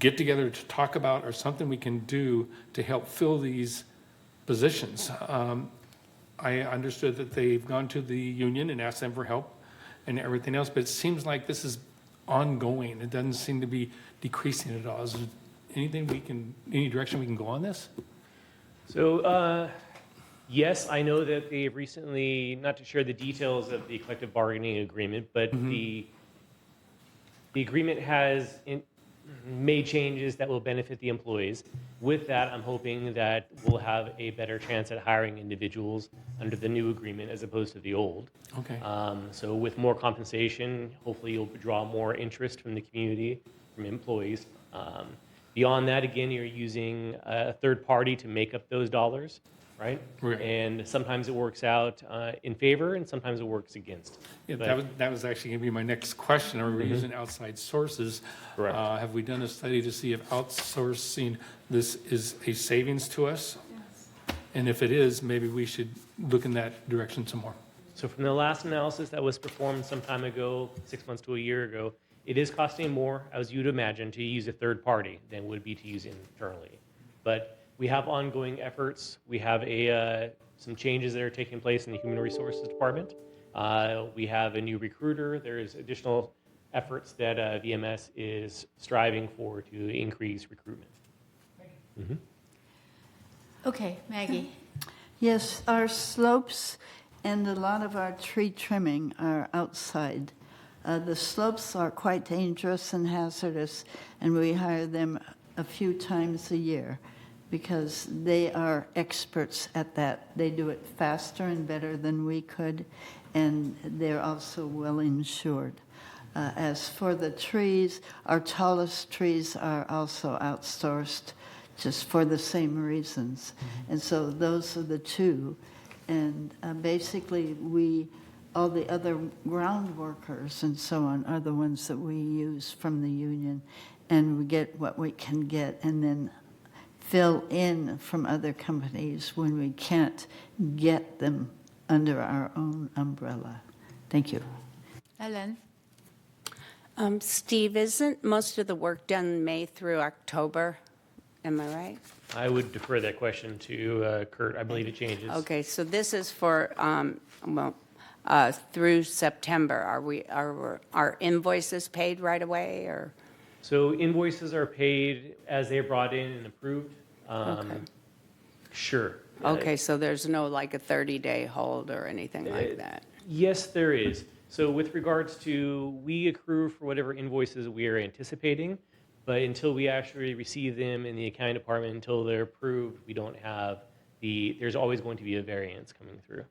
get together to talk about or something we can do to help fill these positions? I understood that they've gone to the union and asked them for help and everything else, but it seems like this is ongoing. It doesn't seem to be decreasing at all. Is there anything any direction we can go on this?
So Yes, I know that they recently, not to share the details of the collective bargaining agreement, but the agreement has made changes that will benefit the employees. With that, I'm hoping that we'll have a better chance at hiring individuals under the new agreement as opposed to the old.
Okay.
So with more compensation, hopefully you'll draw more interest from the community, from employees. Beyond that, again, you're using a third party to make up those dollars, right?
Right.
And sometimes it works out in favor and sometimes it works against.
Yeah,
But-
that was actually going to be my next question. Are we
Mhm.
using outside sources?
Correct.
Have we done a study to see if outsourcing this is a savings to us? And if it is, maybe we should look in that direction some more.
So from the last analysis that was performed some time ago, 6 months to a year ago, it is costing more, as you'd imagine, to use a third party than would be to use internally. But we have ongoing efforts. We have some changes that are taking place in the Human Resources Department. We have a new recruiter. There's additional efforts that VMS is striving for to increase recruitment. Mhm.
Okay, Maggie.
Yes, our slopes and a lot of our tree trimming are outside. The slopes are quite dangerous and hazardous, and we hire them a few times a year because they are experts at that. They do it faster and better than we could, and they're also well insured. As for the trees, our tallest trees are also outsourced just for the same reasons. And so those are the two. And basically, all the other ground workers and so on are the ones that we use from the union, and we get what we can get and then fill in from other companies when we can't get them under our own umbrella. Thank you.
Ellen?
Steve, isn't most of the work done May through October? Am I right?
I would defer that question to Kurt. I believe it changes.
Okay, so this is for, through September. Are our invoices paid right away, or?
So invoices are paid as they're brought in and approved.
Okay.
Sure.
Okay, so there's no like a 30-day hold or anything like that?
Yes, there is. So with regards to, we accrue for whatever invoices we are anticipating, but until we actually receive them in the accounting department, until they're approved, we don't have there's always going to be a variance coming through.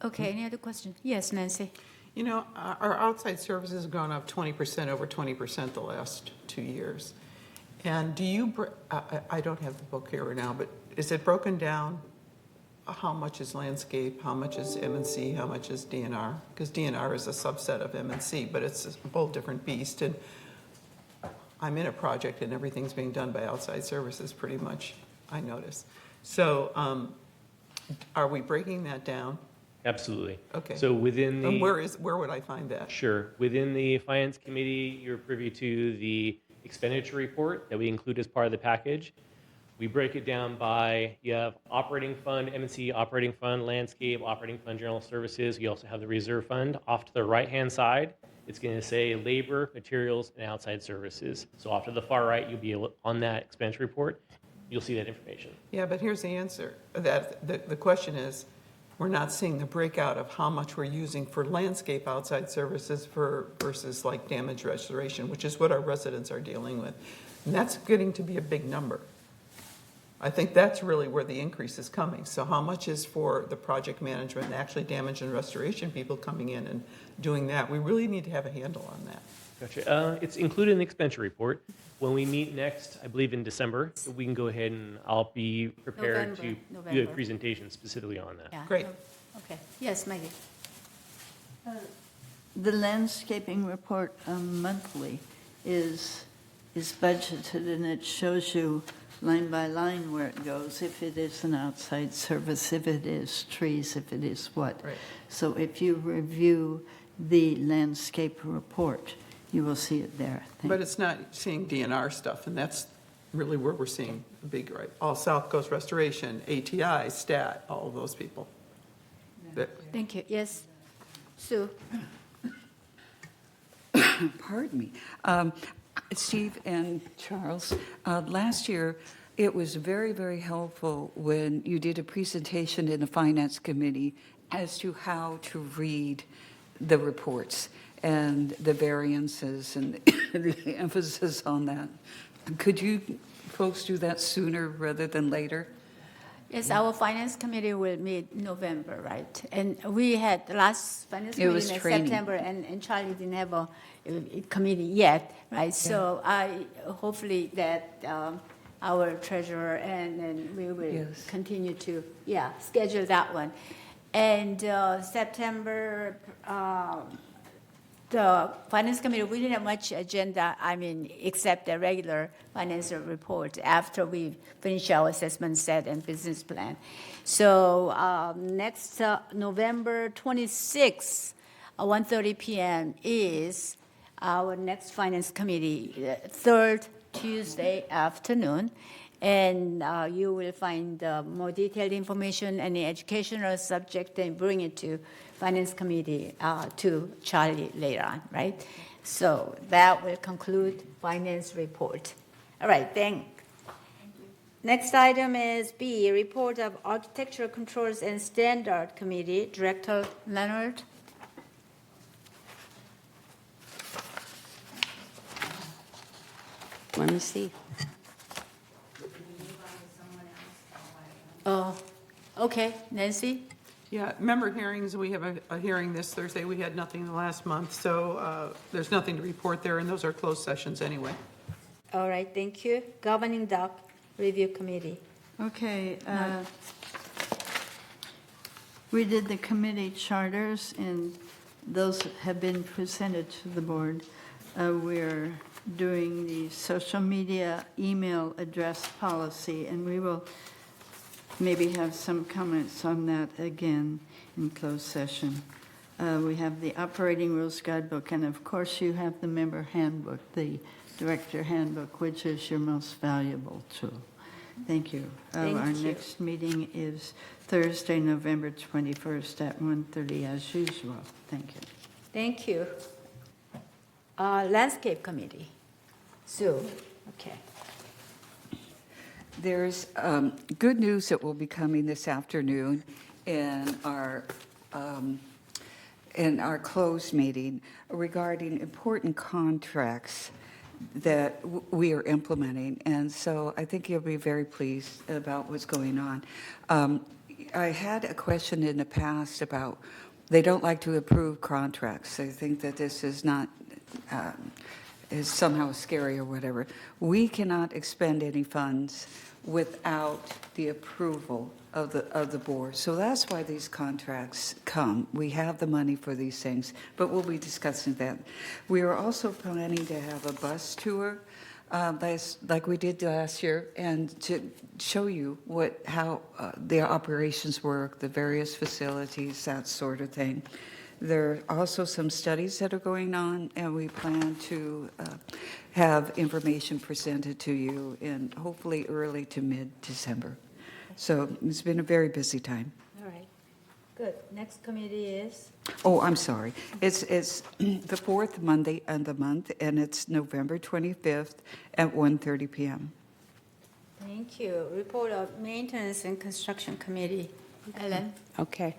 Okay, any other question? Yes, Nancy?
You know, our outside services have gone up 20%, over 20% the last 2 years. And do you, I don't have the book here right now, but is it broken down? How much is landscape, how much is M&C, how much is DNR? Because DNR is a subset of M&C, but it's a whole different beast. And I'm in a project and everything's being done by outside services pretty much, I notice. So are we breaking that down?
Absolutely.
Okay.
So within the...
And where would I find that?
Sure. Within the Finance Committee, you're privy to the expenditure report that we include as part of the package. We break it down by, you have operating fund, M&C operating fund, landscape, operating fund, general services. You also have the reserve fund. Off to the right-hand side, it's going to say labor, materials, and outside services. So off to the far right, you'll be able, on that expense report, you'll see that information.
Yeah, but here's the answer. The question is, we're not seeing the breakout of how much we're using for landscape outside services versus like damage restoration, which is what our residents are dealing with. And that's getting to be a big number. I think that's really where the increase is coming. So how much is for the project management and actually damage and restoration people coming in and doing that? We really need to have a handle on that.
Gotcha. It's included in the expenditure report. When we meet next, I believe in December, we can go ahead and I'll be prepared to do a
November.
presentation specifically on that.
Yeah.
Great.
Okay, yes, Maggie?
The landscaping report monthly is budgeted, and it shows you line by line where it goes, if it is an outside service, if it is trees, if it is what.
Right.
So if you review the landscape report, you will see it there.
But it's not seeing DNR stuff, and that's really where we're seeing a big, right? All South Coast Restoration, ATI, STAT, all of those people.
Thank you, yes. Sue?
Pardon me. Steve and Charles, last year, It was very, very helpful when you did a presentation in the Finance Committee as to how to read the reports and the variances and the emphasis on that. Could you folks do that sooner rather than later?
Yes, our finance committee will meet November, right? And we had the last finance
It
committee
was
in
training.
September, and Charlie didn't have a committee yet, right? So I hopefully that our treasurer and we will
Yes.
continue to schedule that one. And September. The Finance Committee, we didn't have much agenda, except the regular financial report after we finish our assessment set and business plan. So next November 26th, 1:30 p.m. is our next Finance Committee, third Tuesday afternoon. And you will find more detailed information, any educational subject, and bring it to Finance Committee to Charlie later on, right? So that will conclude Finance report. All right, Next item is B, report of Architectural Controls and Standard Committee, Director Leonard.
Let me see.
Oh, okay, Nancy?
Yeah, member hearings, we have a hearing this Thursday. We had nothing the last month, so there's nothing to report there, and those are closed sessions anyway.
All right, thank you. Governing Doc Review Committee.
Okay, we did the committee charters, and those have been presented to the board. We're doing the social media email address policy, and we will maybe have some comments on that again in closed session. We have the operating rules guidebook, and of course you have the member handbook, the director handbook, which is your most valuable tool. Thank you.
Thank
Our
you.
next meeting is Thursday, November 21st at 1:30 as usual. Thank you.
Thank you. Landscape Committee. Sue, okay.
There's good news that will be coming this afternoon in our closed meeting regarding important contracts that we are implementing. And so I think you'll be very pleased about what's going on. I had a question in the past about they don't like to approve contracts. They think that this is not is somehow scary or whatever. We cannot expend any funds without the approval of the board. So that's why these contracts come. We have the money for these things, but we'll be discussing that. We are also planning to have a bus tour like we did last year, and to show you how the operations work, the various facilities, that sort of thing. There are also some studies that are going on, and we plan to have information presented to you in hopefully early to mid-December. So it's been a very busy time.
All right, good. Next committee is?
Oh, I'm sorry. It's the fourth Monday of the month, and it's November 25th at 1:30 p.m.
Thank you. Report of Maintenance and Construction Committee. Ellen?
Okay.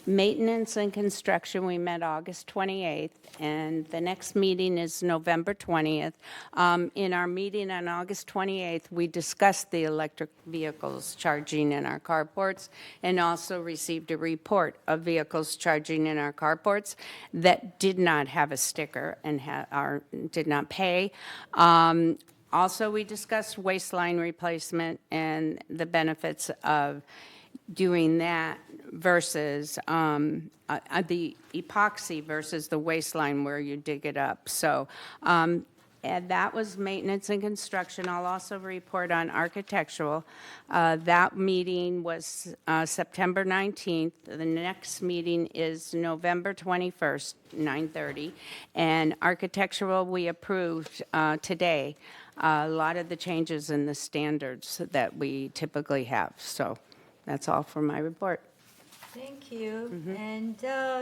Maintenance and construction, we met August 28th, and the next meeting is November 20th. In our meeting on August 28th, we discussed the electric vehicles charging in our carports and also received a report of vehicles charging in our carports that did not have a sticker and did not pay. Also, we discussed waistline replacement and the benefits of doing that versus the epoxy versus the waistline where you dig it up. So and that was maintenance and construction. I'll also report on architectural. That meeting was September 19th. The next meeting is November 21st, 9:30. And architectural, we approved today a lot of the changes in the standards that we typically have. So that's all for my report.
Thank you. And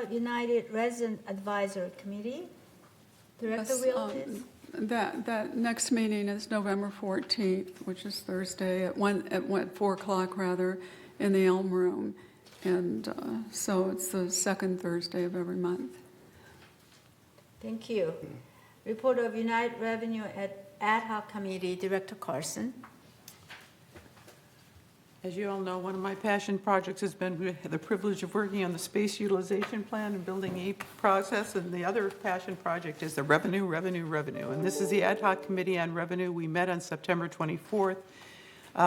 United Resident Advisory Committee, Director
Yes,
Wilkins?
That next meeting is November 14th, which is Thursday at 4 o'clock rather, in the Elm Room. And so it's the second Thursday of every month.
Thank you. Report of United Revenue Ad Hoc Committee, Director Carson.
As you all know, one of my passion projects has been the privilege of working on the space utilization plan and building a process, and the other passion project is the revenue. And this is the ad hoc committee on revenue. We met on September 24th.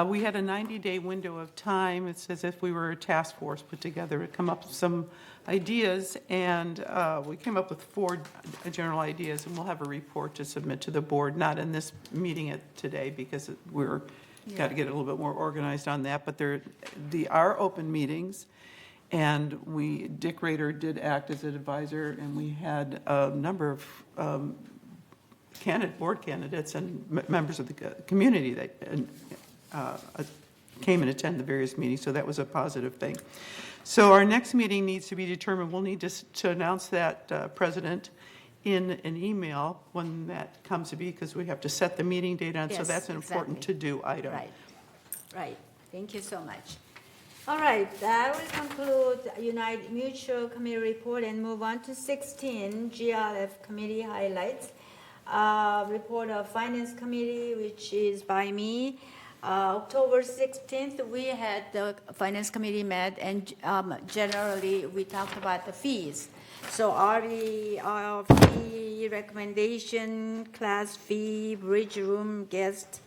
We had a 90-day window of time. It's as if we were a task force put together to come up with some ideas, and we came up with 4 general ideas, and we'll have a report to submit to the board, not in this meeting today because we're got to get a little bit more organized on that, but there are open meetings, and Dick Rader did act as an advisor, and we had a number of board candidates and members of the community that came and attended the various meetings, so that was a positive thing. So our next meeting needs to be determined. We'll need to announce that, President, in an email when that comes to be, because we have to set the meeting date on, so
Yes,
that's an important to-do item.
Right. Thank you so much. All right, that will conclude United Mutual Committee report and move on to 16, GLF Committee highlights. Report of Finance Committee, which is by me. October 16th, we had the Finance Committee met, and generally we talked about the fees. So our fee recommendation, class fee, bridge room, guest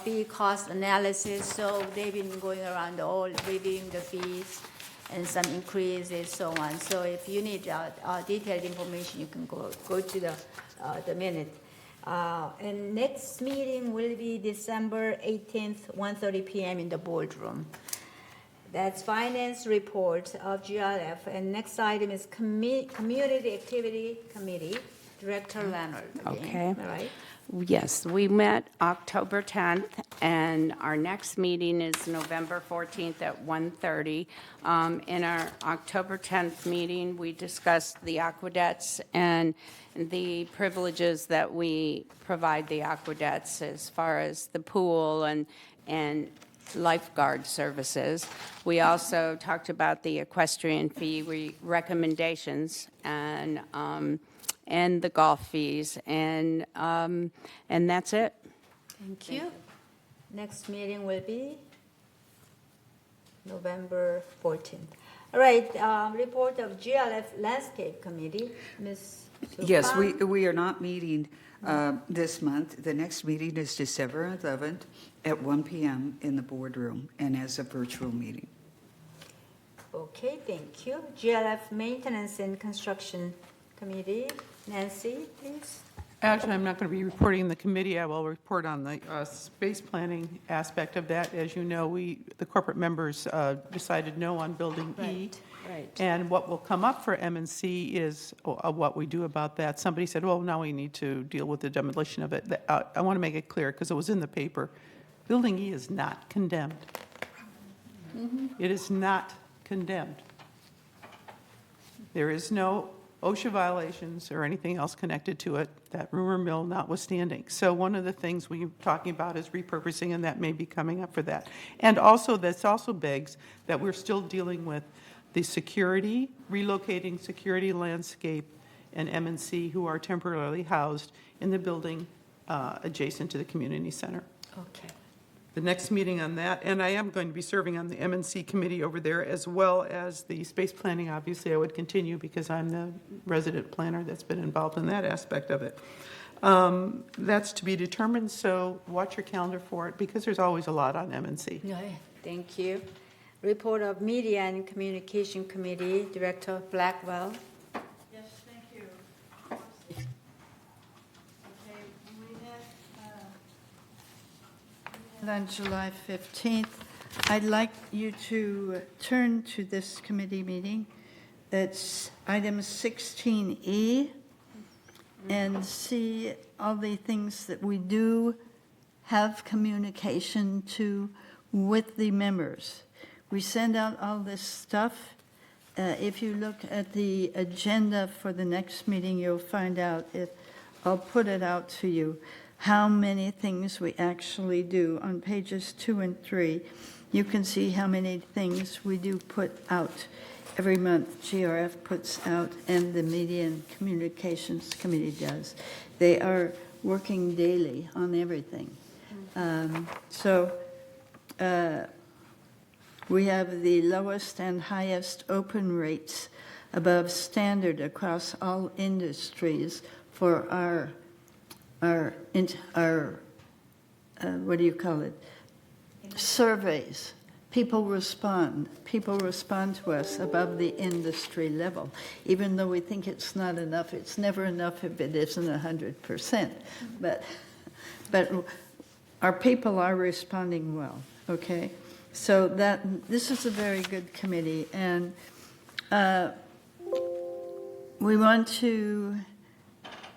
fee cost analysis. So they've been going around all reviewing the fees and some increases, so on. So if you need detailed information, you can go to the minute. And next meeting will be December 18th, 1:30 p.m. in the boardroom. That's finance report of GLF. And next item is Community Activity Committee, Director Leonard.
Okay.
All right.
Yes, we met October 10th, and our next meeting is November 14th at 1:30. In our October 10th meeting, we discussed the aqueducts and the privileges that we provide the aqueducts as far as the pool and lifeguard services. We also talked about the equestrian fee recommendations and the golf fees, and that's it.
Thank you. Next meeting will be November 14th. All right, report of GLF Landscape Committee, Ms.
Yes,
Supan.
we are not meeting this month. The next meeting is December 11th at 1 p.m. in the boardroom and as a virtual meeting.
Okay, thank you. GLF Maintenance and Construction Committee, Nancy, please.
Actually, I'm not going to be reporting in the committee. I will report on the space planning aspect of that. As you know, the corporate members decided no on Building E.
Right.
And what will come up for M&C is what we do about that. Somebody said, well, now we need to deal with the demolition of it. I want to make it clear, because it was in the paper. Building E is not condemned. It is not condemned. There is no OSHA violations or anything else connected to it, that rumor mill notwithstanding. So one of the things we're talking about is repurposing, and that may be coming up for that. And also, this also begs that we're still dealing with the security, relocating security, landscape, and M&C who are temporarily housed in the building adjacent to the community center.
Okay.
The next meeting on that, and I am going to be serving on the M&C committee over there, as well as the space planning. Obviously, I would continue because I'm the resident planner that's been involved in that aspect of it. That's to be determined, so watch your calendar for it, because there's always a lot on M&C.
Thank you. Report of Media and Communication Committee, Director Blackwell.
Yes, thank you. On July 15th, I'd like you to turn to this committee meeting. That's item 16E, and see all the things that we do have communication to with the members. We send out all this stuff. If you look at the agenda for the next meeting, you'll find out I'll put it out to you, how many things we actually do. On pages 2 and 3, you can see how many things we do put out every month. GRF puts out, and the Media and Communications Committee does. They are working daily on everything. We have the lowest and highest open rates above standard across all industries for our what do you call it? Surveys. People respond to us above the industry level. Even though we think it's not enough, it's never enough if it isn't 100%. But our people are responding well, okay? So this is a very good committee, and we want to,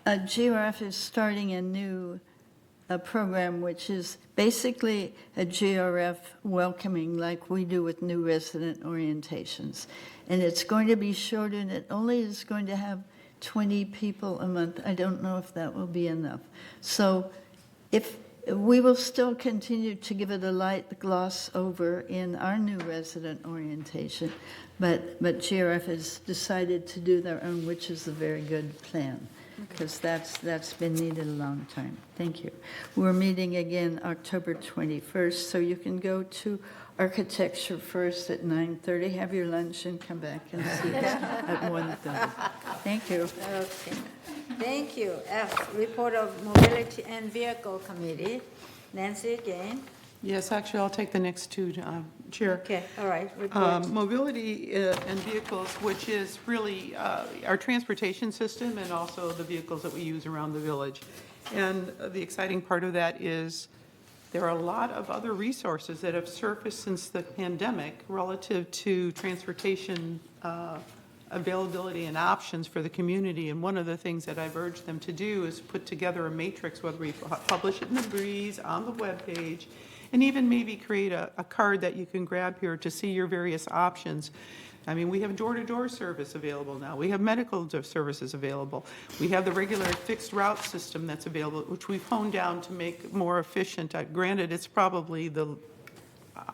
GRF is starting a new program, which is basically a GRF welcoming like we do with new resident orientations. And it's going to be short, and it only is going to have 20 people a month. I don't know if that will be enough. So if we will still continue to give it a light gloss over in our new resident orientation, but GRF has decided to do their own, which is a very good plan, because that's been needed a long time. Thank you. We're meeting again October 21st, so you can go to Architecture First at 9:30, have your lunch, and come back and see us at 1:30. Thank you.
Okay. Thank you. F, Report of Mobility and Vehicle Committee. Nancy again.
Yes, actually, I'll take the next two, Chair.
Okay, all right. Report.
Mobility and vehicles, which is really our transportation system and also the vehicles that we use around the village. And the exciting part of that is there are a lot of other resources that have surfaced since the pandemic relative to transportation availability and options for the community. And one of the things that I've urged them to do is put together a matrix, whether we publish it in the Breeze, on the webpage, and even maybe create a card that you can grab here to see your various options. I mean, we have door-to-door service available now. We have medical services available. We have the regular fixed route system that's available, which we've honed down to make more efficient. Granted, it's probably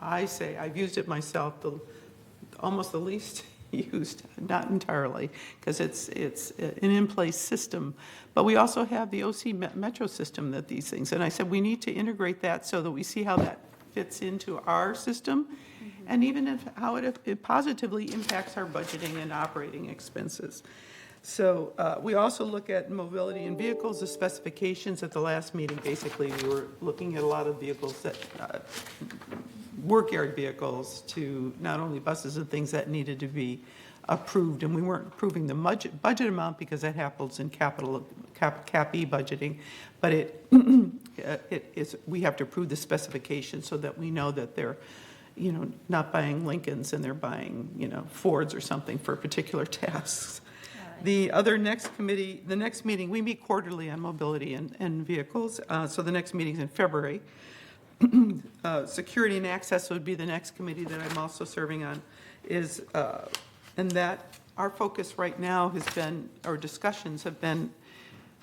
I've used it myself, almost the least used, not entirely, because it's an in-place system. But we also have the OC Metro system that these things, and I said we need to integrate that so that we see how that fits into our system, and even how it positively impacts our budgeting and operating expenses. So we also look at mobility in vehicles, the specifications at the last meeting. Basically, we were looking at a lot of vehicles that workyard vehicles to not only buses and things that needed to be approved, and we weren't approving the budget amount because that happens in Cap E budgeting, but we have to approve the specifications so that we know that they're not buying Lincolns and they're buying Fords or something for particular tasks. The next meeting, we meet quarterly on mobility and vehicles, so the next meeting is in February. Security and access would be the next committee that I'm also serving on, and that our focus right now has been, our discussions have been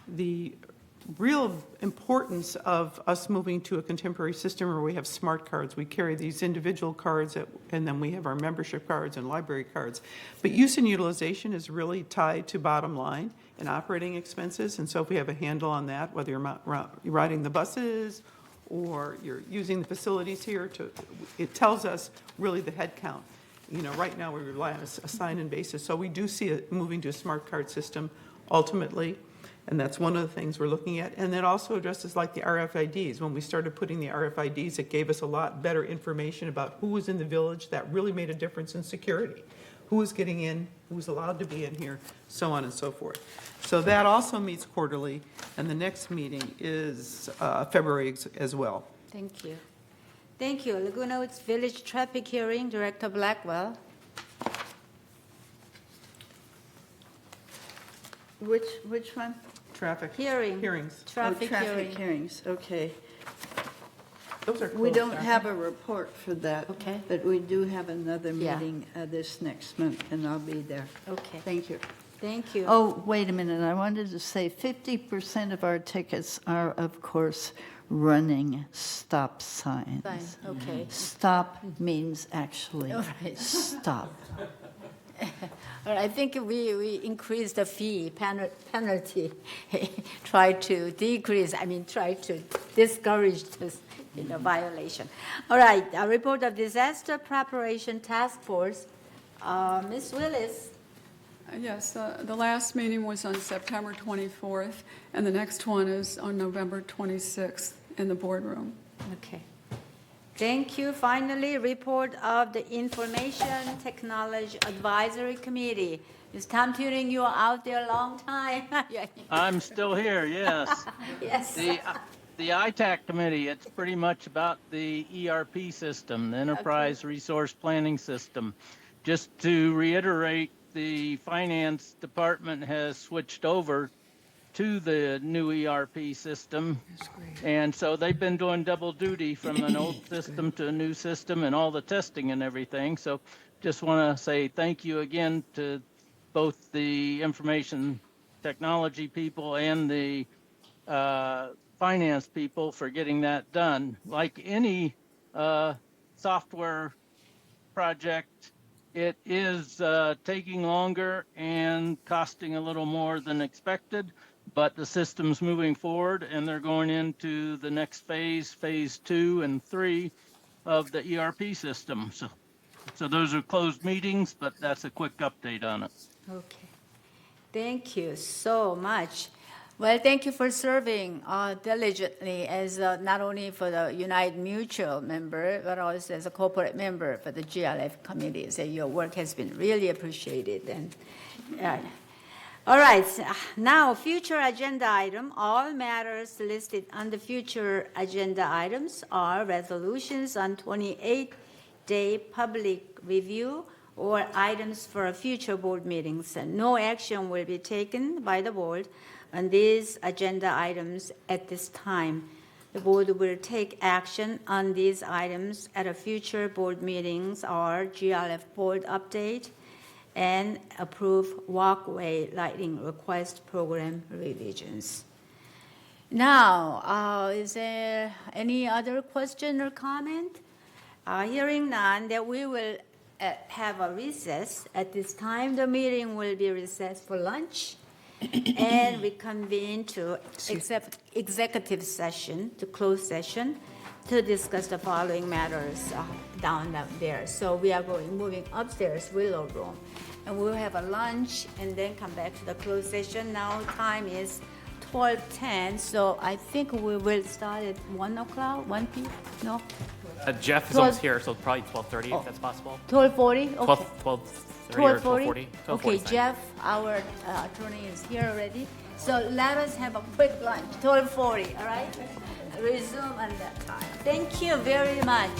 the real importance of us moving to a contemporary system where we have smart cards. We carry these individual cards, and then we have our membership cards and library cards. But use and utilization is really tied to bottom line and operating expenses, and so if we have a handle on that, whether you're riding the buses or you're using the facilities here, it tells us really the head count. Right now we rely on a sign-in basis, so we do see it moving to a smart card system ultimately, and that's one of the things we're looking at. And that also addresses like the RFIDs. When we started putting the RFIDs, it gave us a lot better information about who was in the village. That really made a difference in security. Who was getting in, who was allowed to be in here, so on and so forth. So that also meets quarterly, and the next meeting is February as well.
Thank you. Thank you. Laguna Woods Village Traffic Hearing, Director Blackwell.
Which one?
Traffic.
Hearings. Traffic
hearings, okay.
Those are
We
closed,
don't
aren't
have a report for that.
Okay.
But we do have another
Yeah.
meeting this next month, and I'll be there.
Okay.
Thank you.
Thank you.
Oh, wait a minute, I wanted to say 50% of our tickets are, of course, running stop signs.
Fine, okay.
Stop means actually
All right.
stop.
All right, I think we increase the fee penalty, try to decrease, try to discourage this violation. All right, a report of disaster preparation task force. Ms. Willis.
Yes, the last meeting was on September 24th, and the next one is on November 26th in the boardroom.
Okay. Thank you. Finally, report of the Information Technology Advisory Committee. Ms. Tom Turing, you are out there a long time.
I'm still here, yes.
Yes.
The ITAC committee, it's pretty much about the ERP system, the Enterprise Resource Planning System. Just to reiterate, the finance department has switched over to the new ERP system. And so they've been doing double duty from an old system to a new system and all the testing and everything. So just want to say thank you again to both the information technology people and the finance people for getting that done. Like any software project, it is taking longer and costing a little more than expected, but the system's moving forward and they're going into the next phase, phase 2 and 3 of the ERP system. So those are closed meetings, but that's a quick update on it.
Okay. Thank you so much. Well, thank you for serving diligently as not only for the United Mutual member, but also as a corporate member for the GLF committee. So your work has been really appreciated. And all right, now future agenda item. All matters listed under future agenda items are resolutions on 28-day public review or items for future board meetings. And no action will be taken by the board on these agenda items at this time. The board will take action on these items at a future board meetings or GLF board update and approve walkway lighting request program revisions. Now, is there any other question or comment? Hearing none, that we will have a recess. At this time, the meeting will be recessed for lunch. And we convene to executive session, to close session, to discuss the following matters down there. So we are moving upstairs, Willow Room, and we'll have a lunch and then come back to the closed session. Now time is 12:10, so I think we will start at 1 o'clock, 1 p.m., no?
Jeff is almost here, so probably 12:30 if that's possible.
12:40? Okay.
12:30 or 12:40?
Okay, Jeff, our attorney is here already. So let us have a quick lunch, 12:40, all right? Resume at that time. Thank you very much.